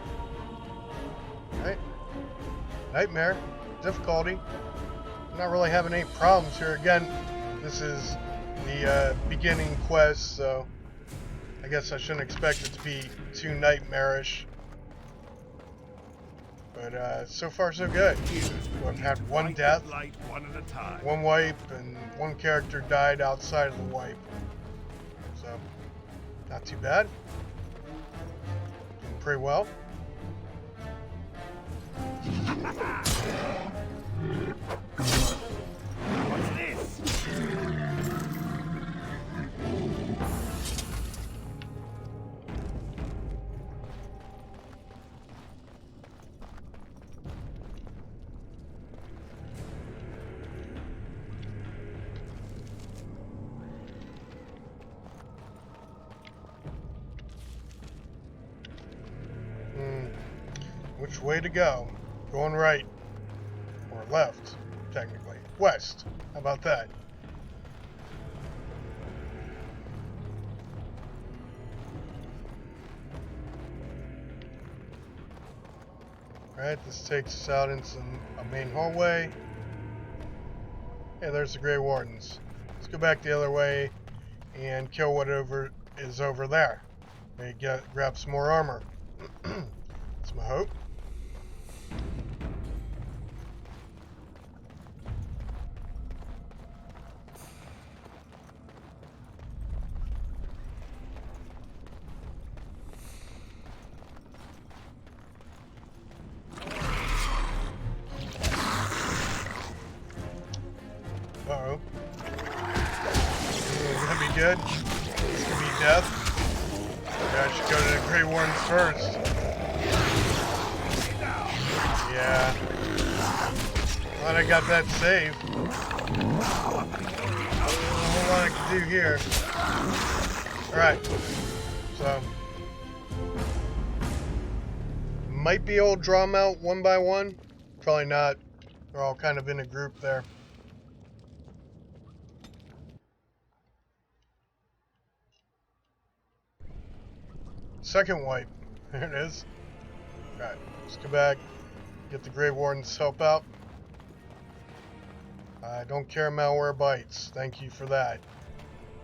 Speaker 1: Right? Nightmare. Difficulty. I'm not really having any problems here. Again, this is the beginning quest, so I guess I shouldn't expect it to be too nightmarish. But so far so good. I've had one death,
Speaker 3: one at a time.
Speaker 1: one wipe, and one character died outside of the wipe. So, not too bad. Doing pretty well.
Speaker 3: What's this?
Speaker 1: which way to go. Going right. Or left, technically. West. How about that? Alright, this takes us out into a main hallway. Hey, there's the Grey Wardens. Let's go back the other way and kill whatever is over there. Maybe grab some more armor. That's my hope. Uh-oh. This is gonna be good. This is gonna be death. Maybe I should go to the Grey Wardens first. Yeah. Glad I got that save. Not a whole lot I can do here. Alright. So. Might be able to draw them out one by one. Probably not. They're all kind of in a group there. Second wipe. There it is. Alright, let's go back. Get the Grey Wardens help out. I don't care Malware Bites. Thank you for that.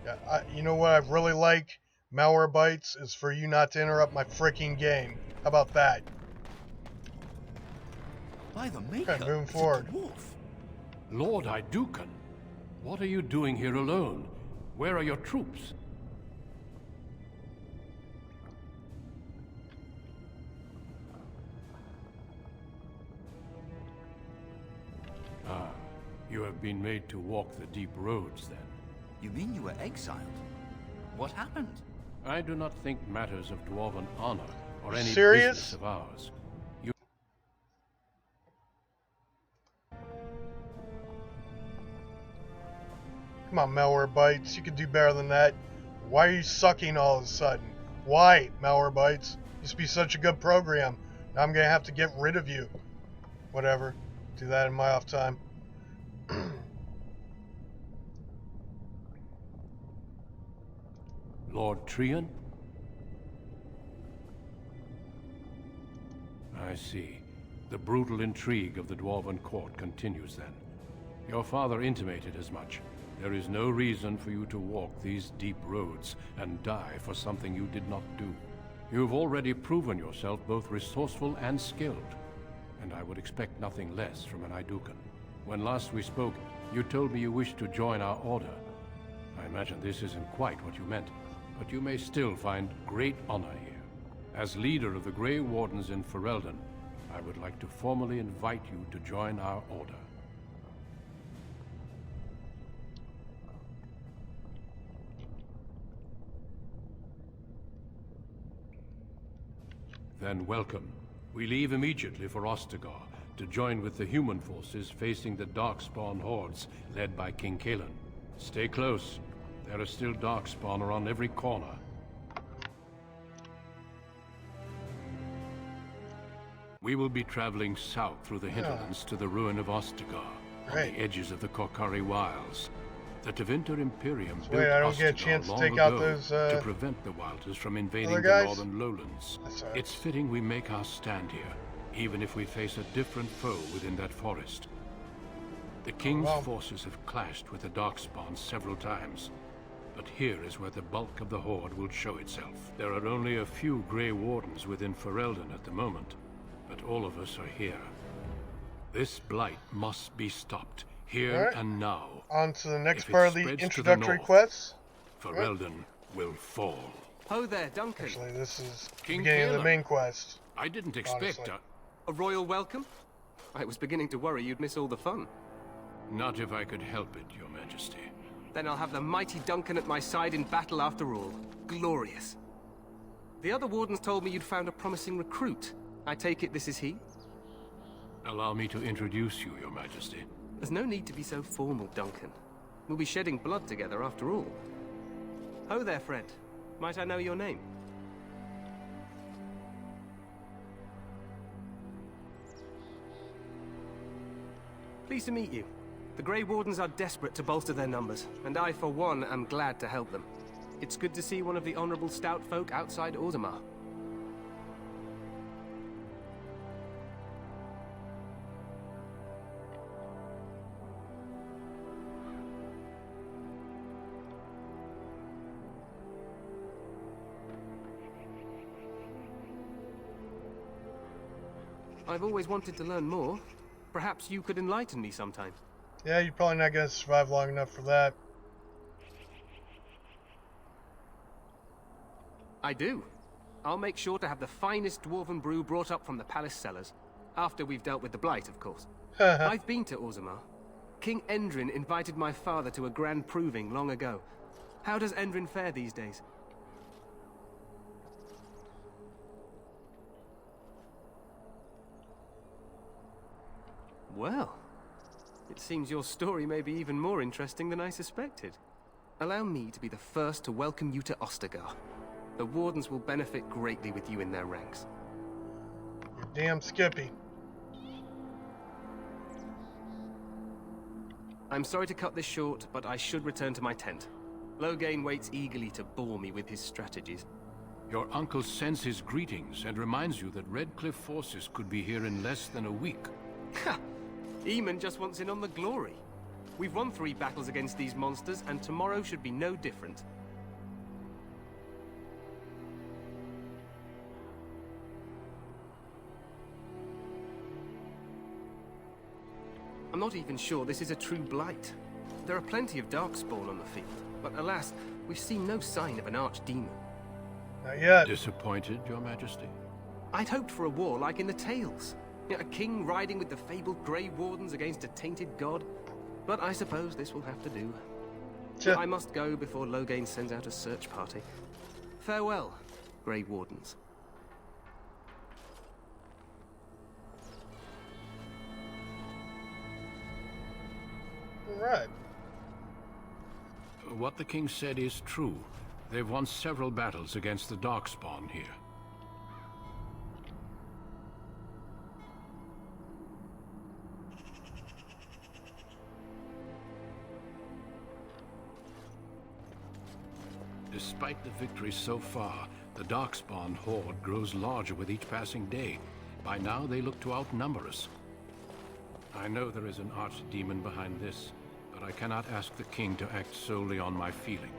Speaker 1: Yeah, you know what I really like, Malware Bites, is for you not to interrupt my freaking game. How about that?
Speaker 2: By the Maker,
Speaker 1: okay, moving forward.
Speaker 2: Lord Idukan, what are you doing here alone? Where are your troops? Ah, you have been made to walk the deep roads, then.
Speaker 11: You mean you were exiled? What happened?
Speaker 2: I do not think matters of dwarven honor or any
Speaker 1: serious?
Speaker 2: business of ours.
Speaker 1: Come on, Malware Bites. You can do better than that. Why are you sucking all of a sudden? Why, Malware Bites? Used to be such a good program. Now I'm going to have to get rid of you. Whatever. Do that in my off time.
Speaker 2: Lord Trian? I see. The brutal intrigue of the Dwarven court continues then. Your father intimated as much. There is no reason for you to walk these deep roads and die for something you did not do. You have already proven yourself both resourceful and skilled, and I would expect nothing less from an Idukan. When last we spoke, you told me you wished to join our order. I imagine this isn't quite what you meant, but you may still find great honor here. As leader of the Grey Wardens in Ferelden, I would like to formally invite you to join our order. Then welcome. We leave immediately for Ostagar to join with the human forces facing the Darkspawn hordes led by King Cailan. Stay close. There are still Darkspawn around every corner. We will be traveling south through the hinterlands to the ruin of Ostagar, on the edges of the Korcari Wilds. The Tevinter Imperium built
Speaker 1: I don't get a
Speaker 2: Ostagar
Speaker 1: chance to
Speaker 2: long
Speaker 1: take out
Speaker 2: ago
Speaker 1: those,
Speaker 2: to prevent the Wilders from invading
Speaker 1: other
Speaker 2: the
Speaker 1: guys?
Speaker 2: northern lowlands. It's fitting we make our stand here, even if we face a different foe within that forest. The King's forces have clashed with the Darkspawn several times, but here is where the bulk of the Horde will show itself. There are only a few Grey Wardens within Ferelden at the moment, but all of us are here. This blight must be stopped, here and now.
Speaker 1: On to the next
Speaker 2: If it
Speaker 1: part of the
Speaker 2: spreads to
Speaker 1: introductory
Speaker 2: north,
Speaker 1: quests.
Speaker 2: Ferelden will fall.
Speaker 10: Ho there, Duncan.
Speaker 1: Actually, this is the
Speaker 2: King
Speaker 1: beginning of the
Speaker 2: Cailan.
Speaker 1: main quest.
Speaker 2: I didn't expect
Speaker 1: honestly.
Speaker 10: A royal welcome? I was beginning to worry you'd miss all the fun.
Speaker 2: Not if I could help it, Your Majesty.
Speaker 10: Then I'll have the mighty Duncan at my side in battle after all. Glorious. The other wardens told me you'd found a promising recruit. I take it this is he?
Speaker 2: Allow me to introduce you, Your Majesty.
Speaker 10: There's no need to be so formal, Duncan. We'll be shedding blood together after all. Ho there, friend. Might I know your name? Pleased to meet you. The Grey Wardens are desperate to bolster their numbers, and I, for one, am glad to help them. It's good to see one of the honorable stout folk outside Orzammar. I've always wanted to learn more. Perhaps you could enlighten me sometime.
Speaker 1: Yeah, you're probably not going to survive long enough for that.
Speaker 10: I do. I'll make sure to have the finest dwarven brew brought up from the palace cellars. After we've dealt with the Blight, of course. I've been to Orzammar. King Endrin invited my father to a grand proving long ago. How does Endrin fare these days? Well, it seems your story may be even more interesting than I suspected. Allow me to be the first to welcome you to Ostagar. The Wardens will benefit greatly with you in their ranks.
Speaker 1: You damn Skippy.
Speaker 10: I'm sorry to cut this short, but I should return to my tent. Loghain waits eagerly to bore me with his strategies.
Speaker 2: Your uncle sends his greetings and reminds you that Redcliffe forces could be here in less than a week.
Speaker 10: Ha! Eamon just wants in on the glory. We've won 3 battles against these monsters, and tomorrow should be no different. I'm not even sure this is a true Blight. There are plenty of Darkspawn on the field, but alas, we've seen no sign of an archdemon.
Speaker 1: Not yet.
Speaker 2: Disappointed, Your Majesty?
Speaker 10: I'd hoped for a war like in the tales. A king riding with the fabled Grey Wardens against a tainted god. But I suppose this will have to do. I must go before Loghain sends out a search party. Farewell, Grey Wardens.
Speaker 1: Right.
Speaker 2: What the king said is true. They've won several battles against the Darkspawn here. Despite the victories so far, the Darkspawn horde grows larger with each passing day. By now, they look to outnumber us. I know there is an archdemon behind this, but I cannot ask the king to act solely on my feeling.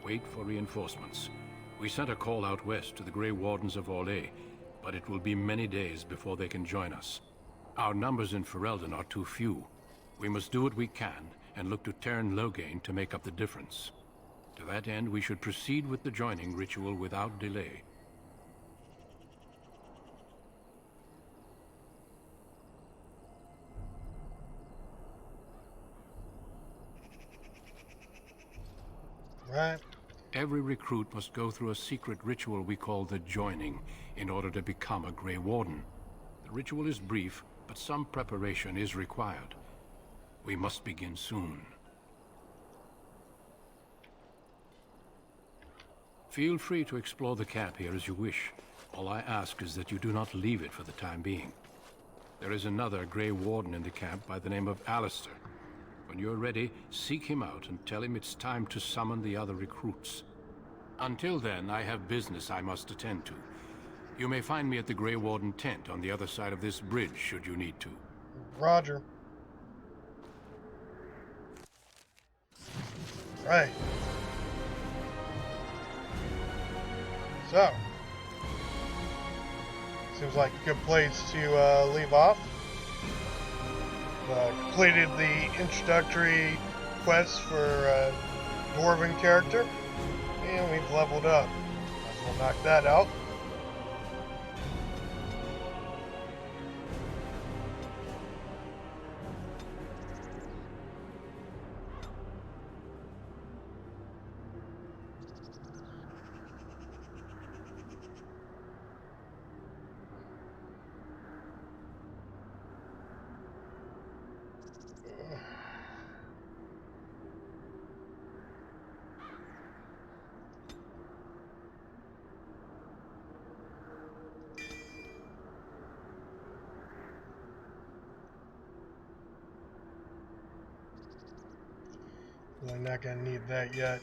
Speaker 2: Wait for reinforcements. We sent a call out west to the Grey Wardens of Orlais, but it will be many days before they can join us. Our numbers in Ferelden are too few. We must do what we can, and look to Teyrn Loghain to make up the difference. To that end, we should proceed with the joining ritual without delay.
Speaker 1: Right.
Speaker 2: Every recruit must go through a secret ritual we call the Joining in order to become a Grey Warden. The ritual is brief, but some preparation is required. We must begin soon. Feel free to explore the camp here as you wish. All I ask is that you do not leave it for the time being. There is another Grey Warden in the camp by the name of Alistair. When you're ready, seek him out and tell him it's time to summon the other recruits. Until then, I have business I must attend to. You may find me at the Grey Warden tent on the other side of this bridge, should you need to.
Speaker 1: Roger. Right. So. Seems like a good place to leave off. Completed the introductory quest for a Dwarven character, and we've leveled up. Might as well knock that out. Really not gonna need that yet.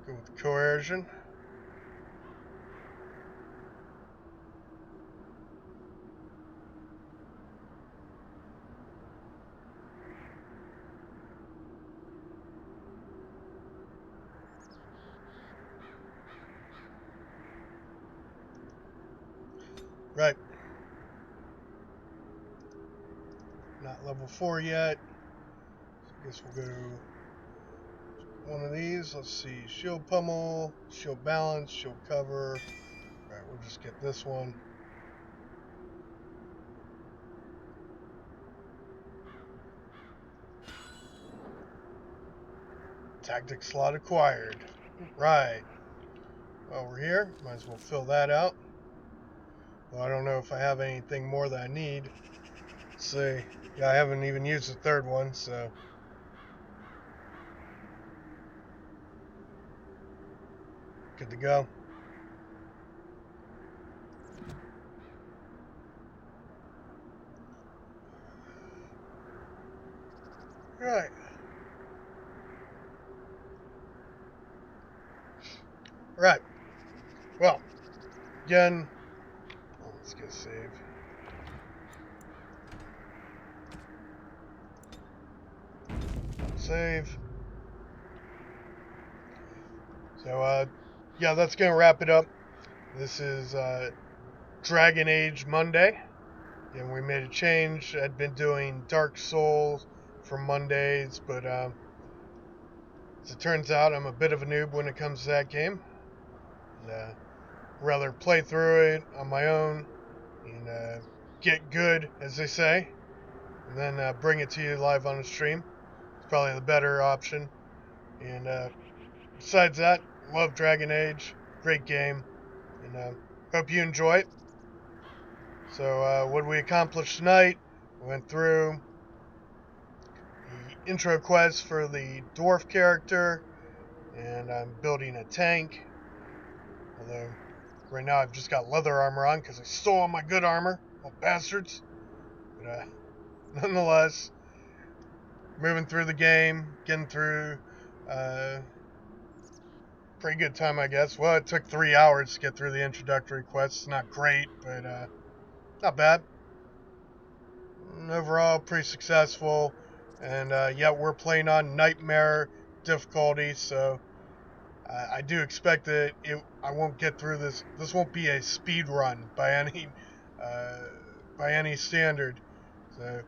Speaker 1: Go with coercion. Right. Not level 4 yet. So I guess we'll go one of these. Let's see. Shield pummel, shield balance, shield cover. Alright, we'll just get this one. Tactic slot acquired. Right. Well, we're here. Might as well fill that out. Well, I don't know if I have anything more that I need. Let's see. Yeah, I haven't even used the third one, so. Good to go. Right. Right. Well, again, let's get a save. Save. So, yeah, that's going to wrap it up. This is Dragon Age Monday. And we made a change. I'd been doing Dark Souls for Mondays, but as it turns out, I'm a bit of a noob when it comes to that game. And, rather play through it on my own and get good, as they say, and then bring it to you live on the stream. It's probably the better option. And besides that, love Dragon Age, great game, and hope you enjoy it. So what we accomplished tonight, we went through the intro quest for the dwarf character, and I'm building a tank, although right now I've just got leather armor on because I stole all my good armor, little bastards. But nonetheless, moving through the game, getting through pretty good time, I guess. Well, it took 3 hours to get through the introductory quests. Not great, but not bad. And overall, pretty successful. And yeah, we're playing on Nightmare difficulty, so I do expect that I won't get through this. This won't be a speed run by any standard. So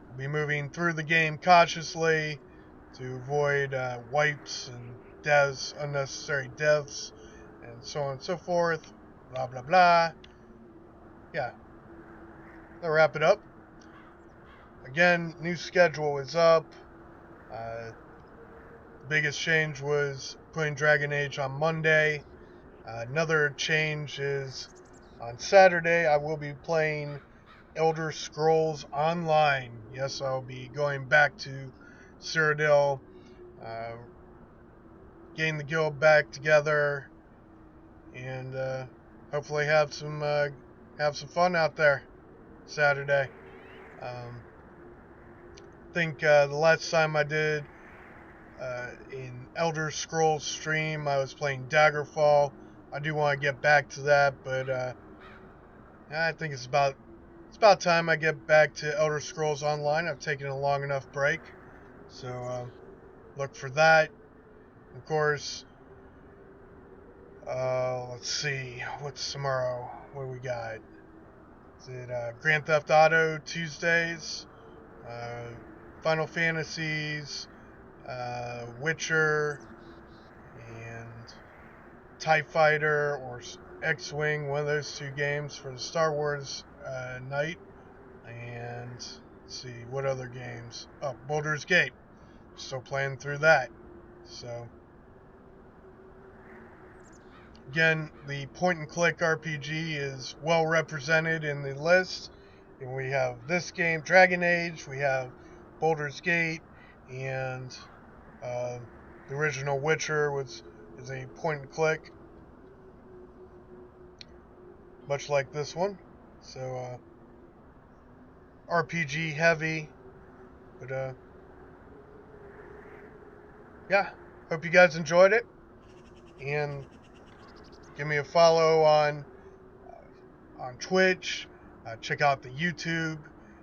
Speaker 1: we'll be moving through the game cautiously to avoid wipes and deaths, unnecessary deaths, and so on and so forth. Blah blah blah. Yeah, that'll wrap it up. Again, new schedule is up. The biggest change was putting Dragon Age on Monday. Another change is on Saturday I will be playing Elder Scrolls Online. Yes, I'll be going back to Cyrodiil, getting the guild back together, and hopefully have some fun out there Saturday. I think the last time I did in Elder Scrolls stream, I was playing Daggerfall. I do want to get back to that, but I think it's about time I get back to Elder Scrolls Online. I've taken a long enough break, so look for that. Of course, let's see, what's tomorrow? What do we got? Is it Grand Theft Auto Tuesdays, Final Fantasies, Witcher, and TIE Fighter or X-Wing, one of those two games for the Star Wars night. And let's see, what other games? Oh, Baldur's Gate. Still playing through that. So, again, the point-and-click RPG is well represented in the list. And we have this game, Dragon Age, we have Baldur's Gate, and the original Witcher is a point-and-click, much like this one. So, RPG heavy, but yeah, hope you guys enjoyed it. And give me a follow on Twitch. Check out the YouTube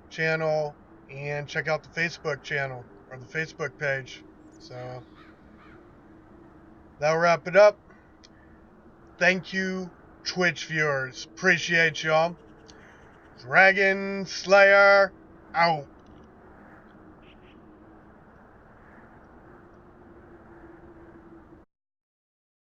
Speaker 1: channel. And check out the Facebook channel. Or the Facebook page. So, that'll wrap it up. Thank you, Twitch viewers. Appreciate y'all. Dragon Slayer out.